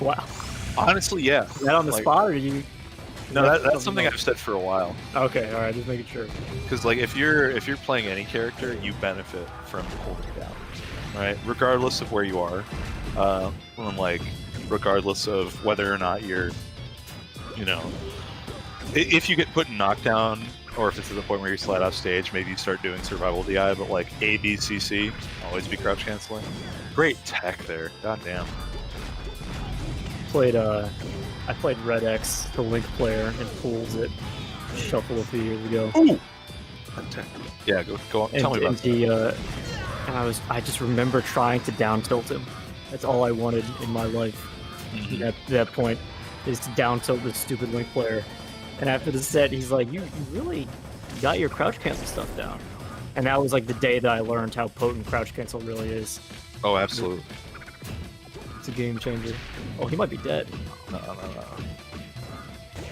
Wow. Honestly, yeah. Is that on the Like, spot, or you? No, that's something I've said for a while. Okay, all right, just making sure. Because like if you're playing any character, you benefit from holding it down, right? Regardless of where you are, like regardless of whether or not you're, if you get put in knockdown, or if it's to the point where you slide off stage, maybe you start doing survival DI. But like ABCC, always be crouch canceling. Great tech there. God damn. I played Red X, the Link player, and pools at Shuffle a few years ago. Ooh. Tech. Yeah, go on. Tell me about that. And I just remember trying to down tilt him. That's all I wanted in my life. At that point, is to down tilt this stupid Link player. And after the set, he's like, "You really got your crouch cancel stuff down. And that was like the day that I learned how potent crouch cancel really is. Oh, absolutely. It's a game changer. Oh, he might be dead. No.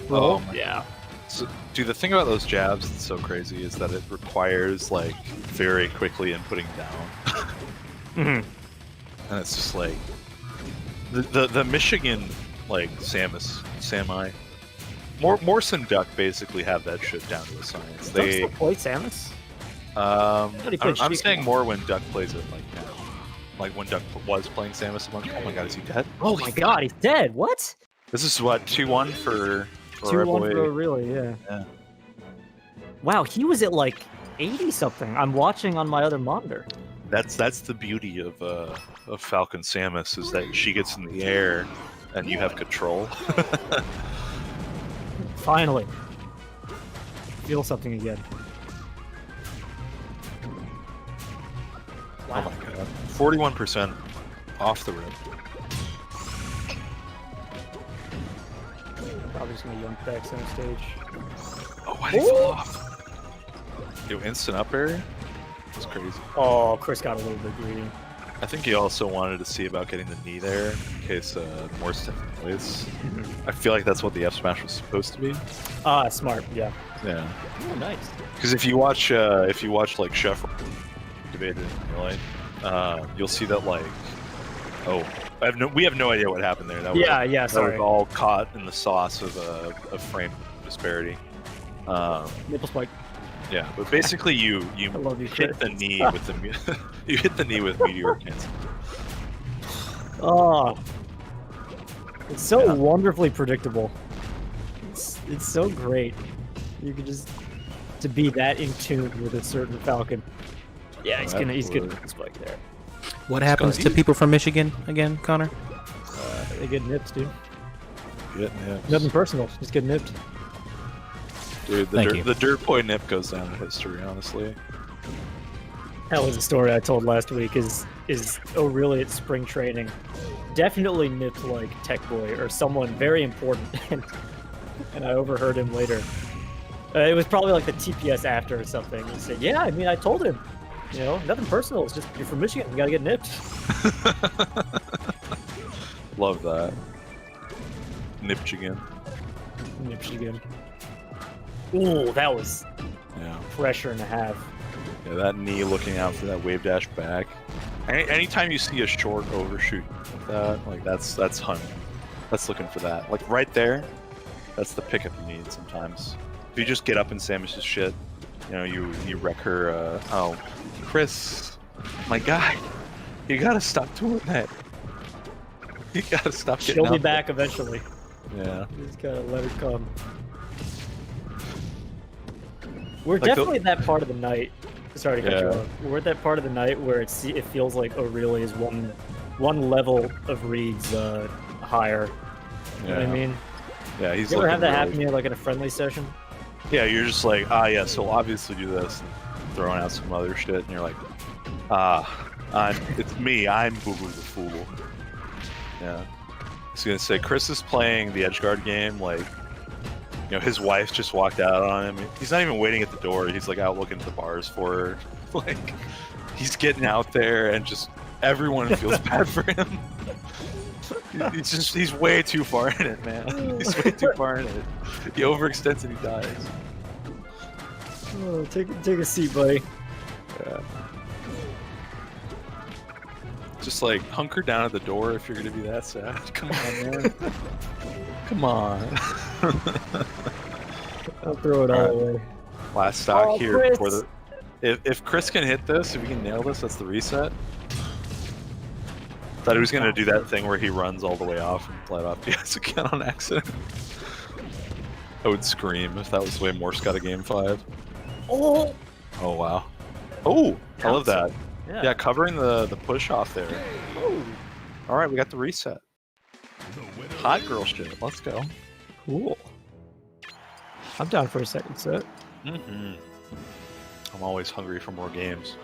Roll? my- Yeah. So, dude, the thing about those jabs that's so crazy is that it requires like very quickly inputting down, Mhm. and it's just like the Michigan like Sami, Morse and Duck basically have that shit down to a science. Does Duck They still play Samus? he played I'm Sheik saying now. more when Duck plays it like now, like when Duck was playing Samus a bunch. Oh my god, is he dead? Oh my god, he's dead! What? This is what 2-1 for our 2-1 boy. for really, yeah. Yeah. Wow, he was at like 80 something. I'm watching on my other monitor. That's the beauty of Falcon Samus is that she gets in the air and you have control. Finally. Feel something again. Oh my god. 41% off the rip. Probably just gonna yoink back center stage. Oh, why did he fall off? Yo, instant up air? That's crazy. Oh, Chris got a little bit greedy. I think he also wanted to see about getting the knee there in case Morse different plays. I feel like that's what the F smash was supposed to be. Ah, smart, yeah. Yeah. Oh, nice. Because if you watch like Chef debated in real life, you'll see that like, we have no idea what happened there. That was, Yeah, yeah, that sorry. was all caught in the sauce of a frame disparity. Nipple spike. Yeah, but basically you I love you, hit Chris. the knee with the you hit the knee with meteor cancel. Oh. It's so Yeah. wonderfully predictable. It's so great. You could just to be that in tune with a certain Falcon. Yeah, he's gonna spike there. What happens to people from Michigan again, Connor? They get nipped, dude. Get nips. Nothing personal, just get nipped. Dude, Thank you. the dirt boy nip goes down in history, honestly. That was a story I told last week. Is really at spring training, definitely nipped like Tech Boy or someone very important, and I overheard him later. It was probably like the TPS after or something. He said, "Yeah, I mean, I told him, you know, nothing personal. It's just you're from Michigan, you gotta get nipped." Love that. Nipped again. Nipped again. Ooh, that was Yeah. pressure and a half. Yeah, that knee looking out for that wave dash back. Anytime you see a short overshoot like that, like that's hunting. That's looking for that. Like right there, that's the pickup you need sometimes. If you just get up and Samus's shit, you know, you wreck her. Oh, Chris, my guy, you gotta stop doing that. You gotta stop getting She'll be up back eventually. there. Yeah. You just gotta let her come. We're Like the- definitely at that part of the night. Sorry to cut you Yeah. off. We're at that part of the night where it feels like O'Reilly is one level of reads higher. You know what I mean? Yeah, he's You ever have looking that really- happen to you like in a friendly session? Yeah, you're just like, yeah, so we'll obviously do this, and throwing out some other shit, and you're like, it's me, I'm Boo Boo the Fool. Yeah. I was gonna say, Chris is playing the Edgeguard game, like, you know, his wife just walked out on him. He's not even waiting at the door, he's like out looking at the bars for her. Like, he's getting out there, and just everyone feels bad for him. He's way too far in it, man. He's way too far in it. He overextends and he dies. Oh, take a seat, buddy. Yeah. Just like hunker down at the door if you're gonna be that sad. Come on, man. Come on. I'll throw it all Alright. away. Last stock Oh, here Chris. before the. If Chris can hit this, if he can nail this, that's the reset. Thought he was gonna do that thing where he runs all the way off and fly off the ice again on accident. I would scream if that was the way Morse got a game 5. Oh, Oh wow. Oh, I love that. Yeah, covering the push off there. Oh, All right, we got the reset. Hot girl shit. Let's go. cool. I'm down for a second set. Mm-hmm. I'm always hungry for more games.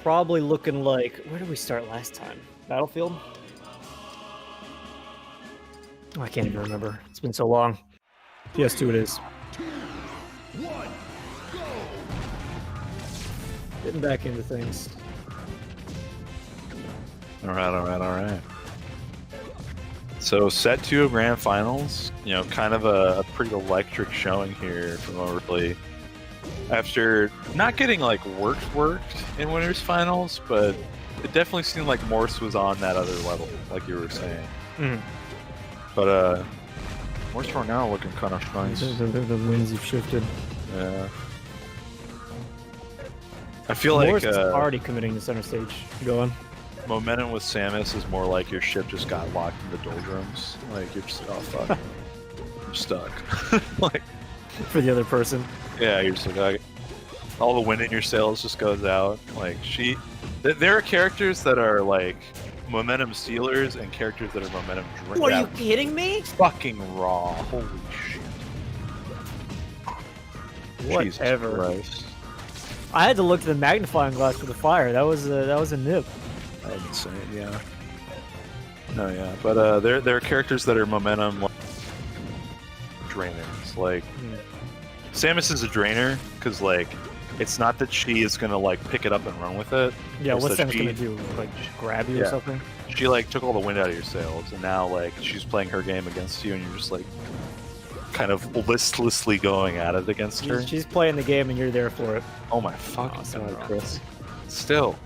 Probably looking like, where did we start last time? Battlefield? I can't even remember. It's been so long. PS2 it is. 2, 1, go! Getting back into things. All right. So set 2 of Grand Finals, you know, kind of a pretty electric showing here from ORLY. After not getting like worked in Winners Finals, but it definitely seemed like Morse was on that other level, like you were saying. Mm. But Morse right now looking kind of nice. The winds have shifted. Yeah. I feel Morse like is already committing to center stage. Go on. momentum with Samus is more like your ship just got locked in the doldrums. Like you're just, oh fuck, I'm stuck. Like For the other person. yeah, you're just like all the wind in your sails just goes out. Like there are characters that are like momentum stealers and characters that are momentum drainers. What, are you kidding me? Fucking raw. Holy shit. Whatever. Jesus Christ. I had to look to the magnifying glass for the fire. That was a nip. I didn't say it, yeah. No, yeah, but there are characters that are momentum drainers. Like Samus is a drainer because like it's not that she is gonna like pick it up and run with it. Yeah, it's what's that Samus gonna do? Like just grab you or Yeah. something? She like took all the wind out of your sails, and now like she's playing her game against you, and you're just like kind of listlessly going at it against her. She's playing the game and you're there for it. Oh my fucking Awesome, god, bro. Chris. Still.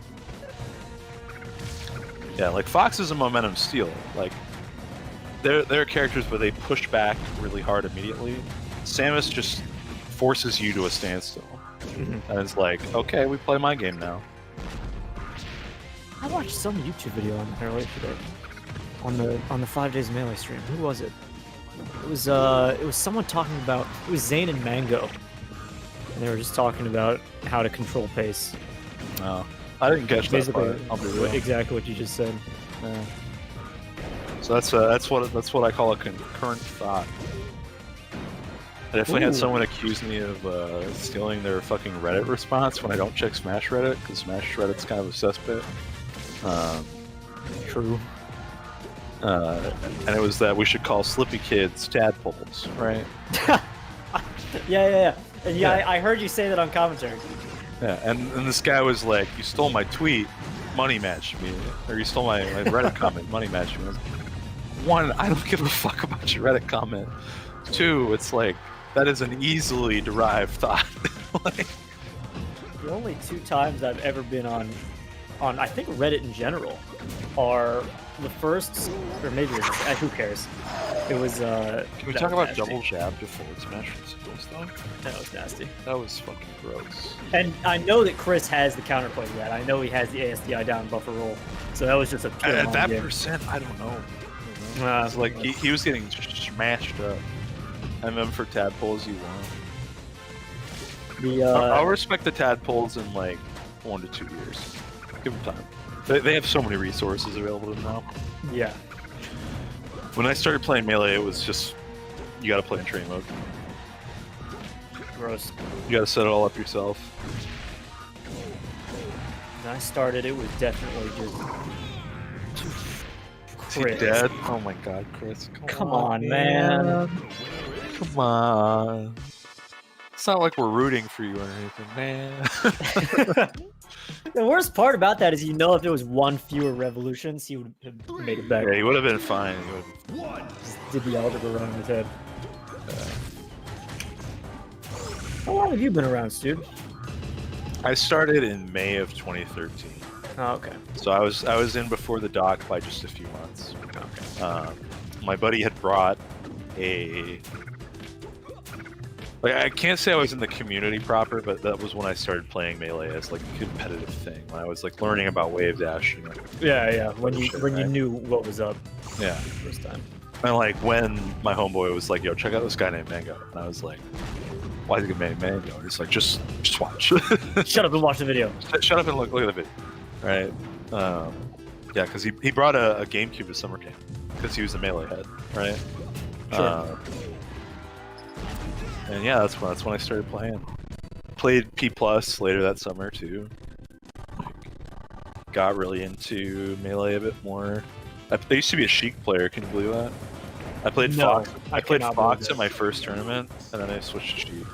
Yeah, like Fox is a momentum stealer. Like there are characters where they push back really hard immediately. Samus just forces you to a standstill. And it's like, okay, we play my game now. I watched some YouTube video on earlier today. On the 5 Days Melee stream. Who was it? It was someone talking about, it was Zane and Mango. And they were just talking about how to control pace. No, I didn't catch that Basically, part. I'll be real. exactly what you just said. Yeah. So that's what I call a concurrent thought. I definitely had Ooh. someone accuse me of stealing their fucking Reddit response when I don't check Smash Reddit, because Smash Reddit's kind of a cesspit. True. And it was that we should call Slippy Kids tadpoles, right? Yeah. And yeah, I heard you say that on commentary. Yeah, and this guy was like, you stole my tweet, money matched me. Or you stole my Reddit comment, money matched me. I was like, 1, I don't give a fuck about your Reddit comment. 2, it's like, that is an easily derived thought. Like, The only 2 times I've ever been on I think Reddit in general are the first, or maybe it's who cares? It was can we that talk was about nasty. double jab to forward smash principles though? That was nasty. That was fucking gross. And I know that Chris has the counterplay to that. I know he has the ASDI down buffer roll. So that was just a pure At mind that game. percent, I don't know. It's It's like he was getting smashed up. MM for tadpoles, you won. I'll respect the tadpoles in like 1 to 2 years. Give them time. They have so many resources available to them now. yeah. When I started playing Melee, it was just, you gotta play in train mode. Gross. You gotta set it all up yourself. When I started, it was definitely just. Is he Chris. dead? Oh my god, Chris. Come on, man. Come on. It's not like we're rooting for you or anything, man. The worst part about that is, you know, if there was 1 fewer revolutions, he would have made it back. Yeah, he would have been fine. He would've- 1, Just did the algebra run in his head. How long have you been around, Stu? I started in May of 2013. Oh, okay. So I was in before the doc by just a few months. My buddy had brought a. Like, I can't say I was in the community proper, but that was when I started playing Melee as like a competitive thing. When I was like learning about wave dash. You know? Yeah. When you Shit, when you right? knew what was up Yeah. first time. And like when my homeboy was like, "Yo, check out this guy named Mango," and I was like, "Why is he named Mango?" And he's like, "Just watch." Shut up and watch the video. Shut up and look at the video. Right? Yeah, because he brought a GameCube to summer camp because he was a Melee head, right? Sure. And yeah, that's when I started playing. Played P+ later that summer too. Like, got really into Melee a bit more. I used to be a Sheik player. Can you believe that? I played No, Fox. I I played cannot Fox believe at my first tournament, and then I switched to Sheik.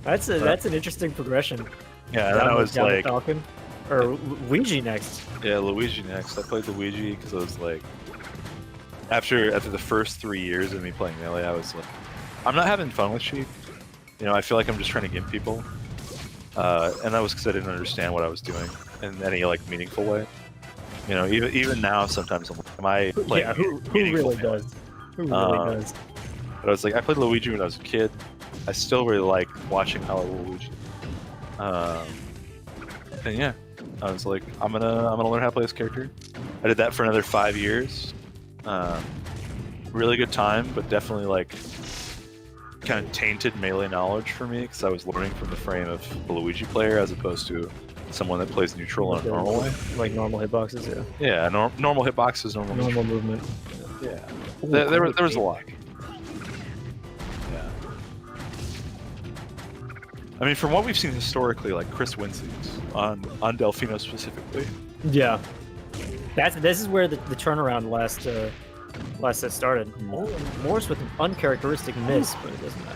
That's an interesting progression. Yeah, and then I was down like, Falcon, or Luigi next. yeah, Luigi next. I played Luigi because I was like, after the first 3 years of me playing Melee, I was like, I'm not having fun with Sheik. You know, I feel like I'm just trying to get people. And that was because I didn't understand what I was doing in any like meaningful way. You know, even now, sometimes I'm like, am I playing? Yeah, who meaningful really Melee? does? Who really does? But I was like, I played Luigi when I was a kid. I still really like watching how Luigi. And yeah, I was like, I'm gonna learn how to play this character. I did that for another 5 years. Really good time, but definitely like kind of tainted Melee knowledge for me because I was learning from the frame of a Luigi player as opposed to someone that plays neutral in a normal way. Like normal hitboxes, yeah. Yeah, normal hitboxes, normal movement. Yeah, there was a lot. Yeah. I mean, from what we've seen historically, like Chris wins these on Delfino specifically. Yeah. This is where the turnaround last set started. Oh, Morse with an uncharacteristic miss, but it doesn't matter.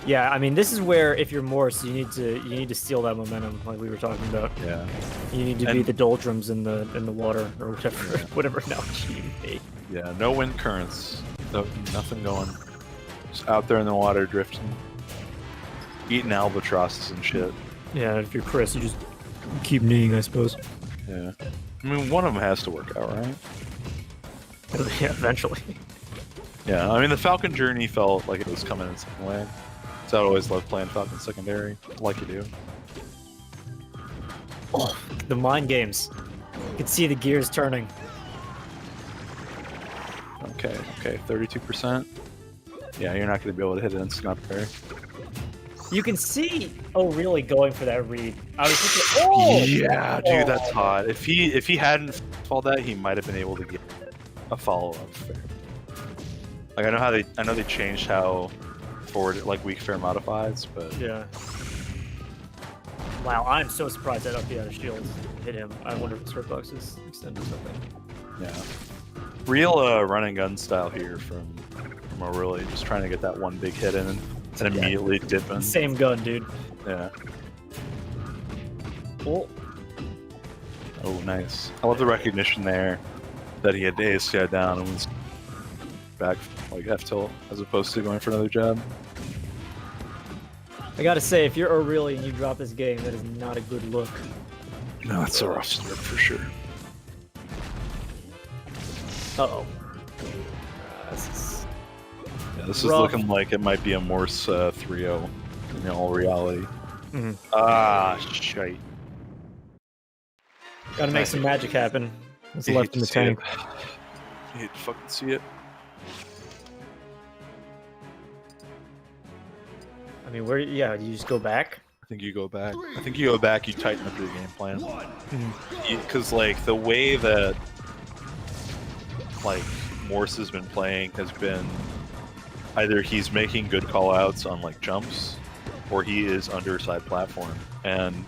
Yeah, I mean, this is where if you're Morse, you need to steal that momentum, like we were talking about. Yeah. You need to be the doldrums in the water or whatever whatever analogy you made. Yeah, no wind currents, nothing going. Just out there in the water drifting, eating albatrosses and shit. Yeah, if you're Chris, you just keep kneeing, I suppose. Yeah. I mean, one of them has to work out, right? Yeah, eventually. Yeah, I mean, the Falcon journey felt like it was coming in some way. So I always loved playing Falcon secondary, like you do. Oh, the mind games. You can see the gears turning. Okay, 32%. Yeah, you're not going to be able to hit an instant up there. You can see really going for that read. I was thinking, oh! Yeah, dude, that's hot. If he hadn't falled that, he might have been able to get a follow-up there. Like, I know they changed how forward, like, weak fair modifies, but... Yeah. Wow, I'm so surprised that up the other shield hit him. I wonder if his hitbox is extended or something. Yeah. Real run and gun style here from ORLY, just trying to get that one big hit in and immediately dip in. Same gun, dude. Yeah. Oh. Oh, nice. I love the recognition there that he had ASCI down and was back like F tilt as opposed to going for another jab. I gotta say, if you're ORLY and you drop this game, that is not a good look. No, it's a rough start for sure. Uh-oh. This is rough. looking like it might be a Morse 3-0 in all reality. Mm-hmm. Ah, shite. Gotta make some magic happen. What's You left hate in the to see it. tank? You hate to fucking see it. I mean, do you just go back? I think you go back. I think you go back, you tighten up your game plan. Because, like, the way that, like, Morse has been playing has been either he's making good call-outs on, like, jumps, or he is under side platform. And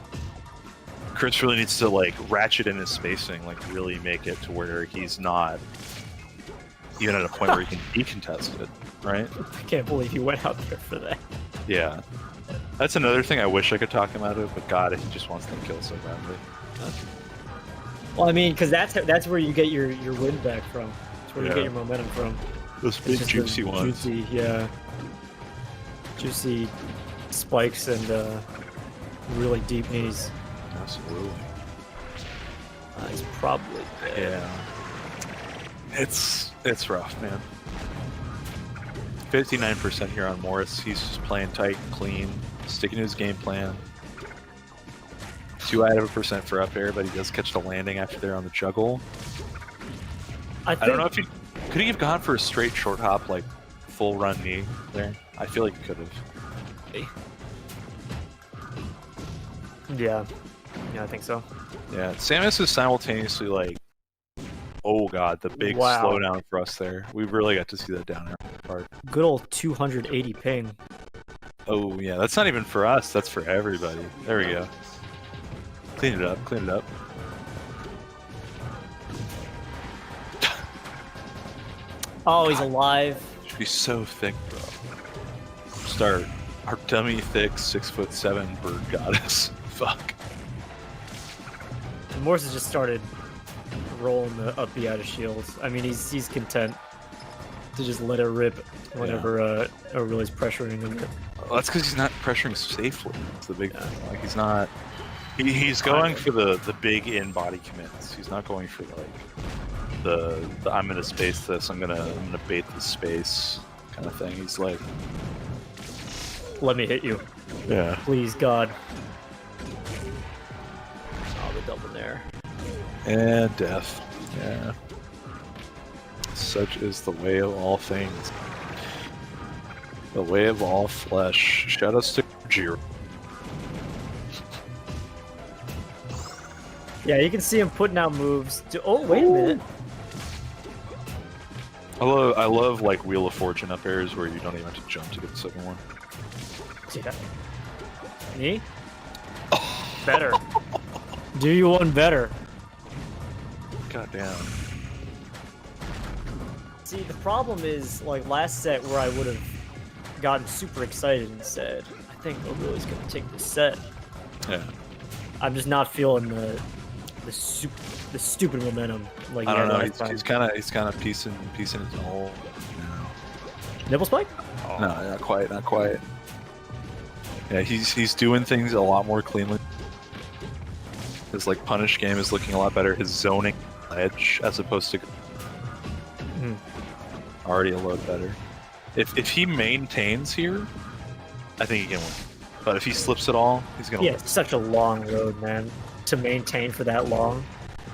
Chris really needs to, like, ratchet in his spacing, like, really make it to where he's not even at a point where he can decontest it, right? I can't believe you went out there for that. Yeah. That's another thing I wish I could talk him out of, but God, he just wants them killed so badly. Well, I mean, because that's where you get your wind back from. That's where you Yeah. get your momentum from. Those It's big just juicy the ones. juicy spikes and really deep knees. Absolutely. He's probably dead. Yeah. It's rough, man. 59% here on Morris. He's just playing tight and clean, sticking to his game plan. 2 out of a percent for up air, but he does catch the landing after they're on the juggle. I I don't know if he could he have gone for a straight short hop, like full run knee there. I feel like he could have. Yeah, I think so. Yeah, Samus is simultaneously like, oh god, the big Wow. slowdown for us there. We really got to see that down air part. Good old 280 ping. Oh yeah, that's not even for us. That's for everybody. There we go. Clean it up. Clean it up. Oh, he's alive. Should be so thick, bro. Start our dummy thick 6'7" bird goddess. Fuck. And Morse has just started rolling the up B out of shields. I mean, he's content to just let it rip whenever O'Reilly's pressuring him. Well, that's because he's not pressuring safely. That's the big thing. Like he's not. He's going for the big in body commits. He's not going for like the I'm gonna space this. I'm gonna bait the space kind of thing. He's like, let me hit you. yeah. Please, God. Oh, the double there. And death. Yeah. Such is the way of all things. The way of all flesh. Shout outs to Jiro. Yeah, you can see him putting out moves. Oh, wait a minute. I love like Wheel of Fortune up airs where you don't even have to jump to get the second one. Yeah. Me? Better. Do you one better? God damn. See, the problem is, like last set where I would have gotten super excited and said, I think O'Reilly's going to take this set. Yeah. I'm just not feeling the stupid momentum. Like I don't know. He's kind of piecing his hole. Nipple spike? Oh. No, not quite. Not quite. Yeah, he's doing things a lot more cleanly. His like punish game is looking a lot better. His zoning edge as opposed to already a load better. If he maintains here, I think he can win. But if he slips at all, he's gonna. Yeah, lose. it's such a long road, man. To maintain for that long,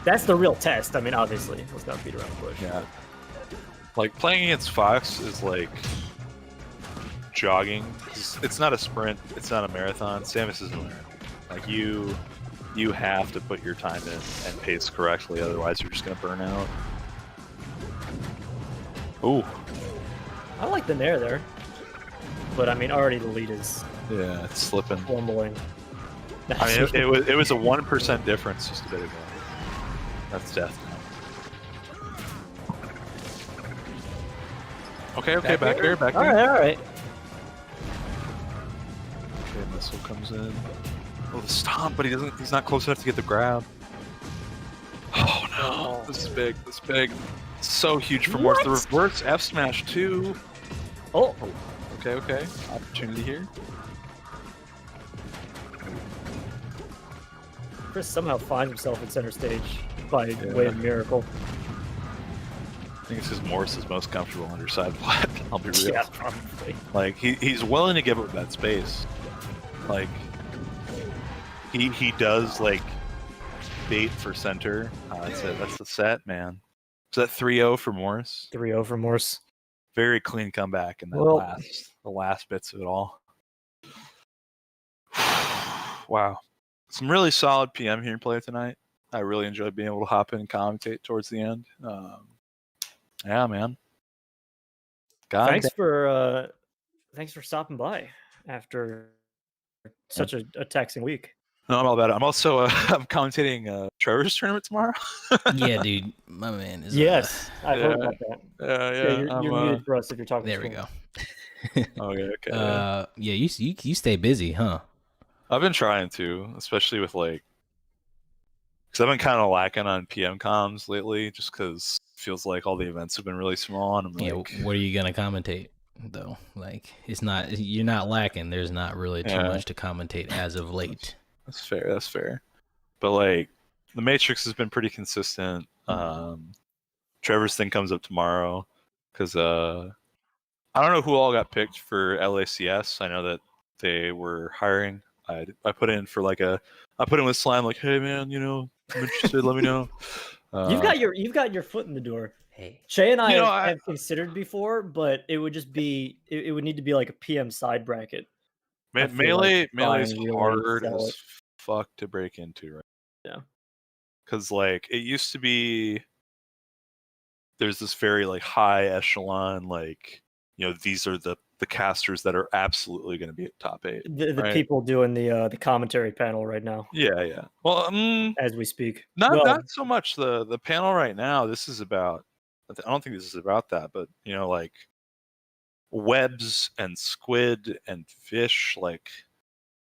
that's the real test. I mean, obviously, let's not beat around the bush. Yeah. Like playing against Fox is like jogging. It's not a sprint. It's not a marathon. Samus is a marathon. Like you have to put your time in and pace correctly, otherwise you're just gonna burn out. Ooh. I like the nair there, but I mean, already the lead is Yeah, it's slipping. fumbling. I mean, it was a 1% difference just a bit ago. That's death now. Okay, back here. All right. Okay, missile comes in. Oh, the stomp, but he's not close enough to get the grab. Oh no, this is big. It's so huge for Morse. The reverse F smash too. Oh. Okay. Opportunity here. Chris somehow finds himself in center stage by way of miracle. I think this is Morse's most comfortable underside plat. I'll be real. Yeah, probably. Like he's willing to give up that space. Like he does like bait for center. That's it. That's the set, man. Is that 3-0 for Morse? 3-0 for Morse. Very clean comeback in that the last bits of it all. Wow. Some really solid PM here play tonight. I really enjoyed being able to hop in and commentate towards the end. Yeah, man. Thanks for stopping by after such a taxing week. No, I'm all about it. I'm also I'm commentating Trevor's tournament tomorrow. Yeah, dude, my man is. Yes, I heard about that. Yeah. You're muted for us if you're talking. There we go. Okay. Yeah, you stay busy, huh? I've been trying to, especially with like, because I've been kind of lacking on PM comms lately, just because it feels like all the events have been really small, and I'm like, what are you gonna commentate though? Like, you're not lacking. There's not really too much to commentate as of late. That's fair. But like, the Matrix has been pretty consistent. Trevor's thing comes up tomorrow, because I don't know who all got picked for LACS. I know that they were hiring. I put in for I put in with Slime like, hey man, I'm interested. Let me know. You've got your foot in the door. Hey, Shay and I have considered before, but it would just be it would need to be like a PM side bracket. Melee is really hard as fuck to break into, right? Yeah. Because like it used to be, there's this very like high echelon, like these are the casters that are absolutely going to be at top 8. The people doing the commentary panel right now. Yeah. Well, as we speak. Not so much the panel right now. This is about I don't think this is about that, but like webs and squid and fish, like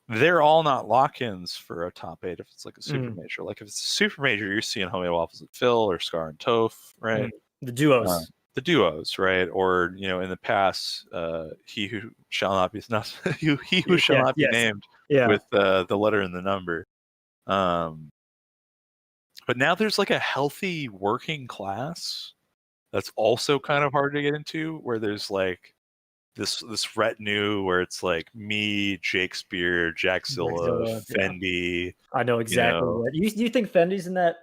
they're all not lock-ins for a top 8 if it's like a super major. Like if it's a super major, you're seeing Homie Waffles and Phil or Scar and Toph, right? The duos. The duos, right? Or in the past, he who shall not be he who shall not be named with the letter and the number. But now there's like a healthy working class that's also kind of hard to get into, where there's like this retinue where it's like me, Shakespeare, Jackzilla, Fendi. I know exactly what. You think Fendi's in that?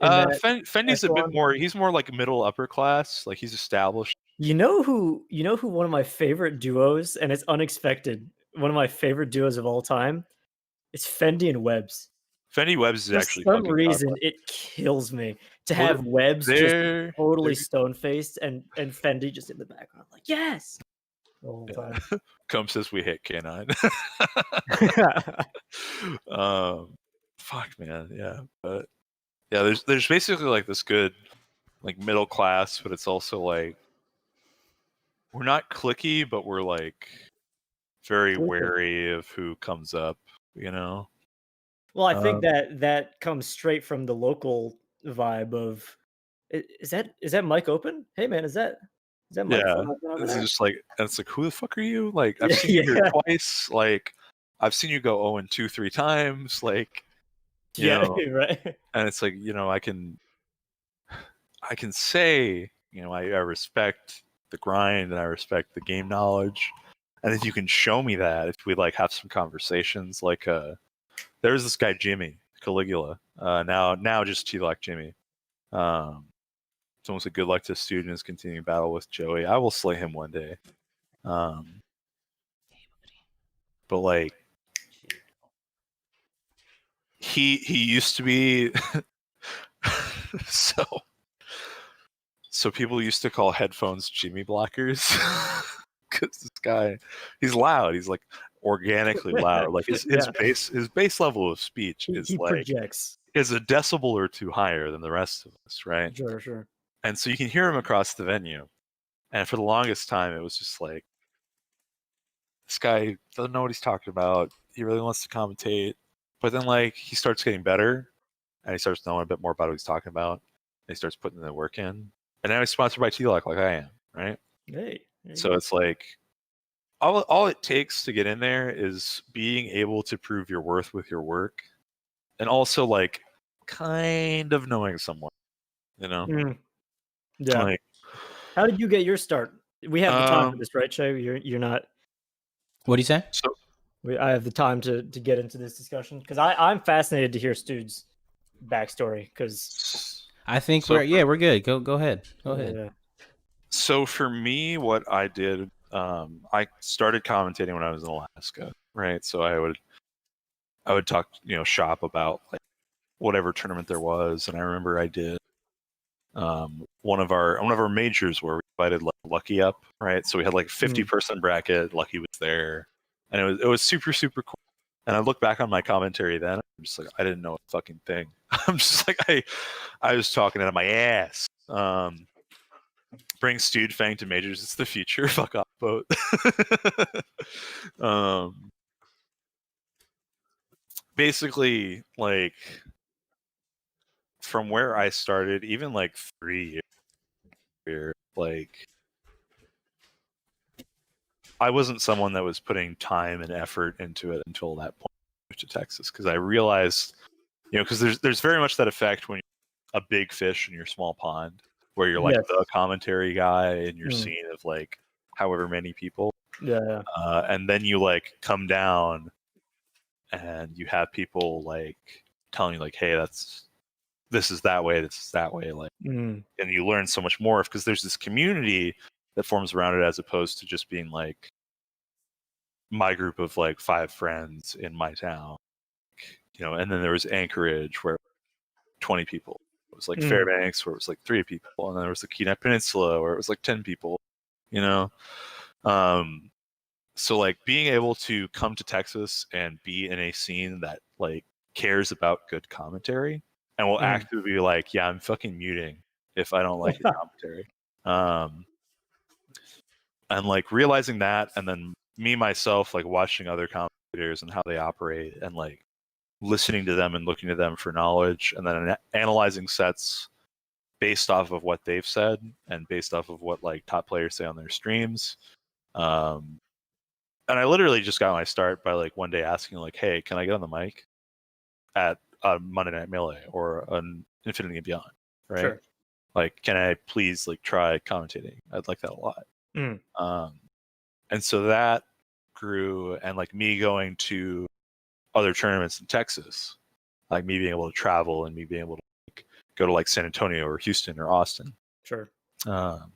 Fendi's a bit more. He's more like middle upper class. Like he's established. You know who one of my favorite duos, and it's unexpected. One of my favorite duos of all time. It's Fendi and Webbs. Fendi Webbs is actually for some reason it kills me to have Webbs just totally stone faced and Fendi just in the background like yes the whole time. Come says we hit K9. Fuck man, yeah, but yeah, there's basically like this good like middle class, but it's also like we're not cliquey, but we're like very wary of who comes up, Well, I think that comes straight from the local vibe of is that mic open? Hey man, is that mic open over there? Just like it's like who the fuck are you? Like I've seen you here twice. Like I've seen you go 0-2 3 times. Like you know, right. And it's like I can say I respect the grind and I respect the game knowledge, and if you can show me that, if we like have some conversations, like there's this guy Jimmy Caligula, now just T-Lock Jimmy. Someone said good luck to students continuing battle with Joey. I will slay him one day. But like he used to be so people used to call headphones Jimmy blockers because this guy, he's loud. He's like organically loud. Like his base level of speech is he like projects. Is a decibel or two higher than the rest of us, right? Sure. And so you can hear him across the venue. And for the longest time, it was just like, this guy doesn't know what he's talking about. He really wants to commentate. But then like he starts getting better and he starts knowing a bit more about what he's talking about. And he starts putting the work in. And now he's sponsored by T-Lock like I am, right? Hey. So it's like all it takes to get in there is being able to prove your worth with your work. And also like kind of knowing someone, Yeah. Like, how did you get your start? We have the time for this, right, Shay? You're not. What do you say? So I have the time to get into this discussion because I'm fascinated to hear Stu's backstory because I think we're good. Go ahead. Yeah. So for me, what I did, I started commentating when I was in Alaska, right? So I would talk, shop about like whatever tournament there was, and I remember I did one of our majors where we invited like Lucky up, right? So we had like 50-person bracket. Lucky was there, and it was super super cool. And I look back on my commentary then, I'm just like I didn't know a fucking thing. I'm just like I was talking out of my ass. Bring Stewed Fang to majors. It's the future. Fuck off, boat. Basically, like from where I started, even like 3 years, like I wasn't someone that was putting time and effort into it until that point I moved to Texas, because I realized, because there's very much that effect when you're a big fish in your small pond, where you're like the commentary guy in your scene of like however many people. Yeah. And then you like come down and you have people like telling you like, hey, this is that way, this is that way. Like, and you learn so much more because there's this community that forms around it, as opposed to just being like my group of like 5 friends in my town, and then there was Anchorage where 20 people. It was like Fairbanks where it was like 3 people, and then there was the Kenai Peninsula where it was like 10 people, so like being able to come to Texas and be in a scene that like cares about good commentary and will actively be like, yeah, I'm fucking muting if I don't like the commentary. And like realizing that, and then me myself like watching other commentators and how they operate, and like listening to them and looking to them for knowledge, and then analyzing sets based off of what they've said and based off of what like top players say on their streams. And I literally just got my start by like one day asking like, hey, can I get on the mic at Monday Night Melee or an Infinity and Beyond, right? Sure. Like, can I please like try commentating? I'd like that a lot. And so that grew, and like me going to other tournaments in Texas, like me being able to travel and me being able to like, go to like San Antonio or Houston or Austin. Sure. And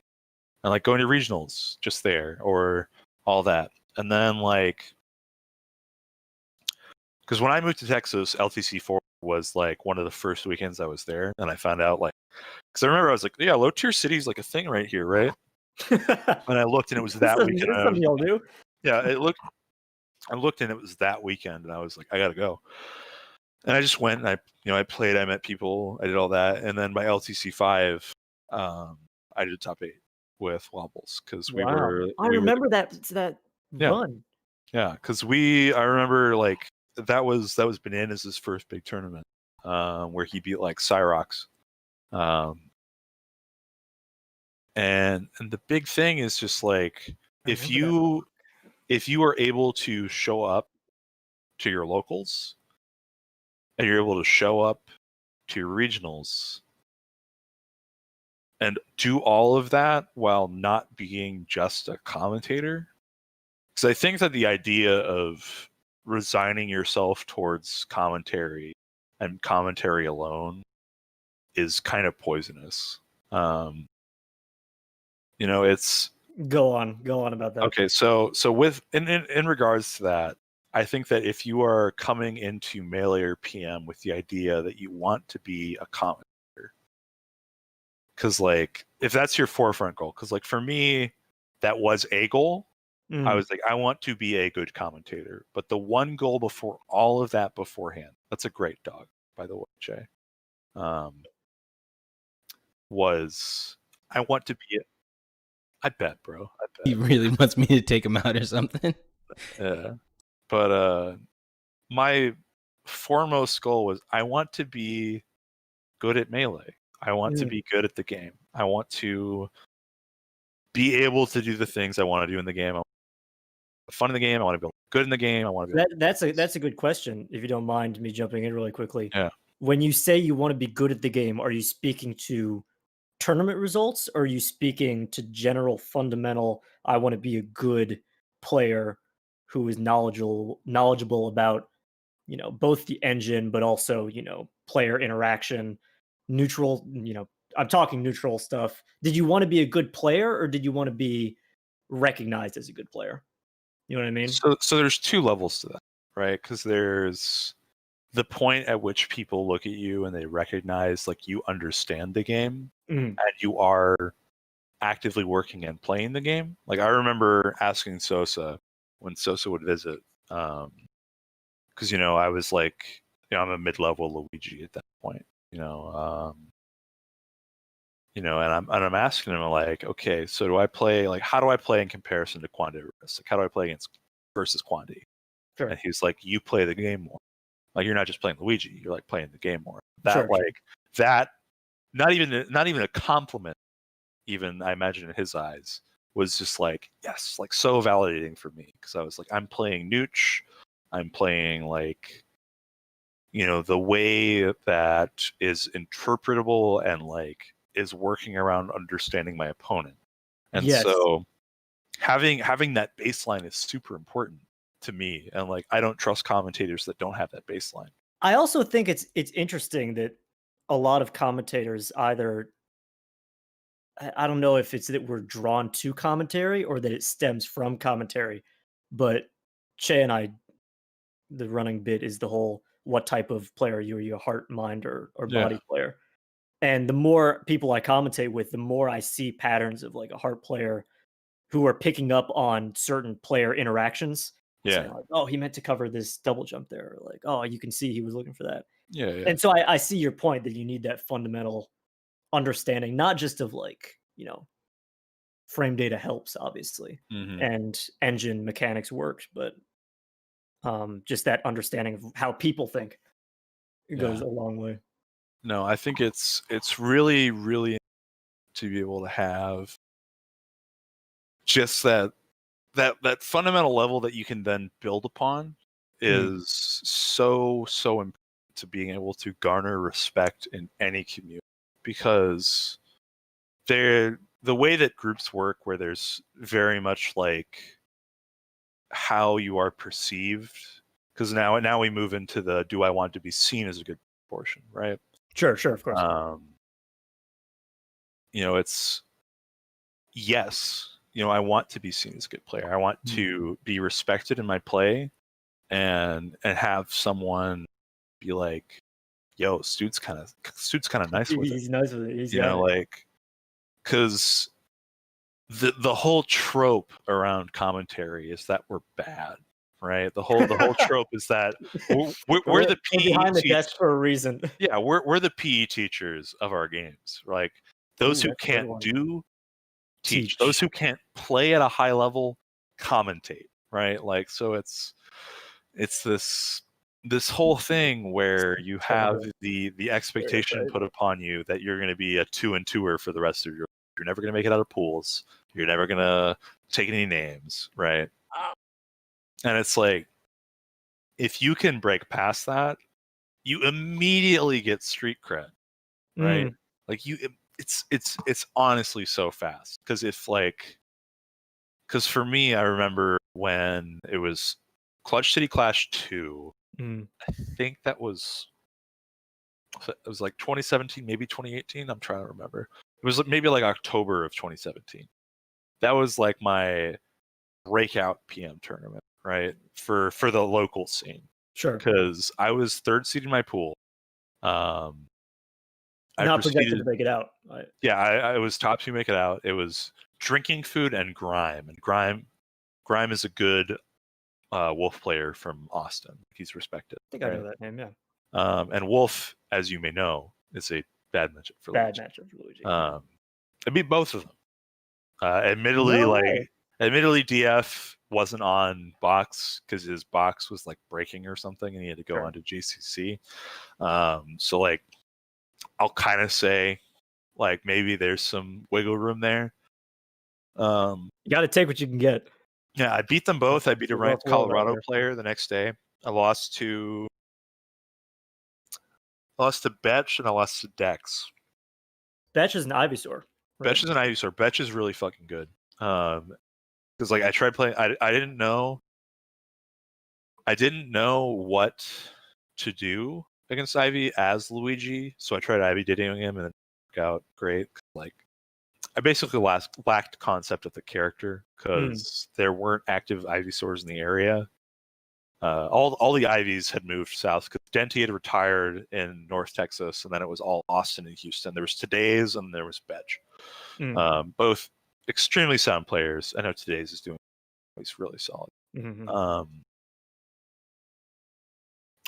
like going to regionals just there or all that. And then like, because when I moved to Texas, LTC4 was like one of the first weekends I was there, and I found out like, because I remember I was like, yeah, low tier city's like a thing right here, right? And I looked and it was that weekend. That's something y'all do. Yeah, I looked and it was that weekend, and I was like, I gotta go. And I just went and I played, I met people, I did all that, and then by LTC5, I did top 8 with Wobbles because we were. I remember that run. Yeah, because I remember like that was Bananas' first big tournament, where he beat like Cyrox. And the big thing is just like if you are able to show up to your locals and you're able to show up to your regionals and do all of that while not being just a commentator, because I think that the idea of resigning yourself towards commentary and commentary alone is kind of poisonous. It's go on about that. Okay, so with in regards to that, I think that if you are coming into Melee or PM with the idea that you want to be a commentator, because like if that's your forefront goal, because like for me that was a goal. I was like, I want to be a good commentator, but the one goal before all of that beforehand, that's a great dog, by the way, Jay, was I want to be I bet, bro. I bet. He really wants me to take him out or something. Yeah. But my foremost goal was I want to be good at Melee. I want to be good at the game. I want to be able to do the things I want to do in the game. I want to have fun in the game. I want to be good in the game. I want to be that's a good question, if you don't mind me jumping in really quickly. Yeah. When you say you want to be good at the game, are you speaking to tournament results, or are you speaking to general fundamental, I want to be a good player who is knowledgeable about, both the engine, but also, player interaction, neutral, I'm talking neutral stuff. Did you want to be a good player, or did you want to be recognized as a good player? You know what I mean? So there's two levels to that, right? Because there's the point at which people look at you and they recognize like you understand the game and you are actively working and playing the game. Like I remember asking Sosa when Sosa would visit, because I was like, I'm a mid-level Luigi at that point, and I'm asking him like, okay, so do I play like how do I play in comparison to Quandary? Like how do I play versus Quandary? Sure. And he's like, you play the game more. Like you're not just playing Luigi, you're like playing the game more. That Sure. like that, not even a compliment, even I imagine in his eyes, was just like, yes, like so validating for me, because I was like, I'm playing Nooch, I'm playing like, the way that is interpretable and like is working around understanding my opponent. And so having that baseline is super important to me, and like I don't trust commentators that don't have that baseline. I also think it's interesting that a lot of commentators either, I don't know if it's that we're drawn to commentary or that it stems from commentary, but Che and I, the running bit is the whole what type of player are you? Are you a heart, mind, or body player? And the more people I commentate with, the more I see patterns of like a heart player who are picking up on certain player interactions. Yeah. Saying like, oh, he meant to cover this double jump there. Or like, oh, you can see he was looking for that. Yeah. And so I see your point that you need that fundamental understanding, not just of like, frame data helps obviously, and engine mechanics works, but just that understanding of how people think goes a long way. No, I think it's really, really to be able to have just that fundamental level that you can then build upon is so important to being able to garner respect in any community, because the way that groups work, where there's very much like how you are perceived, because now we move into the do I want to be seen as a good portion, right? Sure, of course. It's yes, I want to be seen as a good player. I want to be respected in my play, and have someone be like, "Yo, Stu's kind of nice with it." He's nice with it. Like, because the whole trope around commentary is that we're bad, right? The whole trope is that we're the PE behind the desk for a reason. Yeah, we're the PE teachers of our games. Like, those who can't do, teach. Those who can't play at a high level, commentate, right? Like, so it's this whole thing where you have the expectation put upon you that you're going to be a 2-2er for the rest of your life. You're never going to make it out of pools. You're never going to take any names, right? And it's like, if you can break past that, you immediately get street cred, right? Like, it's honestly so fast. Because for me, I remember when it was Clutch City Clash 2. I think it was like 2017, maybe 2018. I'm trying to remember. It was maybe like October of 2017. That was like my breakout PM tournament, right? For the local scene. Sure. Because I was third seed in my pool. Not projected to make it out. Yeah, I was top 2 make it out. It was Drinking Food and Grime. And Grime is a good Wolf player from Austin. He's respected. I think I know that name, yeah. And Wolf, as you may know, is a bad matchup for Luigi. I beat both of them. Admittedly, DF wasn't on box because his box was like breaking or something, and he had to go onto GCC. So like, I'll kind of say, like, maybe there's some wiggle room there. You got to take what you can get. Yeah, I beat them both. I beat a ranked Colorado player the next day. I lost to Betch, and I lost to Dex. Betch is an Ivysaur. Right? Betch is an Ivysaur. Betch is really fucking good. Because like, I tried playing. I didn't know what to do against Ivy as Luigi, so I tried Ivy ditting him, and it worked out great. Like, I basically lacked concept of the character because there weren't active Ivysaurs in the area. All the Ivies had moved south because Denty had retired in North Texas, and then it was all Austin and Houston. There was Today's and there was Betch. Both extremely sound players. I know Today's is doing, he's really solid.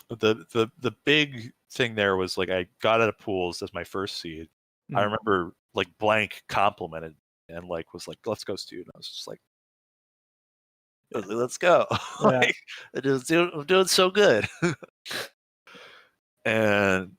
The big thing there was, like, I got out of pools as my first seed. I remember, like, Blank complimented and like was like, "Let's go, Stu." And I was just like, "Let's go!" Like, I'm doing so good. And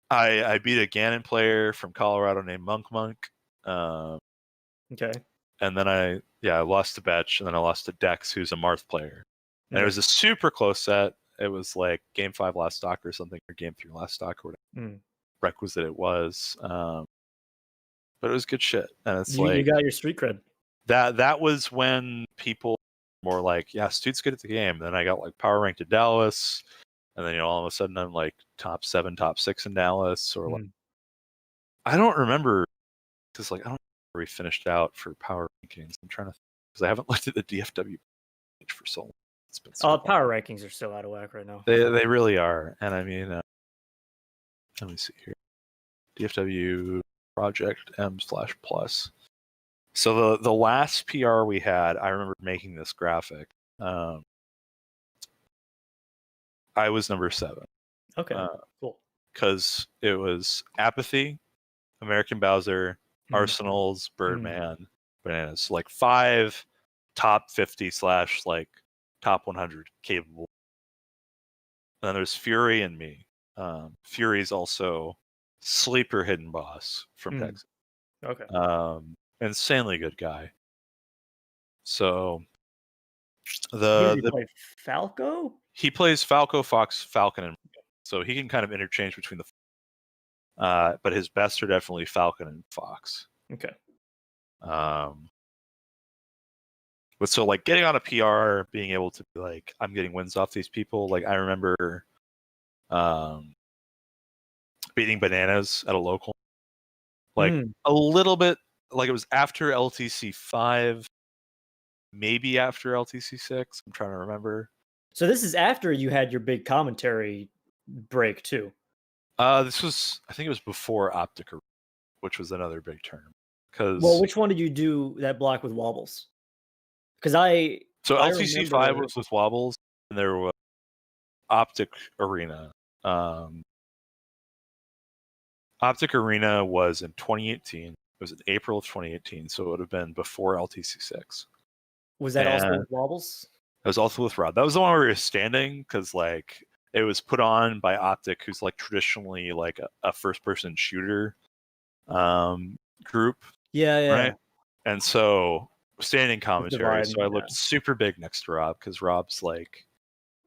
I beat a Ganon player from Colorado named Monk. Okay. And then I lost to Betch, and then I lost to Dex, who's a Marth player. And it was a super close set. It was like game 5 last stock or something, or game 3 last stock, or whatever requisite it was. But it was good shit. And it's you got your street cred. That was when people were more like, yeah, Stu's good at the game. And then I got like power ranked to Dallas, and then all of a sudden I'm like top 7, top 6 in Dallas, or like, I don't remember, because like, I don't remember where we finished out for power rankings. I'm trying to, because I haven't looked at the DFW page for so long. It's been so long. Power rankings are still out of whack right now. They really are. And I mean, let me see here. DFW Project M/+. So the last PR we had, I remember making this graphic. I was number 7. Okay, cool. Because it was Apathy, American Bowser, Arsenal's, Birdman, Bananas. Like 5 top 50 / like top 100 capable. And then there's Fury and me. Fury's also sleeper hidden boss from Texas. Okay. Insanely good guy. So Who did he play? Falco? he plays Falco, Fox, Falcon, and so he can kind of interchange between the. But his best are definitely Falcon and Fox. Okay. But so like getting on a PR, being able to be like, I'm getting wins off these people. Like I remember, beating Bananas at a local, like a little bit. Like it was after LTC 5, maybe after LTC 6. I'm trying to remember. So this is after you had your big commentary break too. This was, I think it was before Optic, which was another big tournament. Well, which one did you do that block with Wobbles? Because LTC 5 was with Wobbles, and there was Optic Arena. Optic Arena was in 2018. It was in April of 2018, so it would have been before LTC 6. Was that also with Wobbles? It was also with Rob. That was the one where we were standing, because like it was put on by Optic, who's like traditionally like a first-person shooter group. Yeah. Right. And so standing commentary. So I looked super big next to Rob, because Rob's like,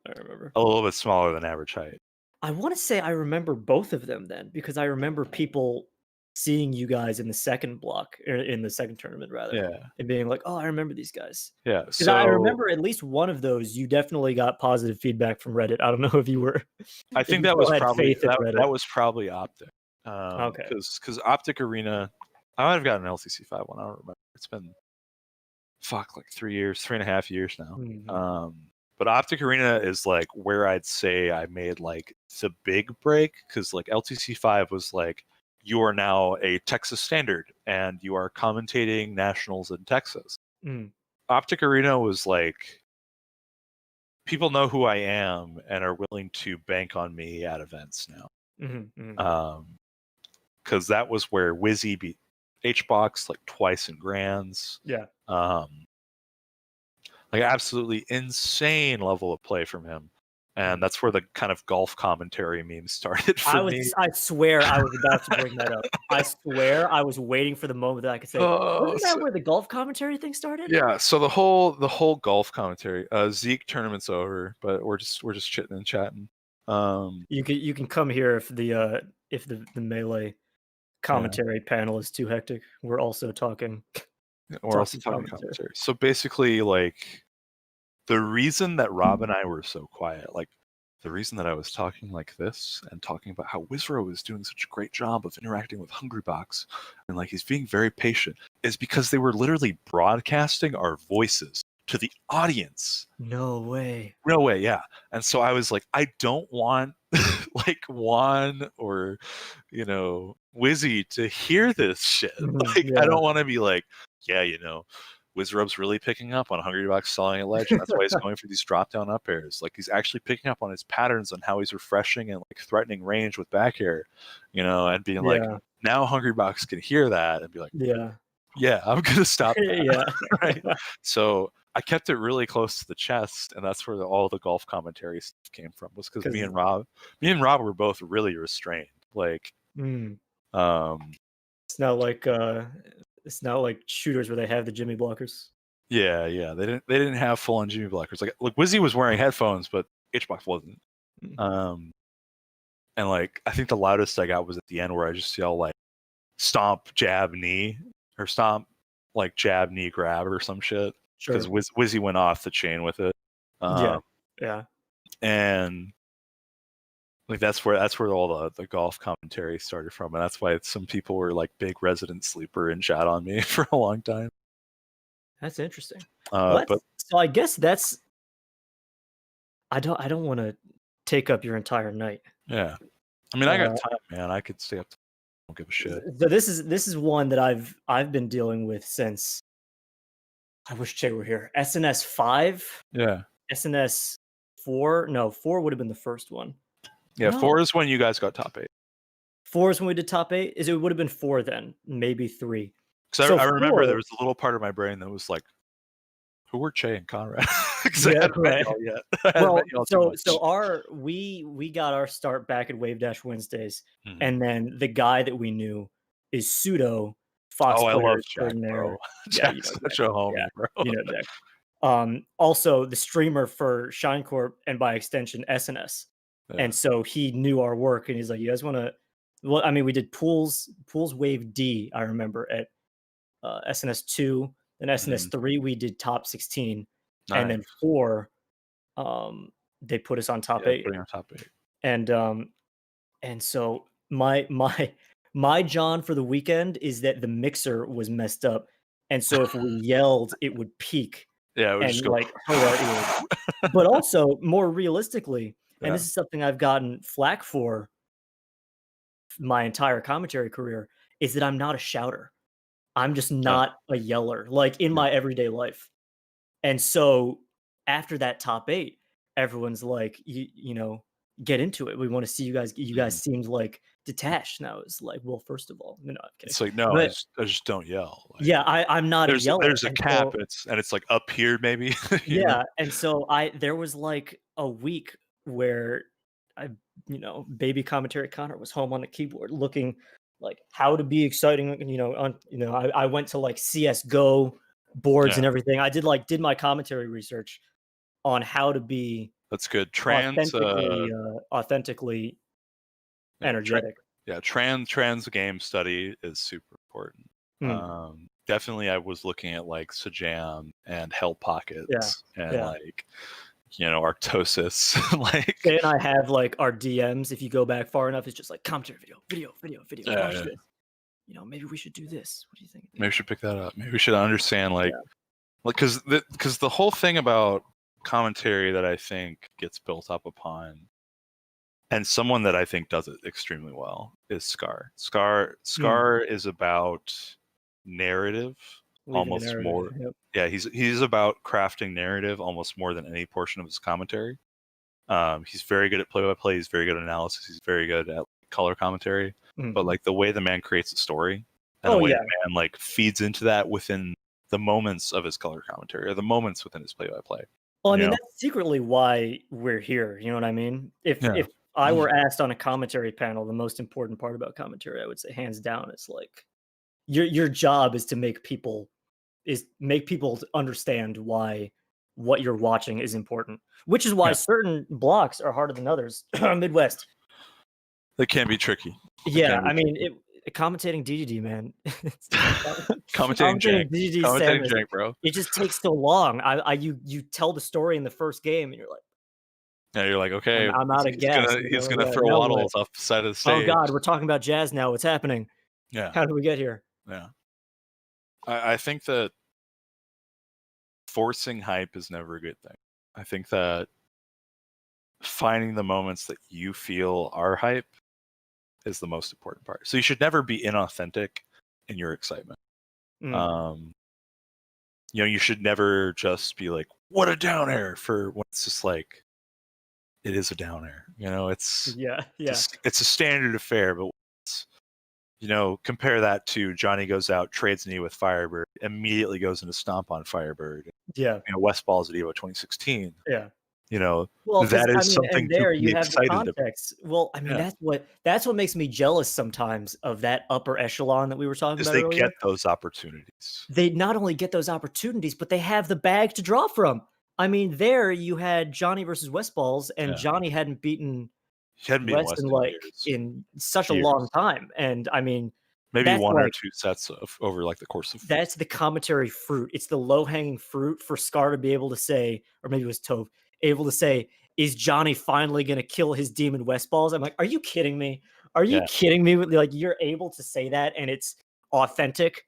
I remember, a little bit smaller than average height. I want to say I remember both of them then, because I remember people seeing you guys in the second block, or in the second tournament rather, and being like, "Oh, I remember these guys." Yeah, because I remember at least one of those. You definitely got positive feedback from Reddit. I don't know if you were. I think that was probably that was probably Optic. Okay. Because Optic Arena, I might have gotten an LCC 5 one. I don't remember. It's been like 3.5 years now. But Optic Arena is like where I'd say I made like the big break, because like LTC 5 was like, you are now a Texas standard and you are commentating nationals in Texas. Optic Arena was like, people know who I am and are willing to bank on me at events now. Because that was where Wizzy beat HBox like twice in Grands. Yeah. Like absolutely insane level of play from him. And that's where the kind of golf commentary meme started for me. I swear I was about to bring that up. I swear I was waiting for the moment that I could say, wasn't that where the golf commentary thing started? Yeah, so the whole golf commentary. Zeke tournament's over, but we're just chitting and chatting. You can come here if the melee commentary panel is too hectic. We're also talking. We're also talking commentary. So basically, like, the reason that Rob and I were so quiet, like the reason that I was talking like this and talking about how Wizro is doing such a great job of interacting with Hungrybox and like he's being very patient, is because they were literally broadcasting our voices to the audience. No way. No way, yeah. And so I was like, I don't want like Juan or Wizzy to hear this shit. Like I don't want to be like, yeah, Wizrob's really picking up on Hungrybox selling at ledge, and that's why he's going for these drop-down up airs. Like he's actually picking up on his patterns on how he's refreshing and like threatening range with back air, and being like, now Hungrybox can hear that and be like, yeah, I'm gonna stop that. Right. So I kept it really close to the chest, and that's where all the golf commentary stuff came from. Was because me and Rob were both really restrained. Like, it's not like shooters where they have the Jimmy blockers. Yeah. They didn't have full on Jimmy blockers. Like Wizzy was wearing headphones, but HBox wasn't. And like I think the loudest I got was at the end where I just yell like stomp, jab, knee, or stomp, like jab, knee, grab, or some shit. Because Wizzy went off the chain with it. Yeah. And like that's where all the golf commentary started from, and that's why some people were like big resident sleeper in chat on me for a long time. That's interesting. But so I guess that's. I don't want to take up your entire night. Yeah, I mean I got time, man. I could stay up. I don't give a shit. So this is one that I've been dealing with since. I wish Che were here. SNS 5. Yeah. SNS 4. No, 4 would have been the first one. Yeah, 4 is when you guys got top 8. 4 is when we did top 8. It would have been 4 then, maybe 3. Because So I remember 4 there was a little part of my brain that was like, who were Che and Conrad? Because I Yeah, hadn't met right. y'all yet. I hadn't Well, met y'all too so much. we got our start back at Wave Dash Wednesdays, Mhm. and then the guy that we knew is Pseudo, Fox Oh, I player love Jack, extraordinaire. bro. Yeah, you Jack's know such Jack. a homie, Yeah, bro. you know Jack. Also the streamer for Shine Corp and by extension SNS. Yeah. And so he knew our work and he's like, you guys want to, well, I mean, we did pools Wave D, I remember at SNS2, then SNS3, we did top 16, and then Nice. 4, they put us on top 8. Putting on top 8. And so my John for the weekend is that the mixer was messed up. And so if we yelled, it would peak Yeah, it would and just go. like hurt our ears. But also, more realistically, and Yeah. this is something I've gotten flack for my entire commentary career, is that I'm not a shouter. I'm just not a yeller, like in my everyday life. And so after that top 8, everyone's like, you know, get into it. We want to see you guys. You guys seemed like detached. And I was like, well, first of all, no, I'm kidding. It's like, no, But, I just don't yell. Like, yeah, I'm not a yeller. There's a cap, so, and it's like up here maybe. yeah, know? and so there was like a week where baby commentary Connor was home on the keyboard looking like how to be exciting, I went to like CS:GO boards and everything. I did my commentary research on how to be That's good. authentically energetic. Trans game study is super important. Definitely I was looking at like Sajam and Hell Pockets and like Arctosis. Like Jay and I have like our DMs. If you go back far enough, it's just like commentary video. Watch this. Maybe we should do this. What do you think? Maybe we should pick that up. Maybe we should understand like because the whole thing about commentary that I think gets built up upon, and someone that I think does it extremely well, is Scar. Scar is about narrative almost more. Yeah, he's about crafting narrative almost more than any portion of his commentary. He's very good at play-by-play. He's very good at analysis. He's very good at color commentary. But like the way the man creates a story and the way the man like feeds into that within the moments of his color commentary or the moments within his play-by-play. Well, I mean, that's secretly why we're here. You know what I mean? If I were asked on a commentary panel, the most important part about commentary, I would say hands down, is like your job is to make people understand why what you're watching is important, which is why certain blocks are harder than others. Midwest. They can be tricky. I mean, commentating DDD, man. commentating jank, bro. It just takes so long. You tell the story in the first game, and you're like, yeah, you're like, okay, I'm out of gas. He's gonna throw waddles off the side of the stage. Oh God, we're talking about jazz now. What's happening? Yeah. How did we get here? Yeah. I think that forcing hype is never a good thing. I think that finding the moments that you feel are hype is the most important part. So you should never be inauthentic in your excitement. You should never just be like, what a down air, for when it's just like, it is a down air. It's it's a standard affair, but compare that to Johnny goes out, trades knee with Firebird, immediately goes into stomp on Firebird. West Balls at Evo 2016. That is something there to you be have the excited context. Well, I mean, that's what makes me jealous sometimes of that upper echelon that we were talking about they earlier. get those opportunities. They not only get those opportunities, but they have the bag to draw from. I mean, there you had Johnny versus West Balls, and Johnny hadn't beaten West in such a long time. And I mean, maybe one or two sets over like the course of. That's the commentary fruit. It's the low hanging fruit for Scar to be able to say, or maybe it was Tove, able to say, is Johnny finally going to kill his demon West Balls? I'm like, are you kidding me? Are you kidding me? Like, you're able to say that and it's authentic.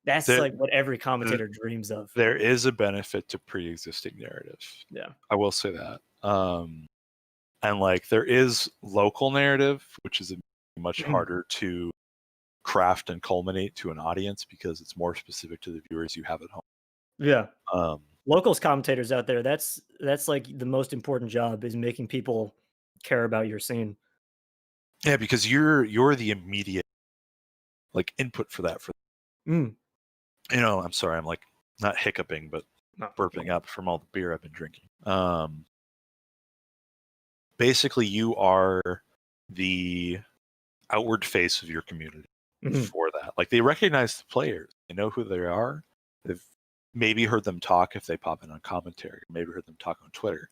That's like what every commentator dreams of. There is a benefit to pre-existing narrative. Yeah. I will say that. And like there is local narrative, which is much harder to craft and culminate to an audience because it's more specific to the viewers you have at home. Yeah. Locals commentators out there, that's like the most important job, is making people care about your scene. Yeah, because you're the immediate like input for that. I'm sorry, I'm like not hiccuping, but burping up from all the beer I've been drinking. Basically, you are the outward face of your community for that. Like, they recognize the players, they know who they are. They've maybe heard them talk if they pop in on commentary, maybe heard them talk on Twitter.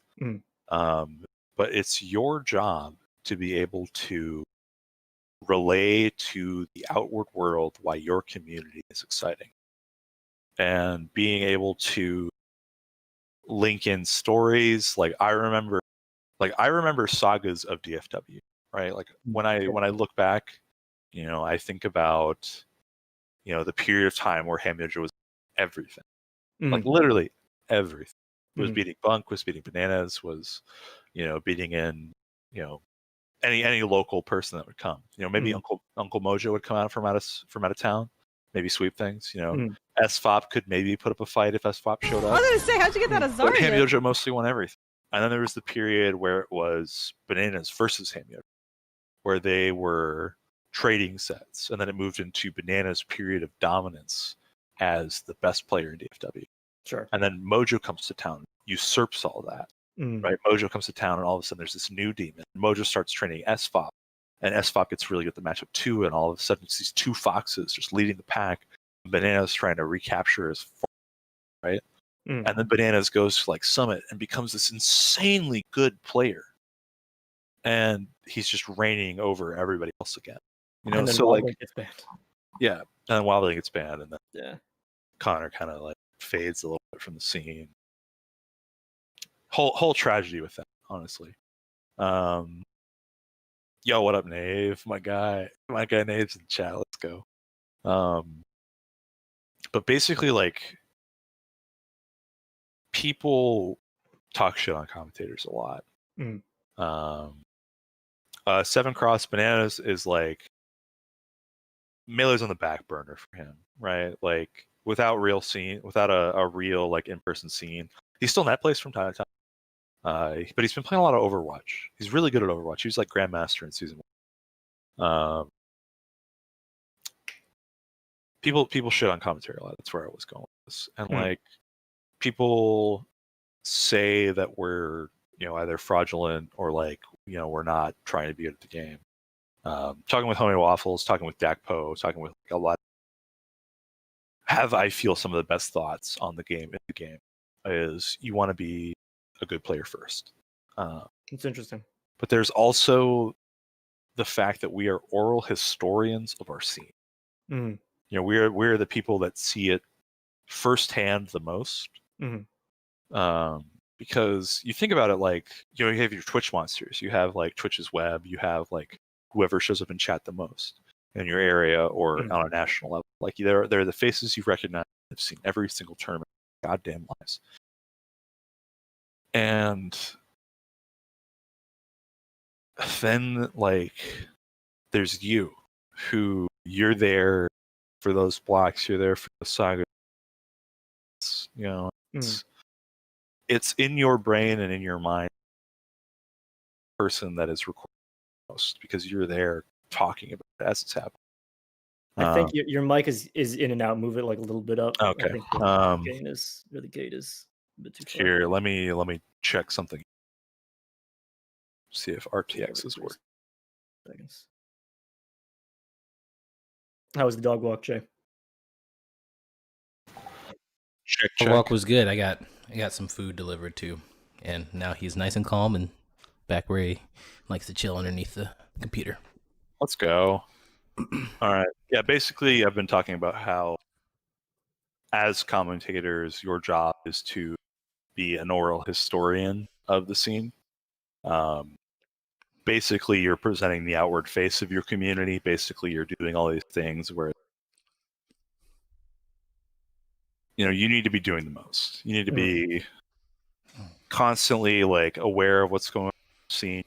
But it's your job to be able to relay to the outward world why your community is exciting, and being able to link in stories. Like I remember sagas of DFW, right? Like when I look back, I think about the period of time where Hamyoja was everything, like literally everything. Was beating Bunk, was beating Bananas, was beating in any local person that would come. Maybe Uncle Mojo would come out from out of town, maybe sweep things. SFOP could maybe put up a fight if SFOP showed up. I was gonna say, how'd you get that But Azaria? Hamyoja mostly won everything. And then there was the period where it was Bananas versus Hamyoja, where they were trading sets, and then it moved into Bananas' period of dominance as the best player in DFW. Sure. And then Mojo comes to town, usurps all that. Right? Mojo comes to town, and all of a sudden there's this new demon. Mojo starts training SFOP, and SFOP gets really good at the matchup too, and all of a sudden it's these two foxes just leading the pack. Bananas trying to recapture his form, right? And then Bananas goes to like Summit and becomes this insanely good player, and he's just reigning over everybody else again. And then so Wildling like gets banned. yeah, and then Wildling gets banned, and then Yeah. Connor kind of like fades a little bit from the scene. Whole tragedy with that, honestly. Yo, what up, Nave? My guy Nave's in chat. Let's go. But basically, like, people talk shit on commentators a lot. 7 Cross Bananas is like Melee's on the back burner for him, right? Like without a real like in-person scene, he's still net plays from time to time. But he's been playing a lot of Overwatch. He's really good at Overwatch. He was like Grandmaster in season 1. People shit on commentary a lot. That's where I was going with this. And like people say that we're either fraudulent or like we're not trying to be good at the game. Talking with Homie Waffles, talking with Dakpo, talking with like, a lot. I feel some of the best thoughts on the game in the game is you want to be a good player first. It's interesting. But there's also the fact that we are oral historians of our scene. We're the people that see it firsthand the most. Because you think about it, like you have your Twitch monsters, you have like Twitch's web, you have like whoever shows up in chat the most in your area or on a national level. Like they're the faces you've recognized, have seen every single tournament, goddamn lives. And then like there's you, who you're there for those blocks, you're there for the saga. It's in your brain and in your mind, person that is recording most, because you're there talking about it as it's happening. I think your mic is in and out. Move it like a little bit up. Okay. I think the gate is a bit too far. Here, let me check something. See if RTX is working. Seconds. How was the dog walk, Jay? Check. The walk was good. I got some food delivered too, and now he's nice and calm and back where he likes to chill underneath the computer. Let's go. All right. Yeah, basically I've been talking about how as commentators, your job is to be an oral historian of the scene. Basically, you're presenting the outward face of your community. Basically, you're doing all these things where you need to be doing the most. You need to be constantly like aware of what's going on in your scene,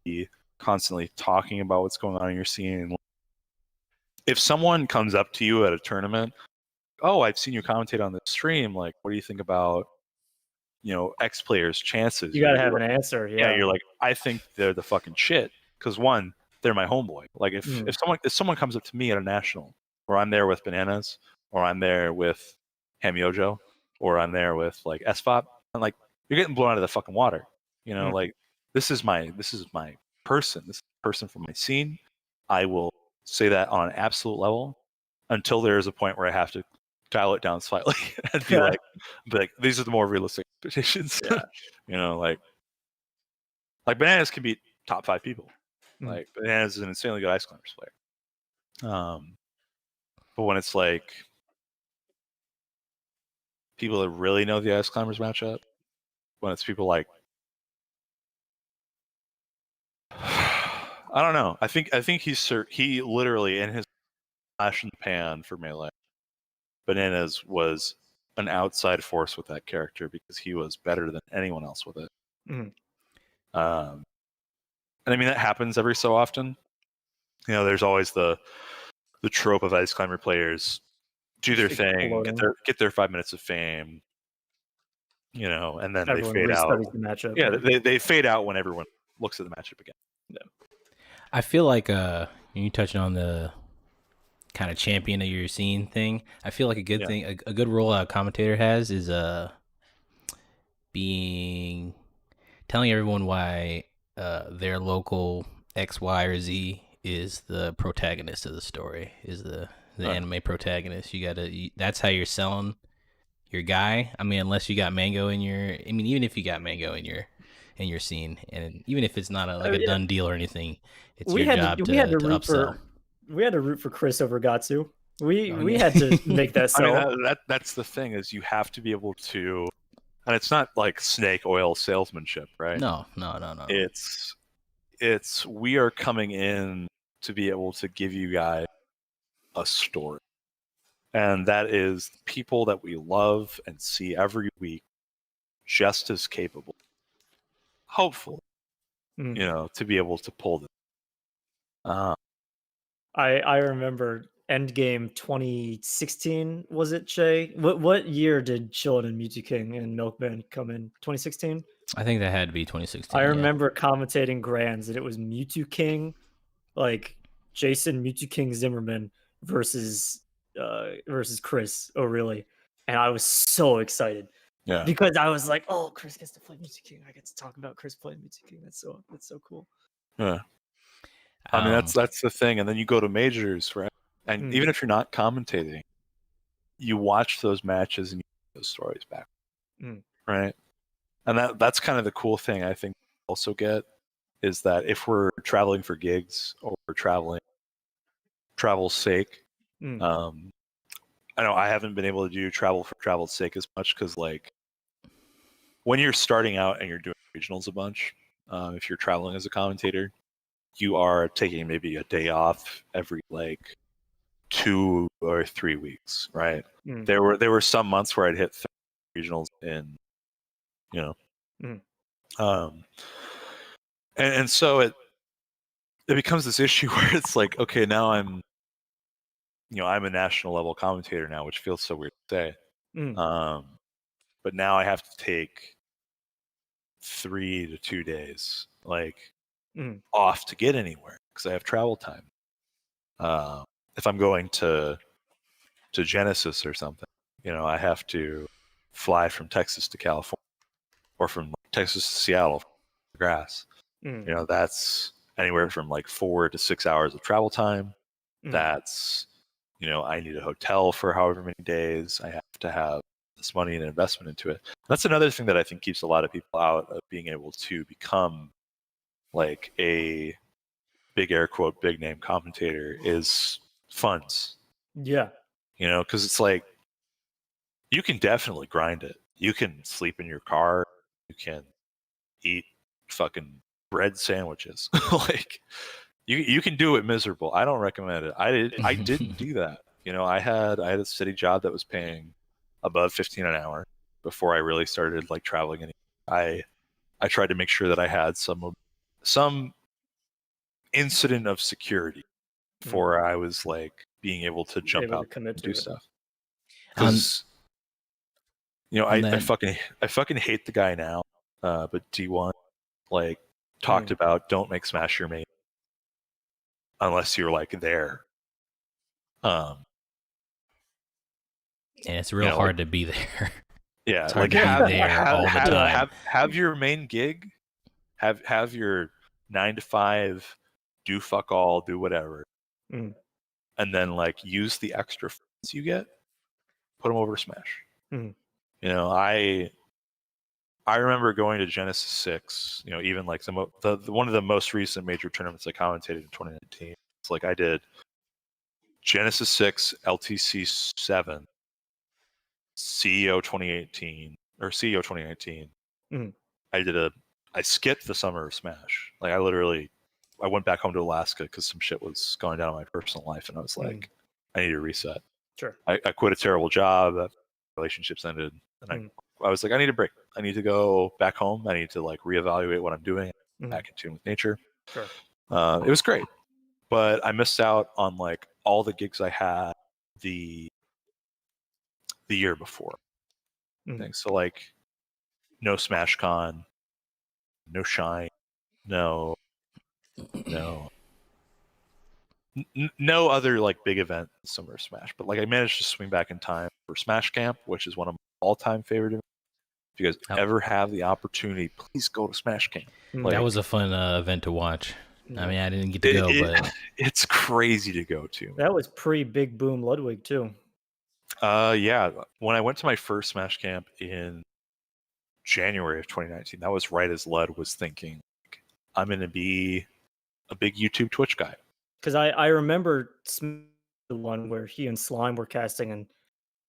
be constantly talking about what's going on in your scene. If someone comes up to you at a tournament, oh, I've seen you commentate on this stream, like, what do you think about X players' chances? You gotta have an answer. Yeah, you're like, I think they're the fucking shit. Because one, they're my homeboy. Like if someone comes up to me at a national, or I'm there with Bananas, or I'm there with Hamyojo, or I'm there with like SFOP, I'm like, you're getting blown out of the fucking water. You know, like this is my person. This is a person from my scene. I will say that on an absolute level until there is a point where I have to dial it down slightly and be like, these are the more realistic expectations. Yeah. You know, like Bananas can beat top 5 people. Like Bananas is an insanely good Ice Climbers player. But when it's like people that really know the Ice Climbers matchup, when it's people like I don't know. I think he literally in his flash in the pan for Melee, Bananas was an outside force with that character because he was better than anyone else with it. And I mean that happens every so often. You know, there's always the trope of Ice Climber players do their thing, get their 5 minutes of fame, you know, and then everyone they fade out. The matchup. Yeah, they fade out when everyone looks at the matchup again. Yeah. I feel like you touching on the kind of champion of your scene thing. I feel like a good thing, a good role a commentator has is telling everyone why their local X, Y, or Z is the protagonist of the story, is the anime protagonist. That's how you're selling your guy. I mean, unless you got Mango in even if you got Mango in your scene, and even if it's not a done deal or anything, it's your job to upsell. We had to root for Chris over Gatsu. We had to make that sell. I mean, that's the thing, is you have to be able to, and it's not like snake oil salesmanship, right? No. It's we are coming in to be able to give you guys a story. And that is people that we love and see every week just as capable, hopefully, you know, to be able to pull this. I remember Endgame 2016, was it, Shay? What year did Chillin' and Mewtwo King and Milkman come in? 2016? I think that had to be 2016. I remember commentating Grands, and it was Mewtwo King, like Jason Mewtwo King Zimmerman versus Chris O'Reilly, and I was so excited. Yeah. Because I was like, oh, Chris gets to play Mewtwo King. I get to talk about Chris playing Mewtwo King. That's so cool. Yeah. I mean, that's the thing. And then you go to majors, right? And even if you're not commentating, you watch those matches and you get those stories back, right? And that's kind of the cool thing I think we also get, is that if we're traveling for gigs or travel's sake, I know I haven't been able to do travel for travel's sake as much, because like when you're starting out and you're doing regionals a bunch, if you're traveling as a commentator, you are taking maybe a day off every like 2 or 3 weeks, right? There were some months where I'd hit 30 regionals in, you know, and so it becomes this issue where it's like, okay, now I'm a national level commentator now, which feels so weird to say. But now I have to take 3 to 2 days like off to get anywhere because I have travel time. If I'm going to Genesis or something, I have to fly from Texas to California, or from Texas to Seattle for grass. That's anywhere from like 4 to 6 hours of travel time. That's, I need a hotel for however many days. I have to have this money and investment into it. That's another thing that I think keeps a lot of people out of being able to become like a big air quote big name commentator, is funds. Yeah. Because it's like, you can definitely grind it. You can sleep in your car. You can eat fucking bread sandwiches. Like, you can do it miserable. I don't recommend it. I didn't do that. I had a steady job that was paying above 15 an hour before I really started like traveling. And I tried to make sure that I had some incident of security before I was like being able to jump out and do stuff. Because I fucking hate the guy now. But D1 like talked about, don't make Smash your main. unless you're like there. And it's real hard to be there. Yeah, It's hard like to be there all the time. Have your main gig, have your 9 to 5, do fuck all, do whatever, Mm. and then like use the extra funds you get, put them over to Smash. Mm. You know, I remember going to Genesis 6. You know, even like the one of the most recent major tournaments I commentated in 2019. It's like I did Genesis 6, LTC 7, CEO 2018 or CEO 2019. Mm. I skipped the summer of Smash. Like I went back home to Alaska because some shit was going down in my personal life, and I was like, I need to reset. Sure. I quit a terrible job. Relationships ended, and I was like, I need a break. I need to go back home. I need to like reevaluate what I'm doing, back in tune with nature. Sure. It was great, but I missed out on like all the gigs I had the year before. So like, no Smash Con, no Shine, no other like big event in Summer Smash. But like, I managed to swing back in time for Smash Camp, which is one of my all-time favorite events. If you guys ever have the opportunity, please go to Smash Camp. Like, that was a fun event to watch. I mean, I didn't get to go, but it's crazy to go to. That was pre-Big Boom Ludwig too. Yeah. When I went to my first Smash Camp in January of 2019, that was right as Lud was thinking, like, I'm going to be a big YouTube Twitch guy. Because I remember the one where he and Slime were casting, and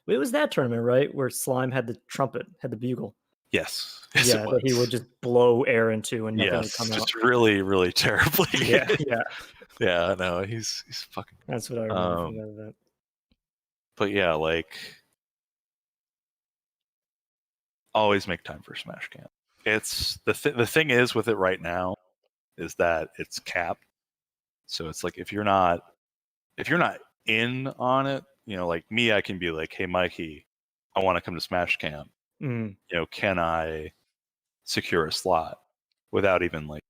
it was that tournament, right? Where Slime had the trumpet, had the bugle. Yes. Yeah, that he would just blow air into and nothing would come out. Just really, really terribly. Yeah. No, he's fucking. That's what I remember from that event. But yeah, like, always make time for Smash Camp. It's the thing is with it right now is that it's capped. So it's like if you're not in on it, you know, like me, I can be like, hey Mikey, I want to come to Smash Camp. You know, can I secure a slot without even like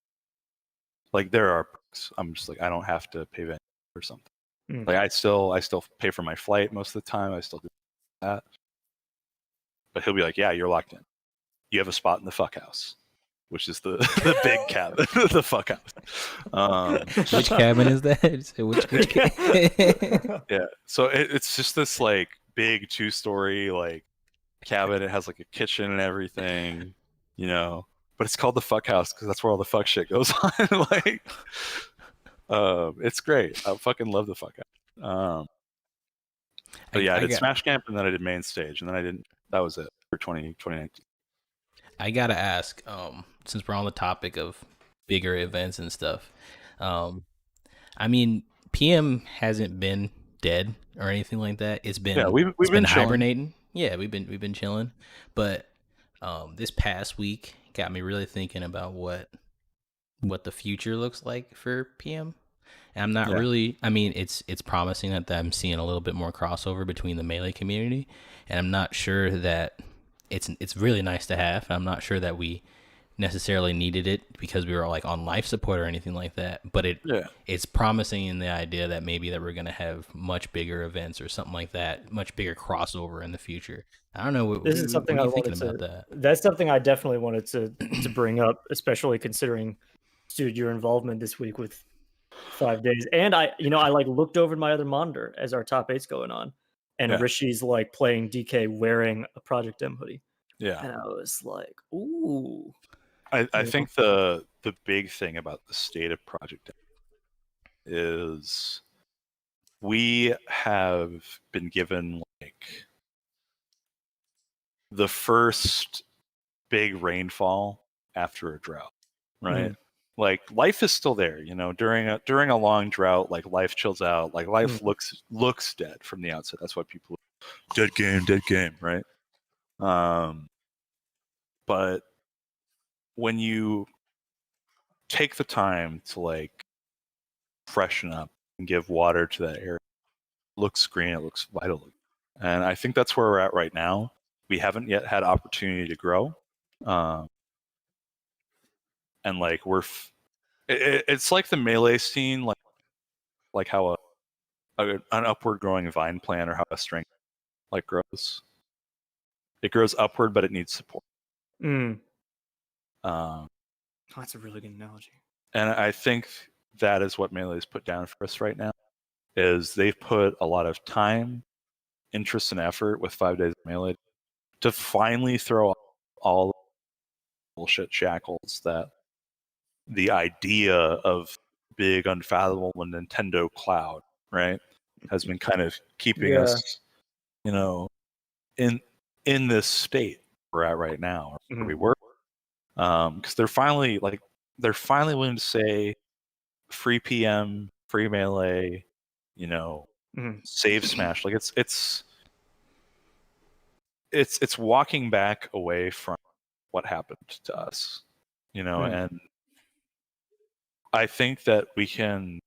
there are perks. I'm just like, I don't have to pay venue or something. Like I still pay for my flight most of the time. I still do that. But he'll be like, yeah, you're locked in. You have a spot in the fuck house, which is the big cabin, the fuck house. Which cabin is that? Which cabin? Yeah. So it's just this like big 2-story like cabin. It has like a kitchen and everything, you know. But it's called the fuck house because that's where all the fuck shit goes on. Like, it's great. I fucking love the fuck house. But yeah, I did Smash Camp and then I did main stage and then I didn't. That was it for 2019. I gotta ask, since we're on the topic of bigger events and stuff, I mean, PM hasn't been dead or anything like that. It's been we've been chilling. hibernating. Yeah, we've been chilling. But this past week got me really thinking about what the future looks like for PM. And I'm not really. I mean, it's promising that I'm seeing a little bit more crossover between the Melee community, and I'm not sure that it's really nice to have. I'm not sure that we necessarily needed it because we were like on life support or anything like that. But it's promising in the idea that maybe that we're gonna have much bigger events or something like that, much bigger crossover in the future. I don't know. This is something I wanted to. That? That's something I definitely wanted to bring up, especially considering, dude, your involvement this week with 5 days, and I like looked over my other monitor as our top 8's going on, and Rishi's like playing DK wearing a Project M hoodie. Yeah, and I was like, ooh. I think the big thing about the state of Project M is we have been given like the first big rainfall after a drought, right? Like life is still there, you know, during a long drought, like life chills out, like life looks dead from the outside. That's why people dead game, right? But when you take the time to like freshen up and give water to that area, it looks green, it looks vital. And I think that's where we're at right now. We haven't yet had opportunity to grow. And like it's like the Melee scene, like like how an upward growing vine plant, or how a string like grows. It grows upward, but it needs support. Oh, that's a really good analogy. And I think that is what Melee's put down for us right now. Is they've put a lot of time, interest, and effort with 5 days of Melee to finally throw all the bullshit shackles that the idea of big unfathomable Nintendo cloud, right, has been kind of keeping us, you know, in this state we're at right now, where we were, because they're finally willing to say free PM, free Melee, you know, save Smash. Like it's walking back away from what happened to us, you know, and I think that we can,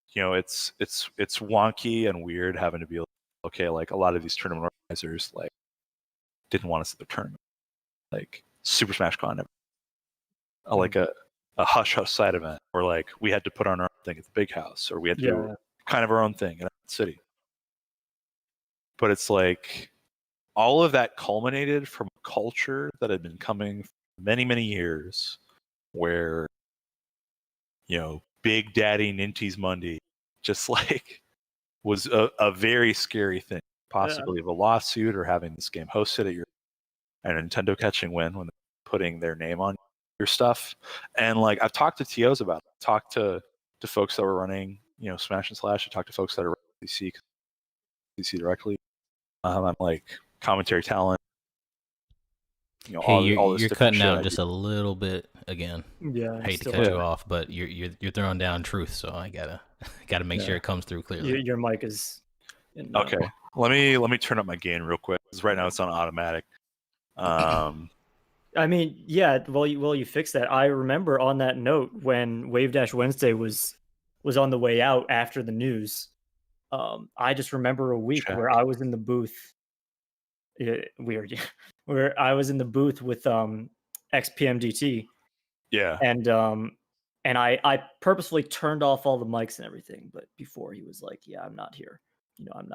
you know, it's wonky and weird having to be like, okay, like a lot of these tournament organizers like didn't want us at the tournament, like Super Smash Con, like a hush hush side event, or like we had to put on our own thing at the big house, or we had to do kind of our own thing in our city. But it's like all of that culminated from a culture that had been coming for many, many years, where, you know, Big Daddy Ninty's Monday just like was a very scary thing. Possibly of a lawsuit, or having this game hosted at your, and Nintendo catching wind when they're putting their name on your stuff. And like I've talked to TOs about it, talked to folks that were running, you know, Smash and Slash. I talked to folks that are CC directly. I'm like commentary talent. You know, Hey, all this you're cutting out shit. just a little bit again. Yeah, I hate to cut you off, but you're throwing down truth, so I gotta make sure it comes through clearly. Your mic is okay. Let me turn up my gain real quick, because right now it's on automatic. I mean, yeah. While you fix that, I remember on that note when Wave Dash Wednesday was on the way out after the news. I just remember a week where I was in the booth. Weird, yeah. Where I was in the booth with XPMDT. Yeah. And I purposefully turned off all the mics and everything, but before he was like, "Yeah, I'm not here. You know, I'm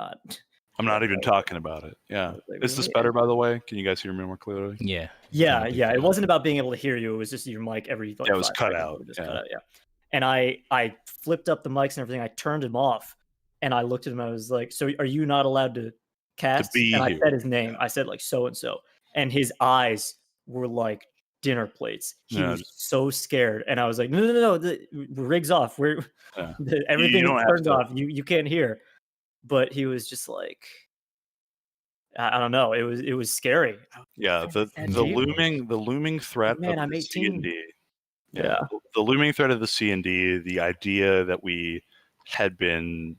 not even talking about it." Yeah. Is this better, by the way? Can you guys hear me more clearly? Yeah. Yeah. It wasn't about being able to hear you. It was just your mic every like it was 5 cut seconds, out. it would just cut out. Yeah. And I flipped up the mics and everything. I turned him off, and I looked at him. I was like, "So are you not allowed to cast?" And I said his name. I said like so and so, and his eyes were like dinner plates. He was so scared, and I was like, "No, the rig's off. Everything is turned off. You can't hear." But he was just like, I don't know. It was scary. Yeah, the looming threat of the C&D. Yeah, the looming threat of the C&D. The idea that we had been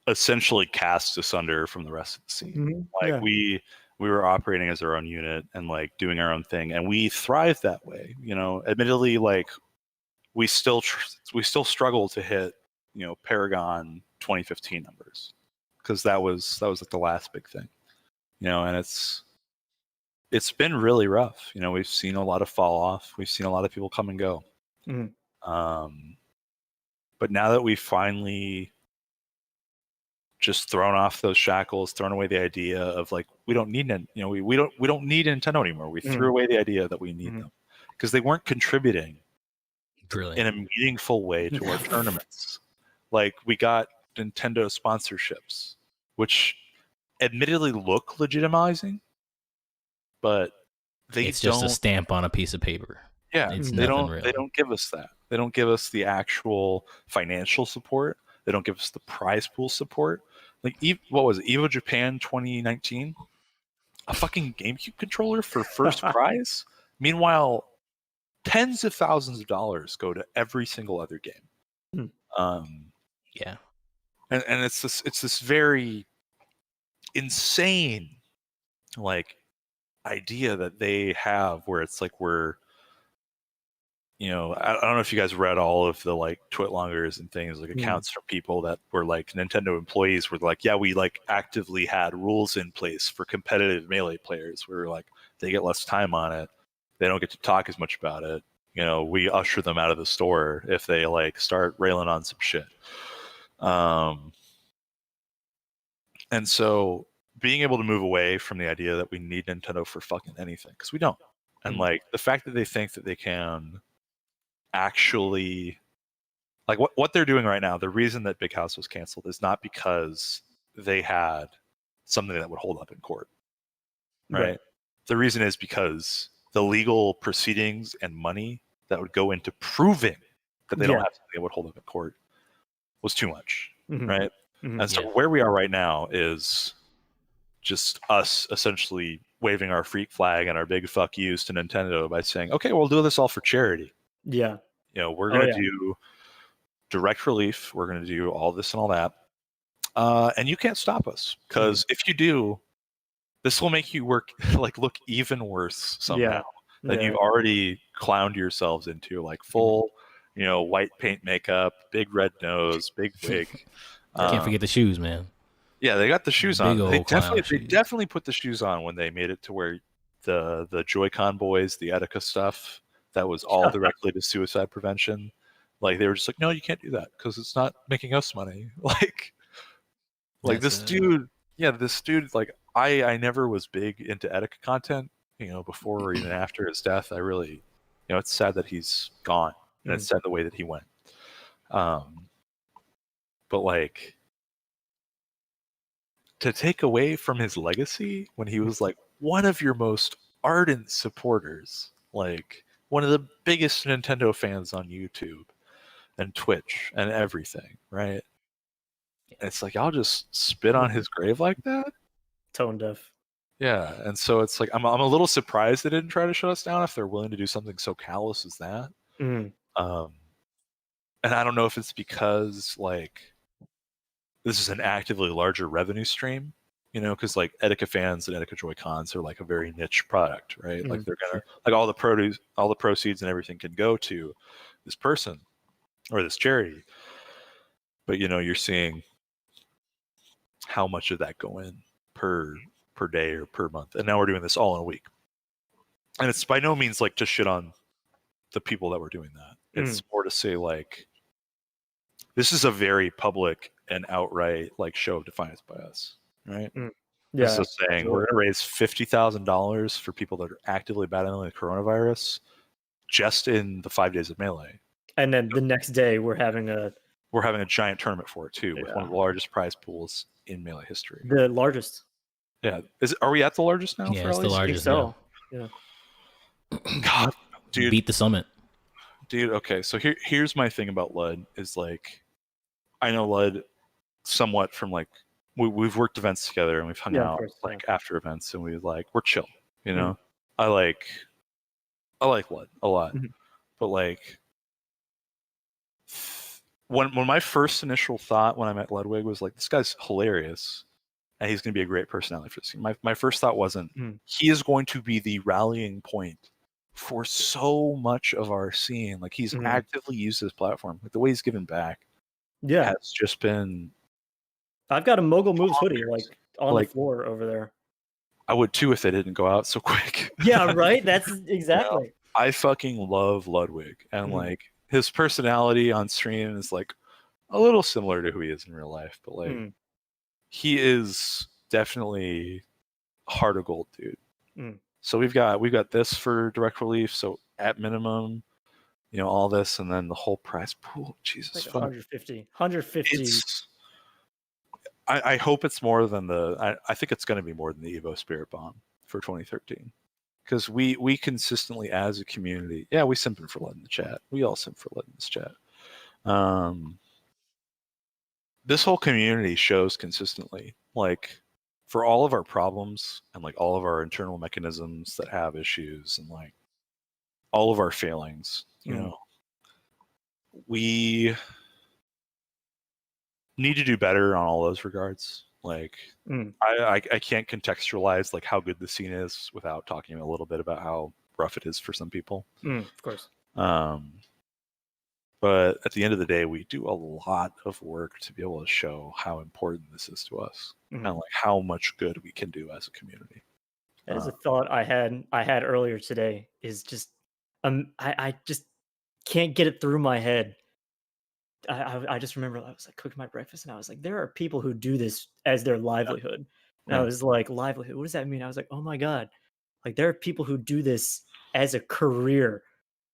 essentially cast asunder from the rest of the scene. Like we were operating as our own unit and like doing our own thing, and we thrived that way. You know, admittedly, like we still struggle to hit, you know, Paragon 2015 numbers, because that was like the last big thing. You know, and it's been really rough. You know, we've seen a lot of fall off. We've seen a lot of people come and go. But now that we've finally just thrown off those shackles, thrown away the idea of like we don't need we don't need Nintendo anymore. We threw away the idea that we need them, because they weren't contributing in a meaningful way to our tournaments. Like we got Nintendo sponsorships, which admittedly look legitimizing, but it's just a stamp on a piece of paper. Yeah, it's they don't give us that. They don't give us the actual financial support. They don't give us the prize pool support. Like, what was it? Evo Japan 2019? A fucking GameCube controller for first prize? Meanwhile, tens of thousands of dollars go to every single other game. Yeah. And it's this very insane like idea that they have, where it's like we're, you know, I don't know if you guys read all of the like Twitlongers and things, like accounts from people that were like Nintendo employees were like, yeah, we like actively had rules in place for competitive Melee players where like they get less time on it, they don't get to talk as much about it, we usher them out of the store if they like start railing on some shit. And so being able to move away from the idea that we need Nintendo for fucking anything, because we don't. And like the fact that they think that they can actually, like what they're doing right now, the reason that Big House was canceled is not because they had something that would hold up in court, right? The reason is because the legal proceedings and money that would go into proving that they don't have something that would hold up in court was too much, right? And so where we are right now is just us essentially waving our freak flag and our big fuck yous to Nintendo by saying, okay, we'll do this all for charity. Yeah. We're going to do direct relief. We're going to do all this and all that. And you can't stop us, because if you do, this will make you look even worse somehow than you've already clowned yourselves into, like full, white paint makeup, big red nose, big wig. Can't forget the shoes, man. Yeah, they got the shoes Big on. old They clown definitely put the shoes on when they made it to where the Joy-Con boys, the Etika stuff, that was all directly to suicide prevention. Like they were just like, no, you can't do that because it's not making us money. Like this dude, like I never was big into Etika content, before or even after his death. I really, it's sad that he's gone, and it's sad the way that he went. But like, to take away from his legacy when he was like one of your most ardent supporters, like one of the biggest Nintendo fans on YouTube and Twitch and everything, right? It's like, I'll just spit on his grave like that? Tone deaf. Yeah, and so it's like, I'm a little surprised they didn't try to shut us down if they're willing to do something so callous as that. And I don't know if it's because like this is an actively larger revenue stream, because like Etika fans and Etika Joy-Cons are like a very niche product, right? Like they're gonna like all the proceeds and everything can go to this person or this charity. But you're seeing how much of that go in per day or per month, and now we're doing this all in a week. And it's by no means like to shit on the people that were doing that. It's more to say like, this is a very public and outright like show of defiance by us, right? Yeah. So saying we're going to raise $50,000 for people that are actively battling the coronavirus just in the 5 days of Melee, and then the next day we're having a giant tournament for it too, with one of the largest prize pools in Melee history. The largest. Yeah, are we at the largest now? Yeah, it's the largest. So yeah. God, dude, beat the summit. Dude, okay, so here's my thing about Lud is like, I know Lud somewhat from like we've worked events together and we've hung out after events, and we're chill, I like Lud a lot. But like when my first initial thought when I met Ludwig was like, this guy's hilarious and he's going to be a great personality for this team. My first thought wasn't he is going to be the rallying point for so much of our scene. Like he's actively used this platform, like the way he's given back has just been. I've got a Mogul Moves hoodie like on the floor over there. I would too if they didn't go out so quick. Yeah, right? That's exactly. I fucking love Ludwig, and like his personality on stream is like a little similar to who he is in real life, but like he is definitely heart of gold, dude. So we've got this for direct relief, so at minimum, all this, and then the whole prize pool. Jesus, like 150. I hope it's more than I think it's going to be more than the Evo Spirit Bomb for 2013, because we consistently as a community, we simping for Lud in the chat. We all simp for Lud in this chat. This whole community shows consistently, like, for all of our problems and like all of our internal mechanisms that have issues and like all of our failings, we need to do better on all those regards. Like I can't contextualize like how good the scene is without talking a little bit about how rough it is for some people. Of course. But at the end of the day, we do a lot of work to be able to show how important this is to us and like how much good we can do as a community. That is a thought I had earlier today, is just I just can't get it through my head. I just remember I was like cooking my breakfast and I was like, there are people who do this as their livelihood. And I was like, livelihood, what does that mean? I was like, oh my God. Like there are people who do this as a career.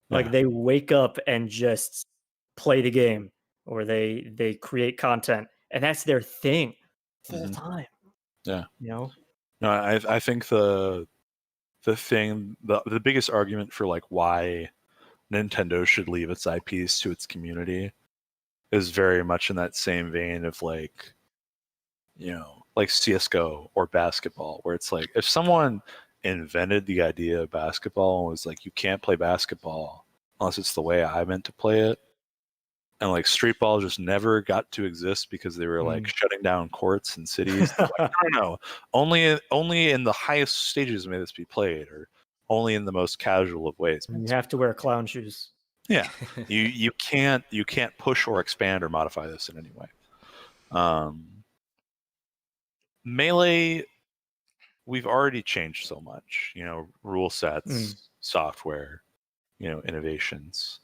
Like they wake up and just play the game, or they create content, and that's their thing full time. Yeah. You know? No, I think the biggest argument for like why Nintendo should leave its IPs to its community is very much in that same vein of like, you know, like CS:GO or basketball, where it's like if someone invented the idea of basketball and was like, you can't play basketball unless it's the way I meant to play it, and like street ball just never got to exist because they were like shutting down courts and cities. Like, I don't know. Only in the highest stages may this be played, or only in the most casual of ways. You have to wear clown shoes. Yeah, you can't push or expand or modify this in any way. Melee, we've already changed so much. You know, rule sets, software, you know, innovations.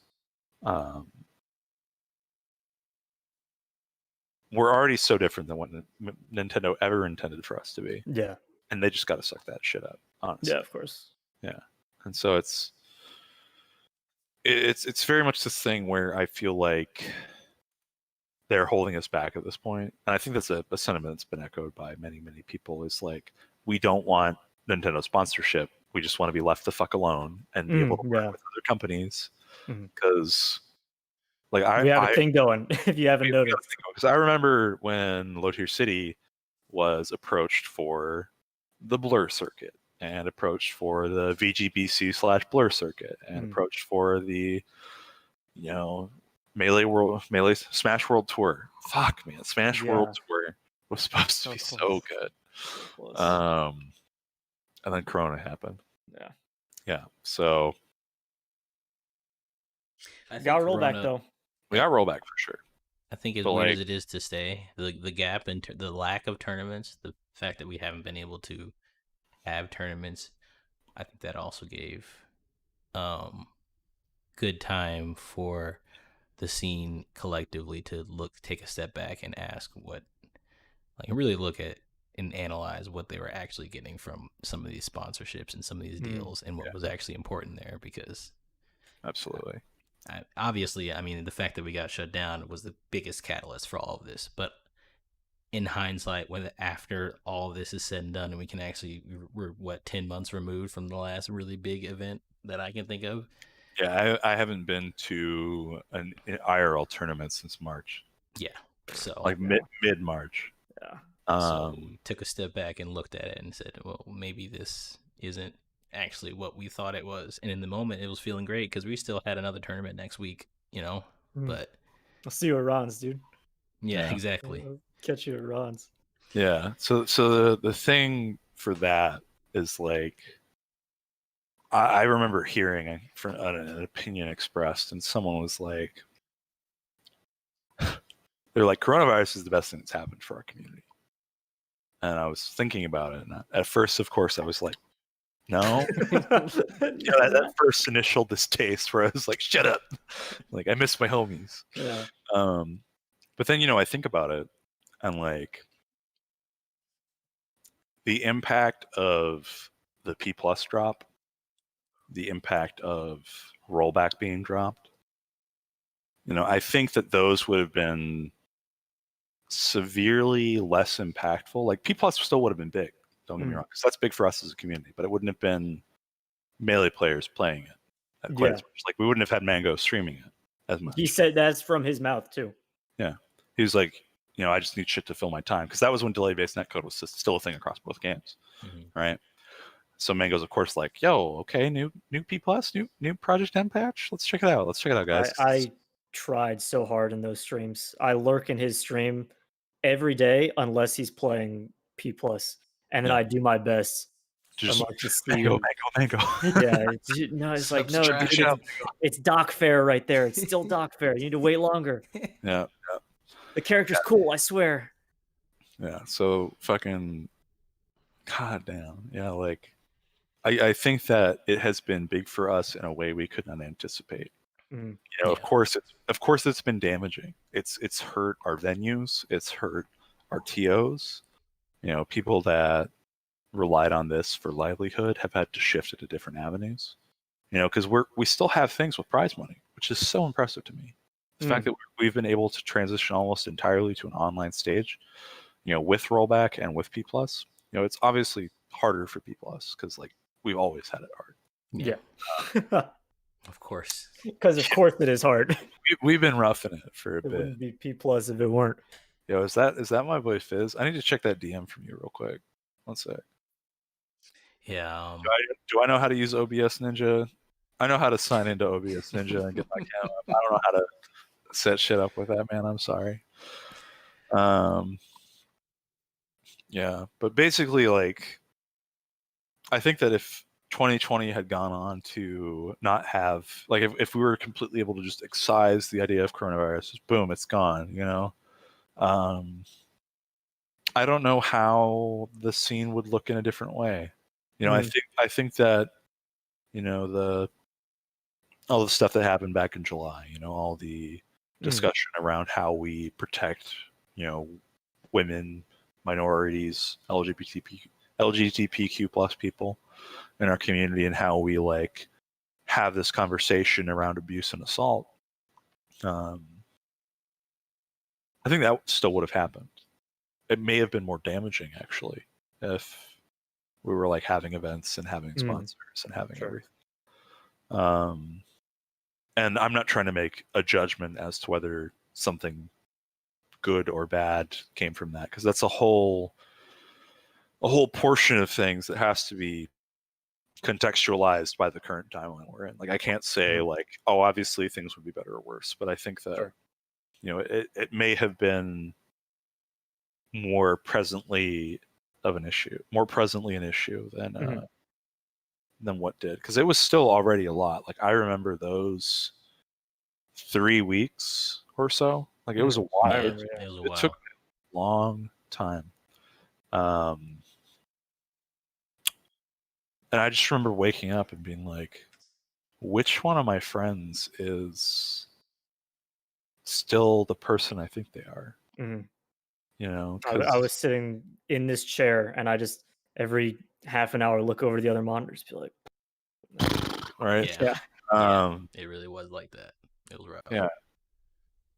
We're already so different than what Nintendo ever intended for us to be. Yeah. And they just got to suck that shit up, honestly. Yeah, of course. Yeah. And so it's very much this thing where I feel like they're holding us back at this point. And I think that's a sentiment that's been echoed by many, many people, is like, we don't want Nintendo sponsorship. We just want to be left the fuck alone and be able to work with other companies. Because like we have a thing going, if you haven't noticed. Because I remember when Low Tier City was approached for the Blur circuit, and approached for the VGBC/Blur circuit, and approached for the, you know, Melee Smash World Tour. Fuck, man, Smash World Tour was supposed to be so good. And then Corona happened. Yeah. So I got rollback though. We got rollback for sure. I think as weird as it is to stay, the gap and the lack of tournaments, the fact that we haven't been able to have tournaments, I think that also gave good time for the scene collectively to take a step back and ask really look at and analyze what they were actually getting from some of these sponsorships and some of these deals, and what was actually important there. Because absolutely, obviously, I mean, the fact that we got shut down was the biggest catalyst for all of this. But in hindsight, after all of this is said and done, and we can actually, we're 10 months removed from the last really big event that I can think of. Yeah, I haven't been to an IRL tournament since March. Yeah, so like mid March. Yeah. So we took a step back and looked at it and said, well, maybe this isn't actually what we thought it was. And in the moment, it was feeling great because we still had another tournament next week, you know. But I'll see you at Ron's, dude. Yeah, exactly. I'll catch you at Ron's. Yeah. So the thing for that is like, I remember hearing an opinion expressed, and someone was like, they're like, coronavirus is the best thing that's happened for our community. And I was thinking about it, and at first, of course, I was like, no. That first initial distaste where I was like, shut up. Like, I miss my homies. Yeah. But then, you know, I think about it, and like, the impact of the P+ drop, the impact of rollback being dropped, you know, I think that those would have been severely less impactful. Like, P+ still would have been big, don't get me wrong, because that's big for us as a community, but it wouldn't have been Melee players playing it quite as much. Like, we wouldn't have had Mango streaming it as much. He said that's from his mouth too. Yeah. He was like, you know, I just need shit to fill my time, because that was when delay-based netcode was still a thing across both games, right? So Mango's, of course, like, yo, okay, new P+, new Project M patch. Let's check it out. Let's check it out, guys. I tried so hard in those streams. I lurk in his stream every day unless he's playing P+, and then I do my best. Just Mango. Yeah, it's like, no, dude, it's Doc Fair right there. It's still Doc Fair. You need to wait longer. Yeah. The character's cool, I swear. Yeah, so fucking goddamn. Yeah, like, I think that it has been big for us in a way we could not anticipate. Mhm. You know, Yeah. of course it's been damaging. It's hurt our venues. It's hurt our TOs. You know, people that relied on this for livelihood have had to shift it to different avenues. You know, because we still have things with prize money, which is so impressive to me. The fact that we've been able to transition almost entirely to an online stage, you know, with rollback and with P+, you know, it's obviously harder for P+, because like we've always had it hard. Yeah. Of course. Because of course it is hard. We've been roughing it for a It bit. wouldn't be P+ if it weren't. Yo, is that my boy Fizz? I need to check that DM from you real quick. One sec. Yeah. Do I know how to use OBS Ninja? I know how to sign into OBS Ninja and get my camera up. I don't know how to set shit up with that, man. I'm sorry. Yeah, but basically, like, I think that if 2020 had gone on to not have, like, if we were completely able to just excise the idea of coronavirus, just boom, it's gone, you know. I don't know how the scene would look in a different way. You know, I think that, you know, all the stuff that happened back in July, you know, all the discussion around how we protect, you know, women, minorities, LGBTQ plus people in our community, and how we like have this conversation around abuse and assault. I think that still would have happened. It may have been more damaging actually if we were like having events and having sponsors and having everything. And I'm not trying to make a judgment as to whether something good or bad came from that, because that's a whole portion of things that has to be contextualized by the current timeline we're in. Like, I can't say like, oh, obviously things would be better or worse, but I think that you know, it may have been more presently an issue than what did, because it was still already a lot. Like, I remember those 3 weeks or so. Like, it was a while. Yeah, It was a while. took a long time. And I just remember waking up and being like, which one of my friends is still the person I think they are? You know, I was sitting in this chair and I just every half an hour look over the other monitors, be like, right? Yeah. It really was like that. It was rough. Yeah.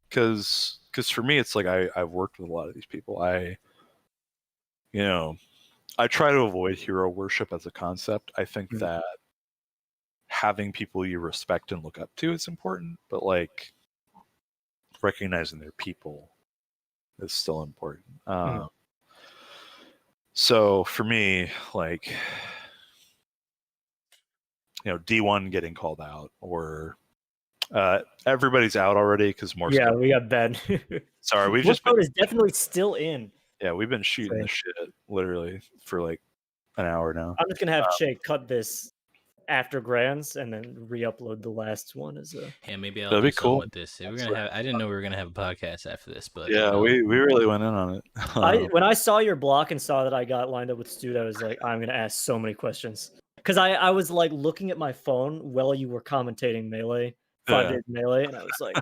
Because for me, it's like I've worked with a lot of these people. You know, I try to avoid hero worship as a concept. I think that having people you respect and look up to is important, but like recognizing their people is still important. So for me, like, you know, D1 getting called out, or everybody's out already because MorseCode. Yeah, we got Ben. Sorry, we've just MorseCode is definitely still in. Yeah, we've been shooting the shit literally for like an hour now. I'm just gonna have Shay cut this after Grands and then re-upload the last one as a. Yeah, maybe I'll That'd do be something cool. with this. We're gonna have. I didn't know we were gonna have a podcast after this, but yeah, we really went in on it. When I saw your block and saw that I got lined up with Stu, I was like, I'm gonna ask so many questions because I was like looking at my phone while you were commentating Melee, 5 Days Melee, and I was like,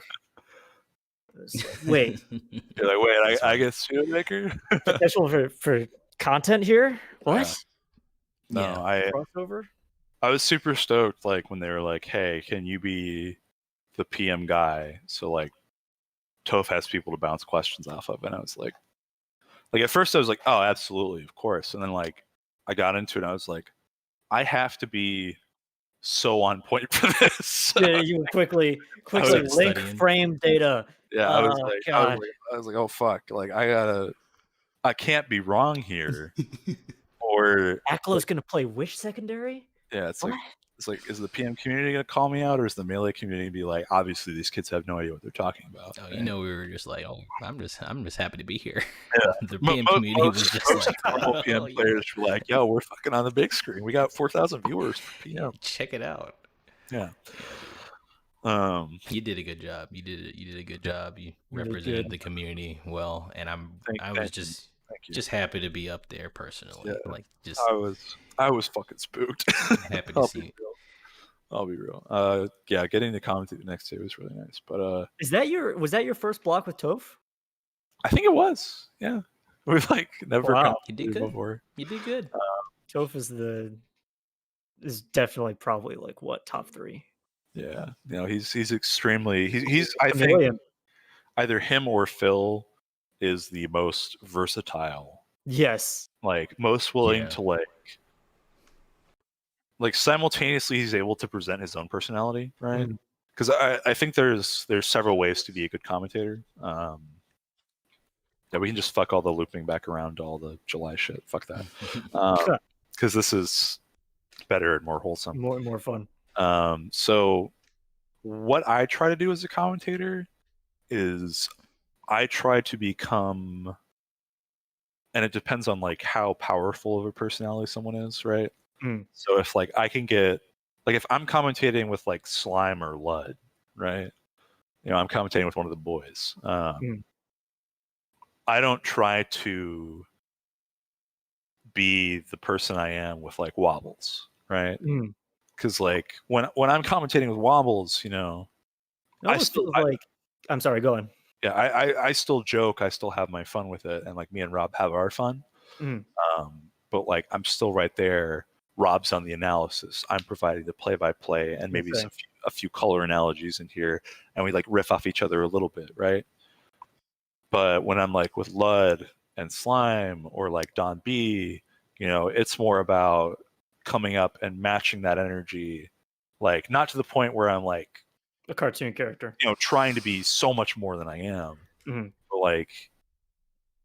wait. You're like, wait, I get Studebaker? Potential for content here? What? No, crossover. I was super stoked, like, when they were like, hey, can you be the PM guy? So like Toph has people to bounce questions off of, and I was like at first I was like, oh, absolutely, of course. And then like I got into it and I was like, I have to be so on point for this. Yeah, you quickly link studying. frame data. Yeah, I was like, God. I was like, oh fuck, like I can't be wrong here. Or Aklo's gonna play Wish secondary? Yeah, it's like, is the PM community gonna call me out, or is the Melee community be like, obviously these kids have no idea what they're talking about? Oh, you know, we were just like, oh, I'm just happy to be here. Yeah. The PM community was just like, normal PM players were like, yo, we're fucking on the big screen. We got 4,000 viewers for PM. Check it out. Yeah. You did a good job. You did a good job. You represented the community well, and I was just just happy to be up there personally. Yeah. Like just I was fucking spooked. happy to see it. I'll be real. Yeah, getting to commentate the next day was really nice. But was that your first block with Toph? I think it was. Yeah, we've like never Wow. You did commentated good. before. You did good. Toph is definitely probably like what, top 3. Yeah, he's extremely he's I think Chameleon. either him or Phil is the most versatile, Yes. like most willing Yeah. to like simultaneously he's able to present his own personality, right? Mm. Because I think there's several ways to be a good commentator. Yeah, we can just fuck all the looping back around to all the July shit. Fuck that. Because this is better and more wholesome. More fun. So what I try to do as a commentator is I try to become, and it depends on like how powerful of a personality someone is, right? Mm. So if like I can get, like if I'm commentating with like Slime or Lud, right? I'm commentating with one of the boys. I don't try to be the person I am with like Wobbles, right? Mm. Because like when I'm commentating with Wobbles, It almost feels like. I'm sorry. Go on. Yeah, I still joke. I still have my fun with it, and like me and Rob have our fun. Mm. But like I'm still right there. Rob's on the analysis. I'm providing the play-by-play and maybe Okay. a few color analogies in here, and we like riff off each other a little bit, right? But when I'm like with Lud and Slime or like Don B, it's more about coming up and matching that energy, like not to the point where I'm like A cartoon character. trying to be so much more than I am, Mhm. but like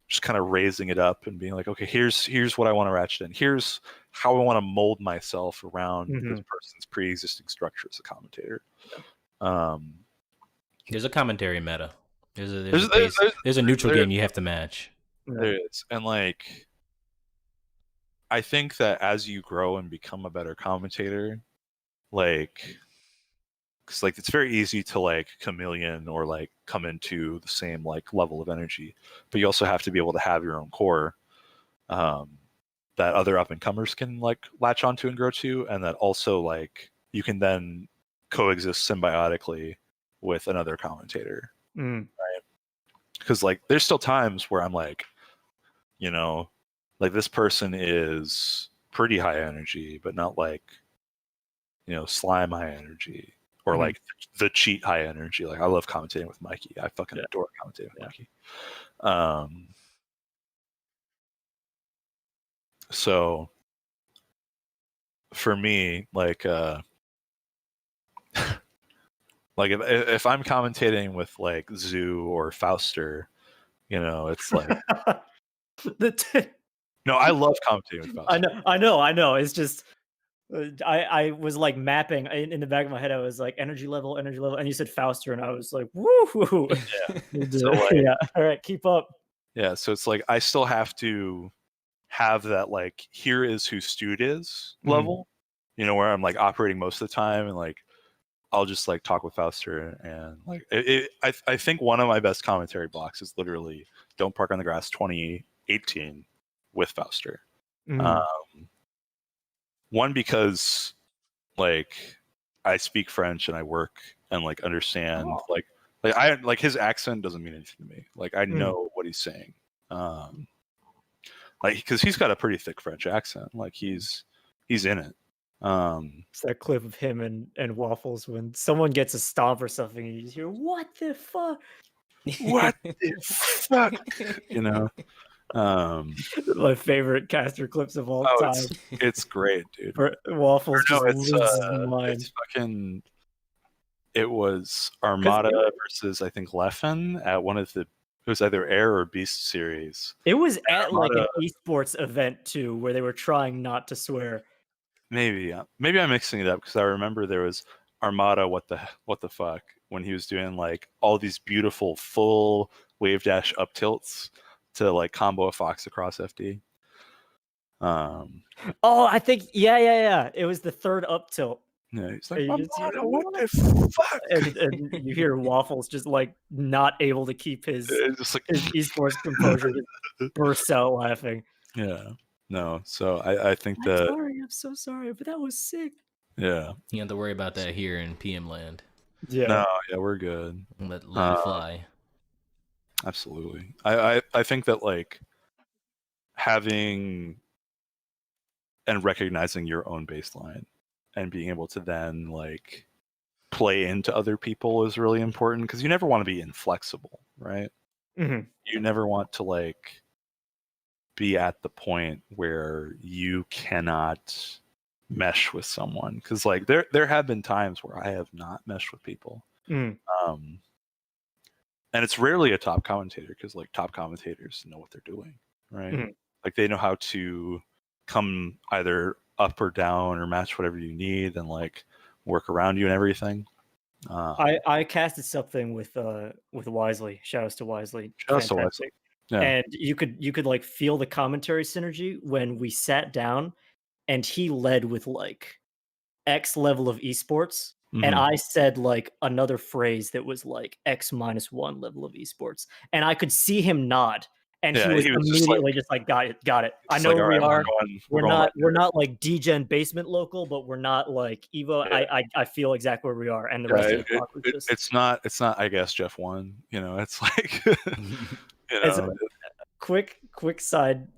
just kind of raising it up and being like, okay, here's what I want to ratchet in. Here's how I want to mold myself around this person's pre-existing structure as a commentator. There's a commentary meta. There's a neutral game you have to match. There is, and like I think that as you grow and become a better commentator, like, because like it's very easy to like chameleon or like come into the same like level of energy, but you also have to be able to have your own core that other up and comers can like latch onto and grow to, and that also like you can then coexist symbiotically with another commentator, right? Because like there's still times where I'm like, like this person is pretty high energy, but not like Slime high energy. Or like the cheat high energy. Like I love commentating with Mikey. I fucking adore commentating with Mikey. So for me, like like if I'm commentating with like Zoo or Fauster, it's like no, I love commentating with Fauster. I know. It's just I was like mapping in the back of my head. I was like energy level, and you said Fauster, and I was like, woo! Yeah. So like, yeah. All right, keep up. Yeah. So it's like I still have to have that like here is who Stewed is level, where I'm like operating most of the time, and like I'll just like talk with Fauster, and like I think one of my best commentary blocks is literally Don't Park on the Grass 2018 with Fauster. One, because like I speak French and I work and like understand like I like his accent doesn't mean anything to me. Like I know what he's saying. Like because he's got a pretty thick French accent. Like he's in it. It's that clip of him and Waffles when someone gets a stomp or something, and you just hear, "What the fuck? What the fuck?" My favorite caster clips of all time. It's great, dude. Waffles just loses his mind. It's fucking. It was Armada versus I think Leffen at one of the. It was either Air or Beast series. It was at Armada, like an esports event too, where they were trying not to swear. Maybe I'm mixing it up because I remember there was Armada. What the fuck when he was doing like all these beautiful full wave dash up tilts to like combo a Fox across FD. I think yeah. It was the third up tilt. Yeah, he's like, And "My you just hear, motto, what the fuck?" and you hear Waffles just like not able to keep his It's just like, esports composure, just bursts out laughing. yeah, no. So I think that I'm so sorry, but that was sick. yeah, You don't have to worry about that here in PM land. Yeah. no, yeah, we're good. Let you fly. Absolutely. I think that like having and recognizing your own baseline and being able to then like play into other people is really important because you never want to be inflexible, right? Mhm. You never want to like be at the point where you cannot mesh with someone because like there have been times where I have not meshed with people. Mm. And it's rarely a top commentator because like top commentators know what they're doing, right? Mhm. Like they know how to come either up or down or match whatever you need and like work around you and everything. I casted something with Wisely. Shout outs to Wisely. Just so Fantastic. yeah, And you could like feel the commentary synergy when we sat down and he led with like X level of esports. And Mhm. I said like another phrase that was like X-1 level of esports. And I could see him nod. And Yeah, he was he was immediately just like, got it. I just know like, where all we right, are. we're going We're not like DGen basement local, but we're not like Evo. Yeah. I feel exactly where we are. And the Yeah, rest of the talk was just it's not I guess Jeff won, you know, it's like you as a know, quick side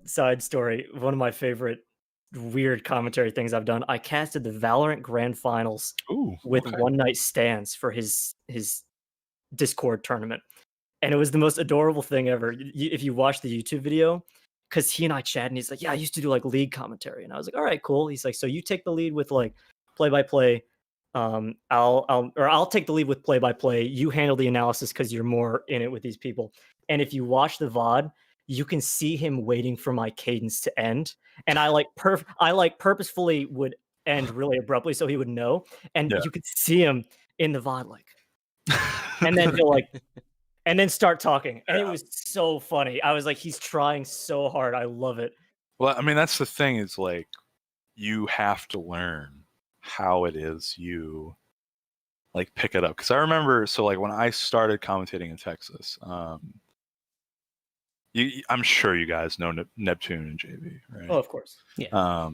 story. One of my favorite weird commentary things I've done. I casted the Valorant Grand Finals ooh, with okay. One Night Stands for his Discord tournament, and it was the most adorable thing ever. If you watch the YouTube video, because he and I chat, and he's like, "Yeah, I used to do like league commentary," and I was like, "All right, cool." He's like, "So you take the lead with like play by play. I'll take the lead with play by play. You handle the analysis because you're more in it with these people." And if you watch the VOD, you can see him waiting for my cadence to end, and I purposefully would end really abruptly so he would know, and Yeah. you could see him in the VOD like, and then he'll like, and then start talking, and it was so funny. I was like, he's trying so hard. I love it. Well, I mean, that's the thing is like you have to learn how it is you like pick it up. Because I remember, so like when I started commentating in Texas, I'm sure you guys know Neptune and JB, right? Oh, of course. Yeah.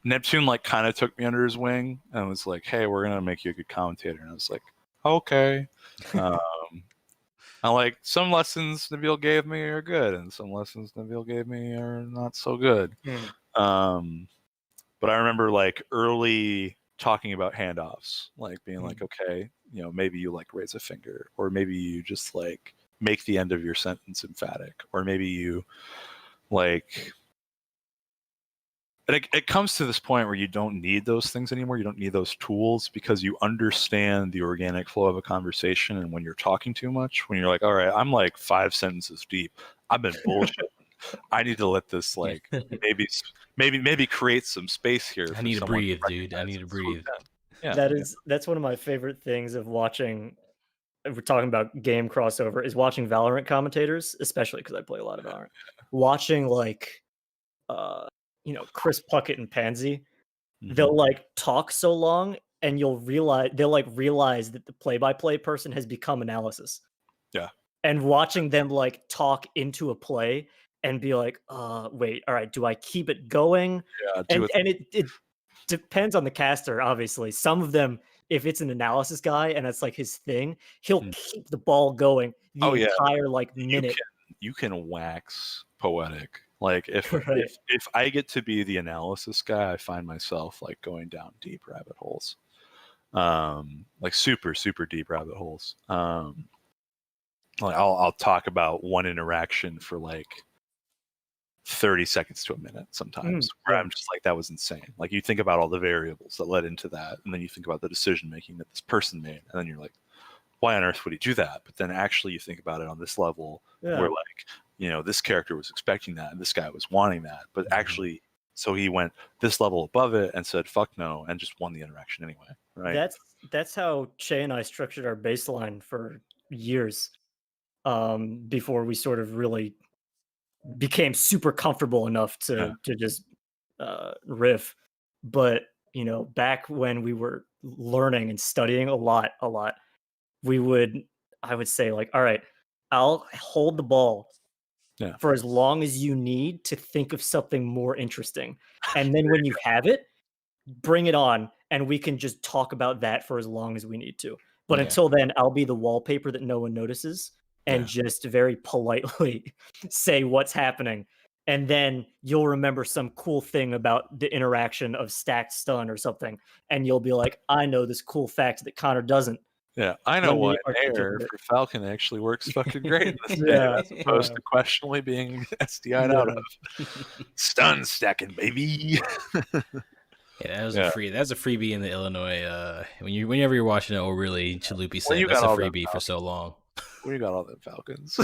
Neptune like kind of took me under his wing and was like, "Hey, we're gonna make you a good commentator," and I was like, "Okay." I like some lessons Nabil gave me are good, and some lessons Nabil gave me are not so good. But I remember like early talking about handoffs, like being like, okay, you know, maybe you like raise a finger, or maybe you just like make the end of your sentence emphatic, or maybe you like. And it comes to this point where you don't need those things anymore. You don't need those tools because you understand the organic flow of a conversation. And when you're talking too much, when you're like, all right, I'm like 5 sentences deep, I've been bullshitting. I need to let this like maybe create some space here. I need to breathe, dude. I need to breathe. Yeah, That's one of my favorite things of watching. If we're talking about game crossover, is watching Valorant commentators, especially because I play a lot of Valorant. Watching like, Chris Puckett and Pansy, they'll like talk so long, and they'll realize that the play-by-play person has become analysis. Yeah. And watching them like talk into a play and be like, wait, all right, do I keep it going? Yeah, And it depends on the caster, obviously. Some of them, if it's an analysis guy and it's like his thing, he'll keep the ball going the entire like minute. You can wax poetic. Like if Right. if I get to be the analysis guy, I find myself like going down deep rabbit holes. Like super deep rabbit holes. Like I'll talk about one interaction for like 30 seconds to a minute sometimes, where I'm just like, that was insane. Like you think about all the variables that led into that, and then you think about the decision making that this person made, and then you're like, why on earth would he do that? But then actually you think about it on this level where like, you know, this character was expecting that and this guy was wanting that, but actually, so he went this level above it and said fuck no and just won the interaction anyway, right? That's how Che and I structured our baseline for years, before we sort of really became super comfortable enough to just riff. But back when we were learning and studying a lot, I would say like, all right, I'll hold the ball for as long as you need to think of something more interesting. And then when you have it, bring it on and we can just talk about that for as long as we need to. But until then, I'll be the wallpaper that no one notices and just very politely say what's happening. And then you'll remember some cool thing about the interaction of stacked stun or something. And you'll be like, I know this cool fact that Connor doesn't. Yeah, I know why air for Falcon actually works fucking great in this game, as opposed to questionably being SDI'd out of. Stun stacking, baby. Yeah, that was a free. That's a freebie in the Illinois. Whenever you're watching it, really Chalupi said that's a freebie for so long. When you got all the Falcons.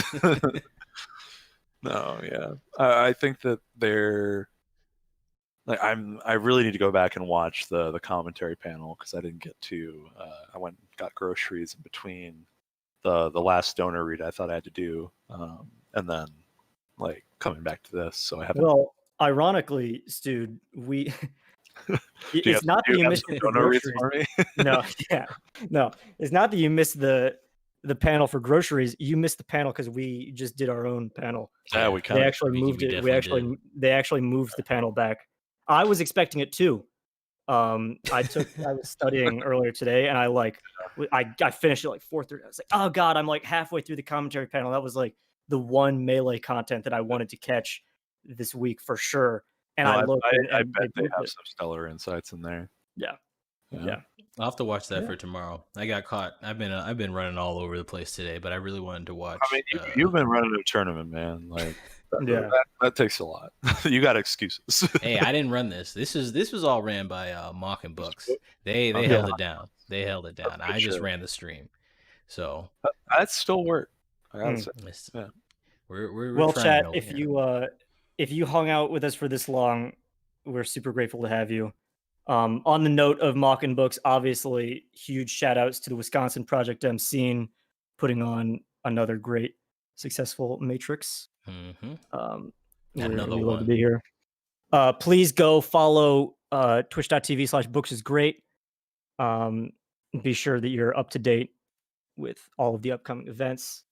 No, yeah, I think that they're like I really need to go back and watch the commentary panel because I didn't get to. I went and got groceries in between the last donor read I thought I had to do, and then like coming back to this. So I haven't. Well, ironically, Stu, we. It's not that you missed the groceries. No, it's not that you missed the panel for groceries. You missed the panel because we just did our own panel. Yeah, they actually moved it. They actually moved the panel back. I was expecting it too. I was studying earlier today, and I finished it like 4:30. I was like, oh god, I'm like halfway through the commentary panel. That was like the one Melee content that I wanted to catch this week for sure. And I bet they have some stellar insights in there. Yeah. I'll have to watch that for tomorrow. I got caught. I've been running all over the place today, but I really wanted to watch. I mean, you've been running a tournament, man. Like, that takes a lot. You got excuses. Hey, I didn't run this. This was all ran by Mock and Books. They held it down. They held it down. I just ran the stream. So that still worked. I gotta say. Yeah. We're well, chat. If you hung out with us for this long, we're super grateful to have you. On the note of Mock and Books, obviously, huge shout outs to the Wisconsin Project M scene, putting on another great, successful Matrix. Mm-hmm. Another one. Love to be here. Please go follow twitch.tv/books is great. Be sure that you're up to date with all of the upcoming events.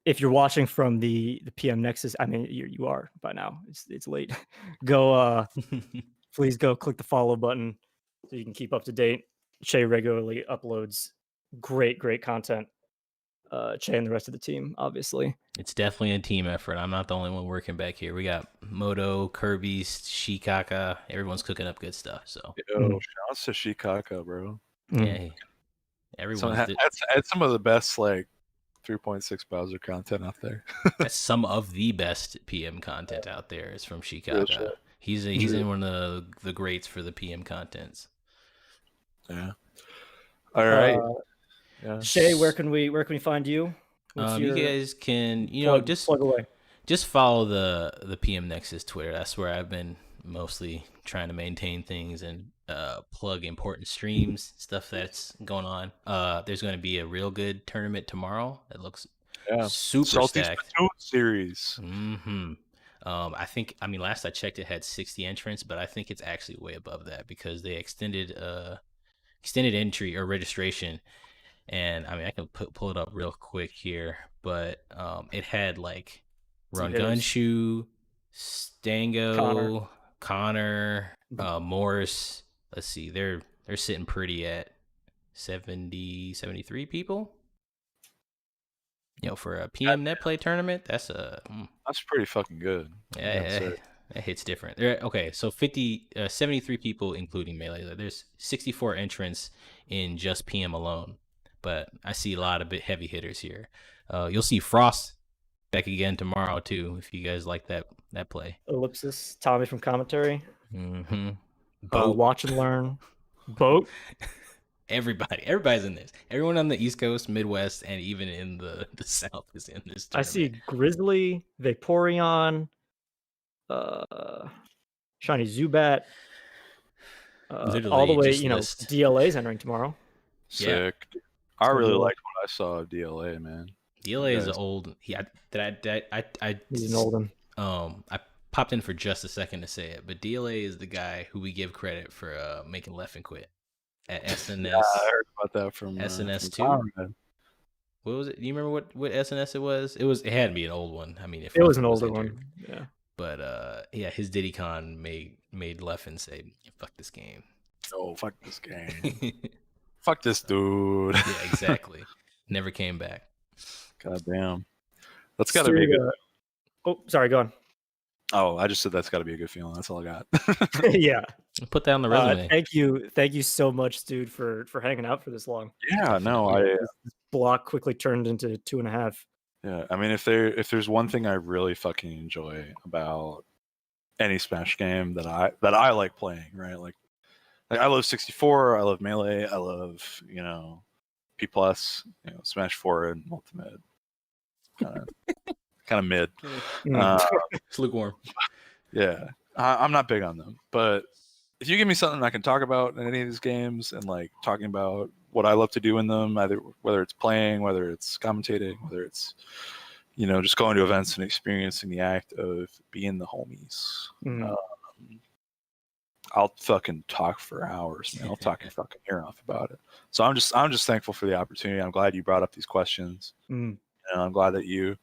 If you're watching from the PM Nexus, I mean, you are by now. It's late. Go, please go click the follow button so you can keep up to date. Che regularly uploads great content. Che and the rest of the team, obviously. It's definitely a team effort. I'm not the only one working back here. We got Moto, Kirby, Shikaka. Everyone's cooking up good stuff. So, shouts to Shikaka, bro. Yeah, everyone. That's some of the best 3.6 browser content out there. That's some of the best PM content out there. Is from Shikaka. He's in one of the greats for the PM contents. Yeah. All right. Shay, where can we find you? You guys can plug away. Just follow the PM Nexus Twitter. That's where I've been mostly trying to maintain things and plug important streams, stuff that's going on. There's going to be a real good tournament tomorrow that looks super Salty stacked. Splatoon series. Mm-hmm. Last I checked, it had 60 entrants, but I think it's actually way above that because they extended entry or registration. And I can pull it up real quick here, but it had like Run Gunshoe, Stango, Connor, Morse. Let's see, they're sitting pretty at 73 people. For a PM net play tournament, that's pretty fucking good. Yeah, it hits different. Okay, so 73 people including Melee. There's 64 entrants in just PM alone, but I see a lot of heavy hitters here. You'll see Frost back again tomorrow too, if you guys like that play. Ellipsis, Tommy from commentary. Mm-hmm. Watch and learn. Boat. Everybody's in this. Everyone on the East Coast, Midwest, and even in the South is in this tournament. I see Grizzly, Vaporeon, Shiny Zubat, all the way, DLA's entering tomorrow. Sick. Yeah. I really liked what I saw of DLA, man. DLA is old. He's an old one. popped in for just a second to say it, but DLA is the guy who we give credit for making Left and Quit at SNS. Yeah, I heard about that from SNS from 2. Conrad. What was it? Do you remember what SNS it was? It had to be an old one. I mean, if It was an Leffen older injured. one. Yeah. But yeah, his DiddyCon made Leffen say, "Fuck this game." Oh, fuck this game. Yeah, Fuck this dude. exactly. Never came back. God damn. That's got to be a good. Oh, sorry. Go on. Oh, I just said that's got to be a good feeling. That's all I got. Yeah. Put that on the resume. Thank you so much, dude, for hanging out for this long. Yeah, no, This block quickly turned into 2.5. yeah. I mean, if there's one thing I really fucking enjoy about any Smash game that I like playing, right? Like I love 64, I love Melee, I love P plus, Smash 4 and Ultimate, kind of mid. It's lukewarm. Yeah, I'm not big on them, but if you give me something I can talk about in any of these games and like talking about what I love to do in them, either whether it's playing, whether it's commentating, whether it's just going to events and experiencing the act of being the homies. I'll fucking talk for hours, man. I'll talk your fucking ear off about it. So I'm just thankful for the opportunity. I'm glad you brought up these questions. I'm glad that you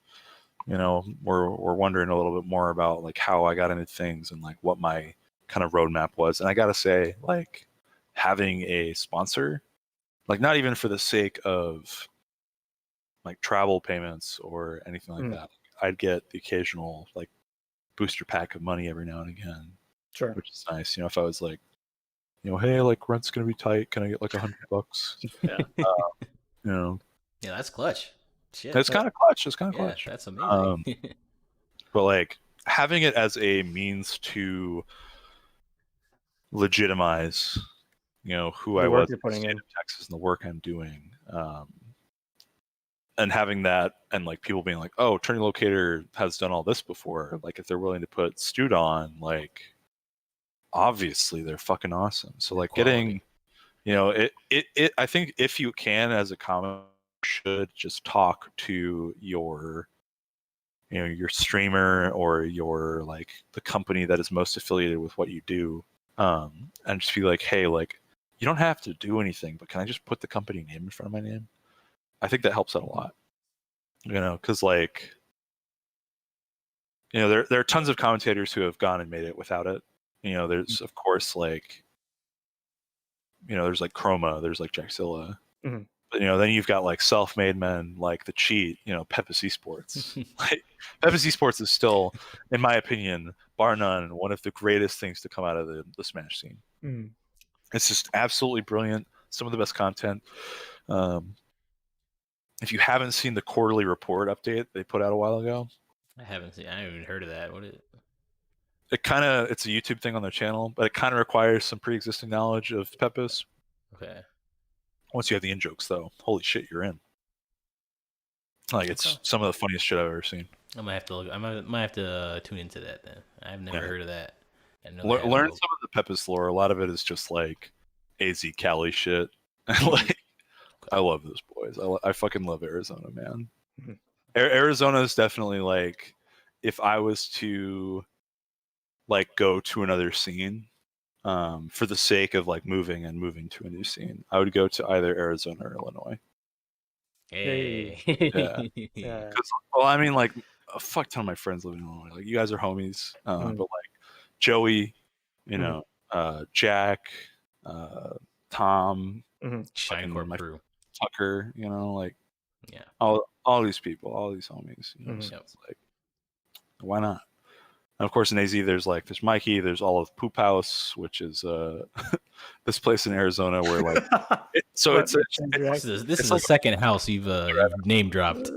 we're wondering a little bit more about like how I got into things and like what my kind of roadmap was. And I gotta say, like having a sponsor, like not even for the sake of like travel payments or anything like that. I'd get the occasional like booster pack of money every now and again. Sure. Which is nice. If I was like, hey, like rent's gonna be tight, can I get like $100? Yeah. Yeah, that's clutch. Shit. It's kind of clutch. It's kind of clutch. That's amazing. But like having it as a means to legitimize, who I was in the state of Texas and the work I'm doing, and having that, and like people being like, "Oh, Turning Locator has done all this before." Like, if they're willing to put Stewed on, like, obviously they're fucking awesome. So like getting, I think if you can, as a comment, should just talk to your streamer or your like the company that is most affiliated with what you do, and just be like, hey, like you don't have to do anything, but can I just put the company name in front of my name? I think that helps out a lot, because like there are tons of commentators who have gone and made it without it. There's of course like there's like Chroma, there's like Jaxilla. But then you've got like self-made men like the Cheat, Pepis Esports. Like, Pepis Esports is still, in my opinion, bar none, one of the greatest things to come out of the Smash scene. It's just absolutely brilliant. Some of the best content. If you haven't seen the quarterly report update they put out a while ago, I haven't even heard of that. What is it? It's a YouTube thing on their channel, but it kind of requires some pre-existing knowledge of Pepis. Okay. Once you have the in-jokes, though, holy shit, you're in. Like, it's some of the funniest shit I've ever seen. I might have to look. I might have to tune into that then. I've never heard of that. Learn some of the Pepis lore. A lot of it is just like AZ Cali shit. Like, I love those boys. I fucking love Arizona, man. Arizona is definitely like, if I was to like go to another scene, for the sake of like moving to a new scene, I would go to either Arizona or Illinois. Hey. Yeah. Well, I mean, like a fuck ton of my friends live in Illinois. Like, you guys are homies, but like Joey, Jack, Tom, Shinecore crew, Tucker, like yeah, all these people, all these homies. So it's like, why not? And of course, in AZ, there's Mikey, there's all of Poop House, which is this place in Arizona where like, this is the second house you've name dropped.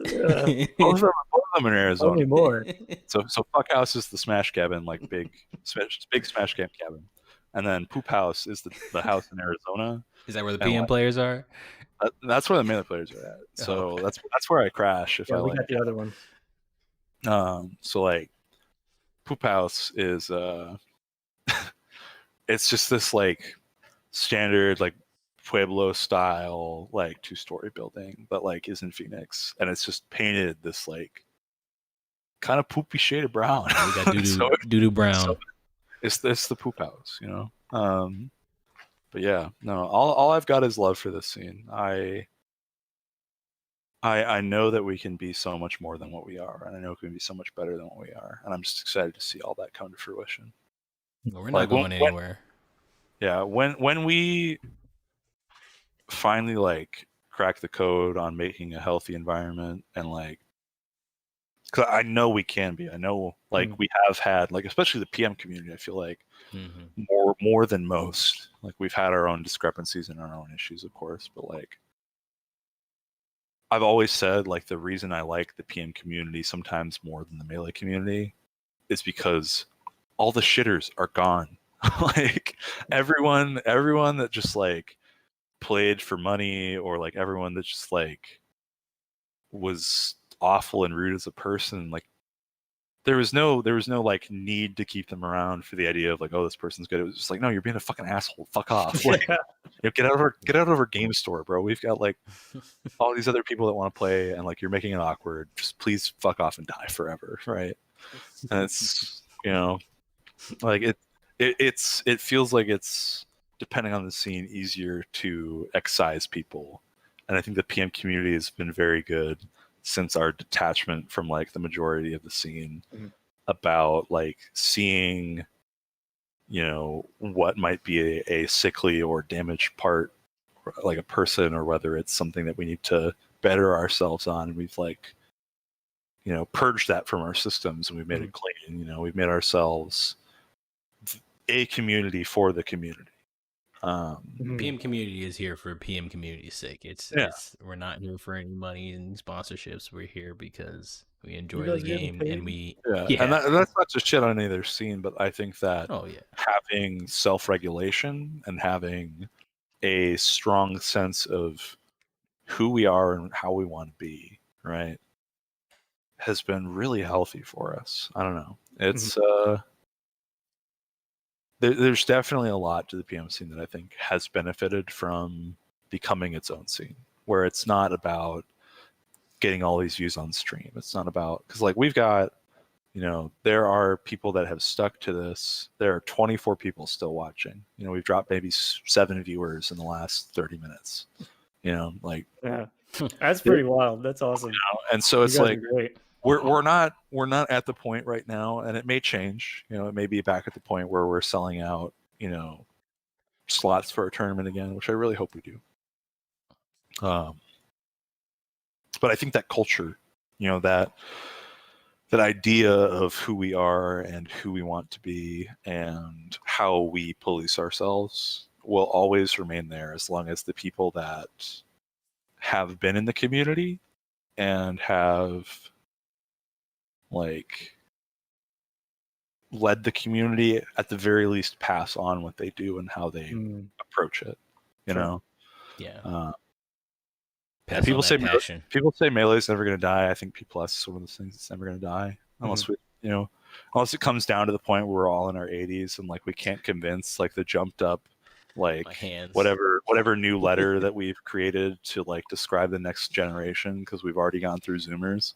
Both of them in Arizona. Only more. So Fuck House is the Smash cabin, like big Smash cabin, and then Poop House is the house in Arizona. Is that where the PM players are? That's where the melee players are at. So that's where I crash if I we like. got the other one. So like, Poop House is it's just this like standard like Pueblo style like 2-story building that like is in Phoenix, and it's just painted this like kind of poopy shade of brown. We got So- doo-doo brown. so it's the poop house, you know. But yeah, no, all I've got is love for this scene. I know that we can be so much more than what we are, and I know we can be so much better than what we are, and I'm just excited to see all that come to fruition. We're not going anywhere. Yeah, when we finally like crack the code on making a healthy environment, and like, cause I know we can be. I know like we have had, like, especially the PM community, I feel like more than most. Like, we've had our own discrepancies and our own issues, of course, but like, I've always said, like, the reason I like the PM community sometimes more than the Melee community is because all the shitters are gone. Like, everyone that just like played for money, or like everyone that just like was awful and rude as a person, like, there was no like need to keep them around for the idea of like, oh, this person's good. It was just like, no, you're being a fucking asshole. Fuck off. Like, you know, get out of our game store, bro. We've got like all these other people that want to play, and like, you're making it awkward. Just please fuck off and die forever, right? And it's, you know, like it feels like it's, depending on the scene, easier to excise people, and I think the PM community has been very good since our detachment from like the majority of the scene about like seeing, you know, what might be a sickly or damaged part, like a person, or whether it's something that we need to better ourselves on. And we've like, you know, purged that from our systems, and we've made it clean. You know, we've made ourselves a community for the community. PM community is here for PM community's sake. It's we're not here for any money and sponsorships. We're here because we enjoy the game, and we and that's not just shit on any other scene, but I think that oh yeah, having self-regulation and having a strong sense of who we are and how we want to be, right, has been really healthy for us. I don't know. It's there's definitely a lot to the PM scene that I think has benefited from becoming its own scene, where it's not about getting all these views on stream. It's not about, because like, we've got, you know, there are people that have stuck to this. There are 24 people still watching. You know, we've dropped maybe 7 viewers in the last 30 minutes. You know, like, yeah, that's pretty wild. That's awesome. You know? And so it's like, great. we're not at the point right now, and it may change. You know, it may be back at the point where we're selling out, you know, slots for a tournament again, which I really hope we do. But I think that culture, you know, that idea of who we are and who we want to be and how we police ourselves will always remain there, as long as the people that have been in the community and have like led the community, at the very least, pass on what they do and how they approach it. You know, people say Melee's never going to die. I think P+ is one of those things that's never going to die, unless we, you know, unless it comes down to the point where we're all in our 80s and like we can't convince like the jumped up like whatever new letter that we've created to like describe the next generation, because we've already gone through Zoomers.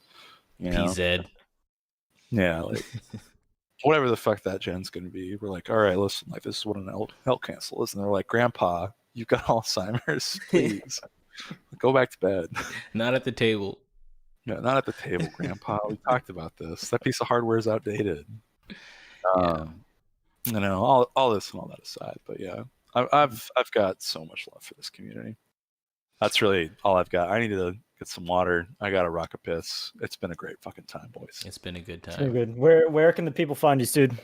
You know? PZ. Yeah, like whatever the fuck that gen's gonna be. We're like, all right, listen, like, this is what an elk cancel is, and they're like, Grandpa, you've got Alzheimer's, please go back to bed. Not at the table. No, not at the table, Grandpa. We talked about this. That piece of hardware is outdated. You know, all this and all that aside, but yeah, I've got so much love for this community. That's really all I've got. I need to get some water. I got to rock a piss. It's been a great fucking time, boys. It's been a good time. It's been good. Where can the people find you, Stud?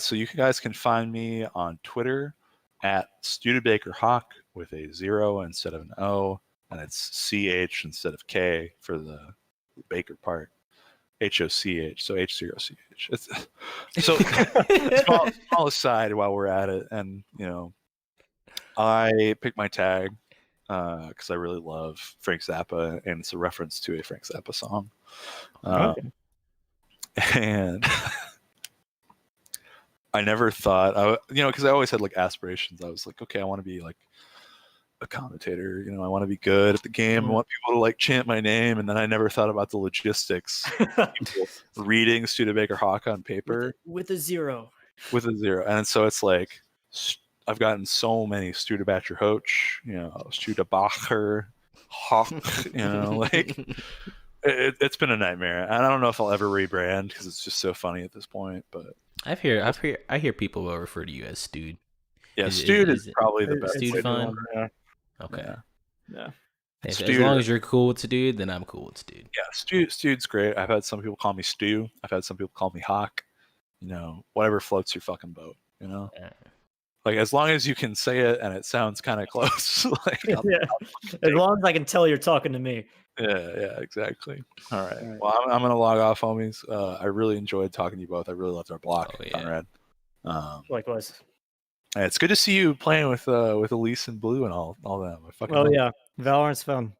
So you guys can find me on Twitter at StudentBakerHawk with a 0 instead of an O, and it's CH instead of K for the Baker part. HOCH, so H0CH. So small aside while we're at it, and you know, I picked my tag because I really love Frank Zappa, and it's a reference to a Frank Zappa song. And I never thought, you know, because I always had like aspirations. I was like, okay, I want to be like a commentator. I want to be good at the game. I want people to like chant my name, and then I never thought about the logistics. People reading Studebaker Hawk on paper with a zero. With a zero, and so it's like I've gotten so many Studebaker Hoch, Studebaker Hawk, like it's been a nightmare. And I don't know if I'll ever rebrand because it's just so funny at this point. But I hear people will refer to you as Stude. Yeah, Stude is probably the best. Stude fun? Yeah. Okay. Yeah. As long as you're cool with Stude, then I'm cool with Stude. Yeah, Stude's great. I've had some people call me Stu. I've had some people call me Hawk. Whatever floats your fucking boat. Like as long as you can say it and it sounds kind of close. Like, as long as I can tell you're talking to me. Yeah, exactly. All right. Well, I'm gonna log off, homies. I really enjoyed talking to you both. I really loved our block, Conrad. Likewise. It's good to see you playing with Elise and Blue and all them. Yeah, Valorant's fun.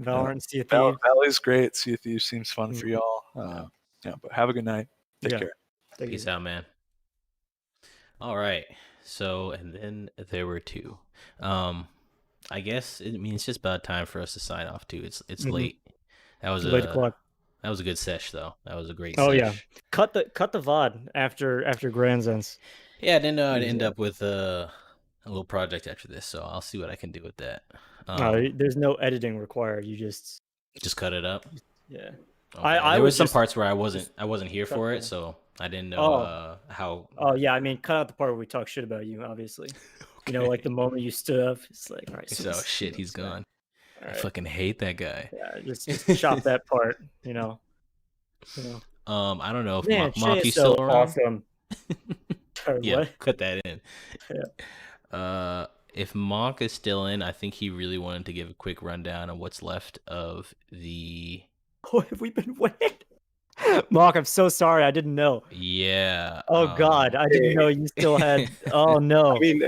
Valorant, Sea of Thieves. Valley's great. Sea of Thieves seems fun for y'all. But have a good night. Take care. Peace out, man. All right. So, and then there were two. I guess it's just about time for us to sign off too. It's late. That was late o'clock. That was a good sesh though. That was a great. Oh sesh. Yeah, cut the VOD after Grands ends. Yeah, then I'd end up with a little project after this, so I'll see what I can do with that. There's no editing required. You just cut it up. Yeah. Okay. There was some parts where I wasn't here for it, so I didn't know how. Oh yeah, I mean, cut out the part where we talk shit about you, obviously. Okay. Like the moment you stood up, it's like, all right. So shit, he's gone. Right. I fucking hate that guy. Yeah, just chop that part. I don't know if Man, Monkey's so still around. Awesome. Yeah, what? cut that in. Yeah. If Monk is still in, I think he really wanted to give a quick rundown of what's left of the. Oh, have we been waiting? Mark, I'm so sorry. I didn't know. Yeah. Oh God, I didn't know you still had. Oh no. I mean,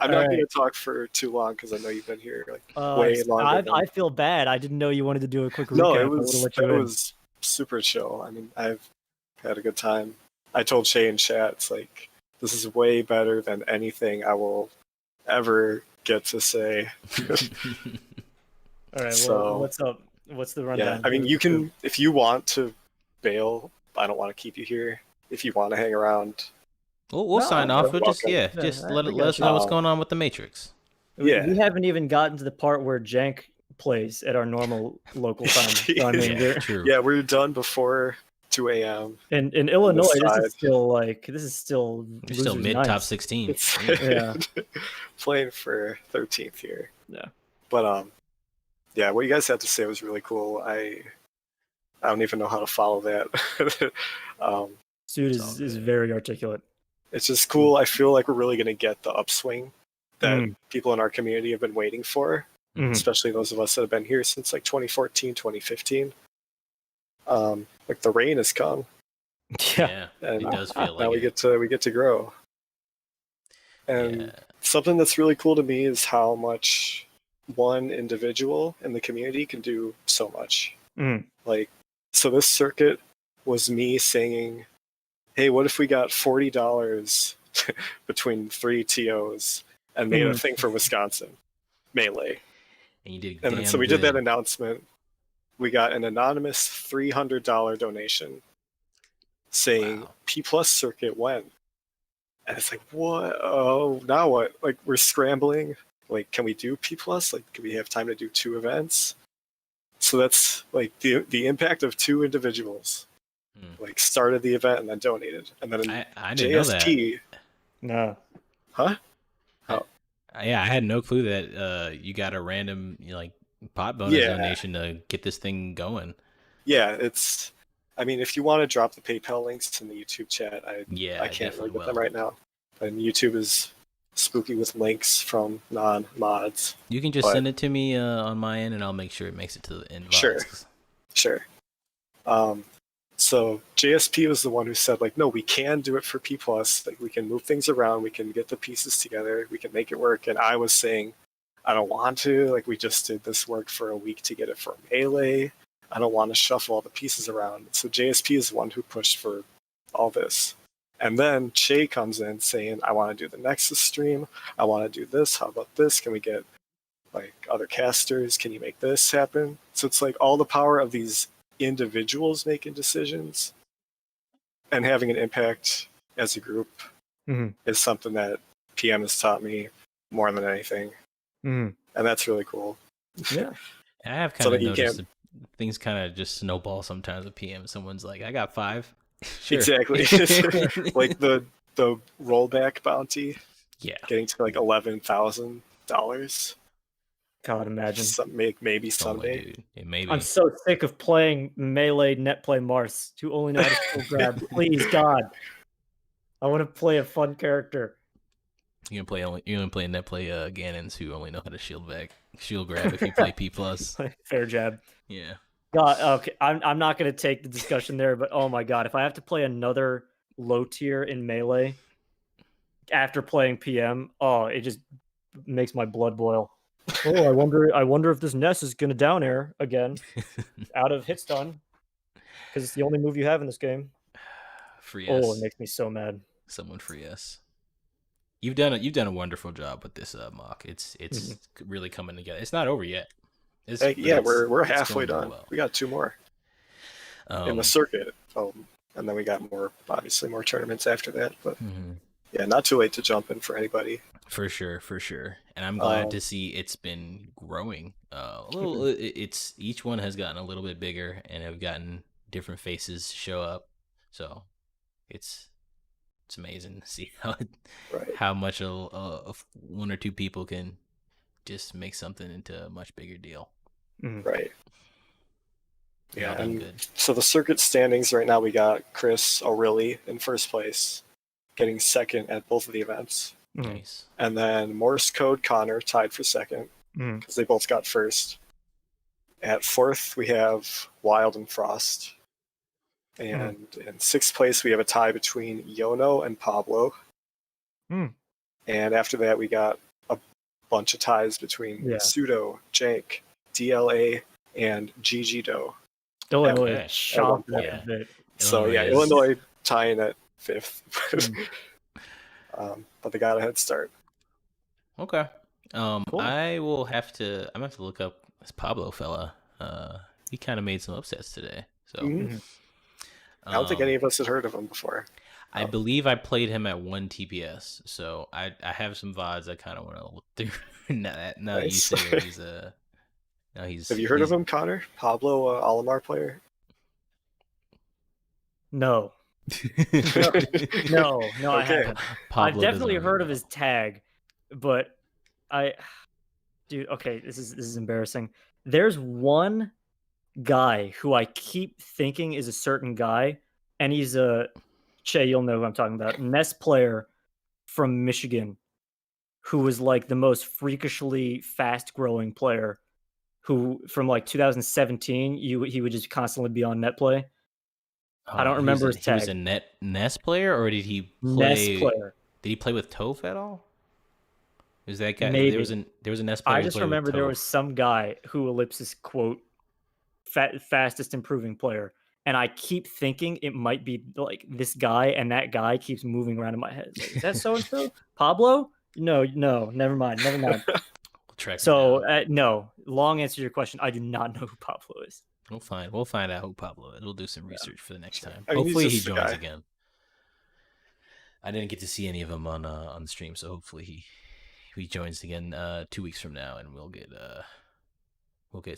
I'm not going to talk for too long because I know you've been here way longer. I feel bad. I didn't know you wanted to do a quick recap. No, it was super chill. I mean, I've had a good time. I told Shay in chat, it's like this is way better than anything I will ever get to say. All right. Well, what's up? What's the rundown? Yeah, I mean, you can if you want to bail. I don't want to keep you here. If you want to hang around, we'll sign off. We'll just let us know what's going on with the Matrix. Yeah, we haven't even gotten to the part where Jank plays at our normal local time. So, I mean, true. Yeah, we're done before 2 a.m. In Illinois, this is still mid top 16. Yeah, playing for 13th here. Yeah, but yeah, what you guys had to say was really cool. I don't even know how to follow that. Dude is very articulate. It's just cool. I feel like we're really going to get the upswing that people in our community have been waiting for, especially those of us that have been here since like 2014, 2015. Like the rain has come. Yeah, and it does feel like now we get to grow. And something that's really cool to me is how much one individual in the community can do so much. Like, so this circuit was me saying, hey, what if we got $40 between 3 TOs and made a thing for Wisconsin? Melee. And you did. And so we did that announcement. We got an anonymous $300 donation saying P Plus circuit when? And it's like, what? Oh, now what? Like, we're scrambling. Like, can we do P Plus? Like, can we have time to do 2 events? So that's like the impact of 2 individuals. Like started the event and then donated, and then I didn't know that. No. Huh? Oh. I had no clue that you got a random pot bonus donation to get this thing going. Yeah, it's. I mean, if you want to drop the PayPal links in the YouTube chat, I can't really get them right now. And YouTube is spooky with links from non-mods. You can just send it to me on my end, and I'll make sure it makes it to the end. Sure. So JSP was the one who said, like, no, we can do it for P+. Like, we can move things around. We can get the pieces together. We can make it work. And I was saying, I don't want to. Like, we just did this work for a week to get it for Melee. I don't want to shuffle all the pieces around. So JSP is the one who pushed for all this. And then Shay comes in saying, I want to do the Nexus stream. I want to do this. How about this? Can we get like other casters? Can you make this happen? So it's like all the power of these individuals making decisions and having an impact as a group is something that PM has taught me more than anything. And that's really cool. Yeah. I have kind of noticed that things kind of just snowball sometimes with PM. Someone's like, I got 5. Sure. Exactly. Like the rollback bounty. Yeah. Getting to like $11,000. God, imagine. Maybe someday. Dude. It may be. I'm so sick of playing melee net play Mars to only know how to skill grab. Please, God. I want to play a fun character. You're gonna play net play Ganons who only know how to shield grab if you play P+. Fair jab. Yeah. God, okay. I'm not gonna take the discussion there, but oh my God, if I have to play another low tier in melee after playing PM, it just makes my blood boil. Oh, I wonder if this Ness is gonna down air again out of hit stun because it's the only move you have in this game. Free S. Oh, it makes me so mad. Someone free S. You've done a wonderful job with this mock. It's really coming together. It's not over yet. We're halfway done. Well. We got 2 more in the circuit, and then we got more tournaments after that. But yeah, not too late to jump in for anybody. For sure. And I'm glad to see it's been growing. A little. It's each one has gotten a little bit bigger and have gotten different faces show up. So it's amazing to see how much of 1 or 2 people can just make something into a much bigger deal. Right. Yeah, and good. So the circuit standings right now, we got Chris ORLY in first place, getting second at both of the events. Nice. And then MorseCode Connor tied for second because they both got first. At fourth, we have Wild and Frost. And in 6th place, we have a tie between Yono and Pablo. And after that, we got a bunch of ties between Pseudo, Jank, DLA, and GG Illinois chopped that bit. So Illinois tying at 5th. But they got a head start. Okay. Cool. I'm gonna have to look up this Pablo fella. He kind of made some upsets today. So I don't think any of us had heard of him before. I believe I played him at 1 TPS, so I have some VODs I kind of want to look through. now that you say he's Have you heard of him, Connor? Pablo, Olimar player? No. No, I haven't. I've definitely heard of his tag, but okay, this is embarrassing. There's one guy who I keep thinking is a certain guy, and he's Che, you'll know who I'm talking about. Ness player from Michigan, who was like the most freakishly fast-growing player. Who from like 2017, he would just constantly be on net play. I don't remember his tag. He was a Ness player, or did he play? Ness player. Did he play with Toph at all? Was that guy? Maybe. There was a Ness player. I just remember there was some guy who ellipsis quote fastest improving player, and I keep thinking it might be like this guy, and that guy keeps moving around in my head. Like, is that so and so? Pablo? No, never mind. We'll track so no. Long answer to your question. I do not know who Pablo is. We'll find out who Pablo is. We'll do some research for the next time. Hopefully he joins again. I didn't get to see any of them on the stream, so hopefully he joins again 2 weeks from now, and we'll get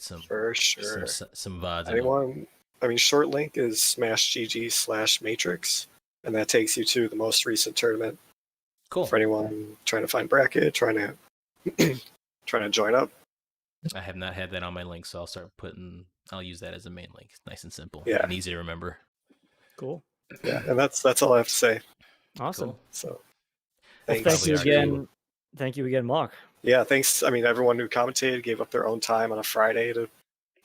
some for sure some VODs. Anyone? Short link is smashgg/matrix, and that takes you to the most recent tournament. Cool. For anyone trying to find bracket, trying to join up. I have not had that on my link, so I'll use that as a main link. It's nice and simple and easy to remember. Cool. Yeah, and that's all I have to say. Awesome. Cool. So thank you again. Thank you again, Mark. Yeah, thanks. Everyone who commentated gave up their own time on a Friday to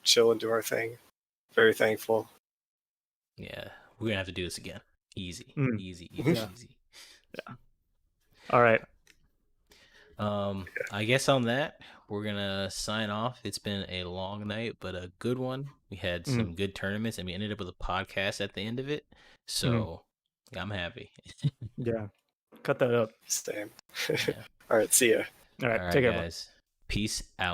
chill and do our thing. Very thankful. Yeah, we're gonna have to do this again. Easy. Yeah. All right. I guess on that, we're gonna sign off. It's been a long night, but a good one. We had some good tournaments, and we ended up with a podcast at the end of it. So I'm happy. Yeah. Cut that up. Same. Yeah. All right, see ya. All right, take care, guys. Peace out.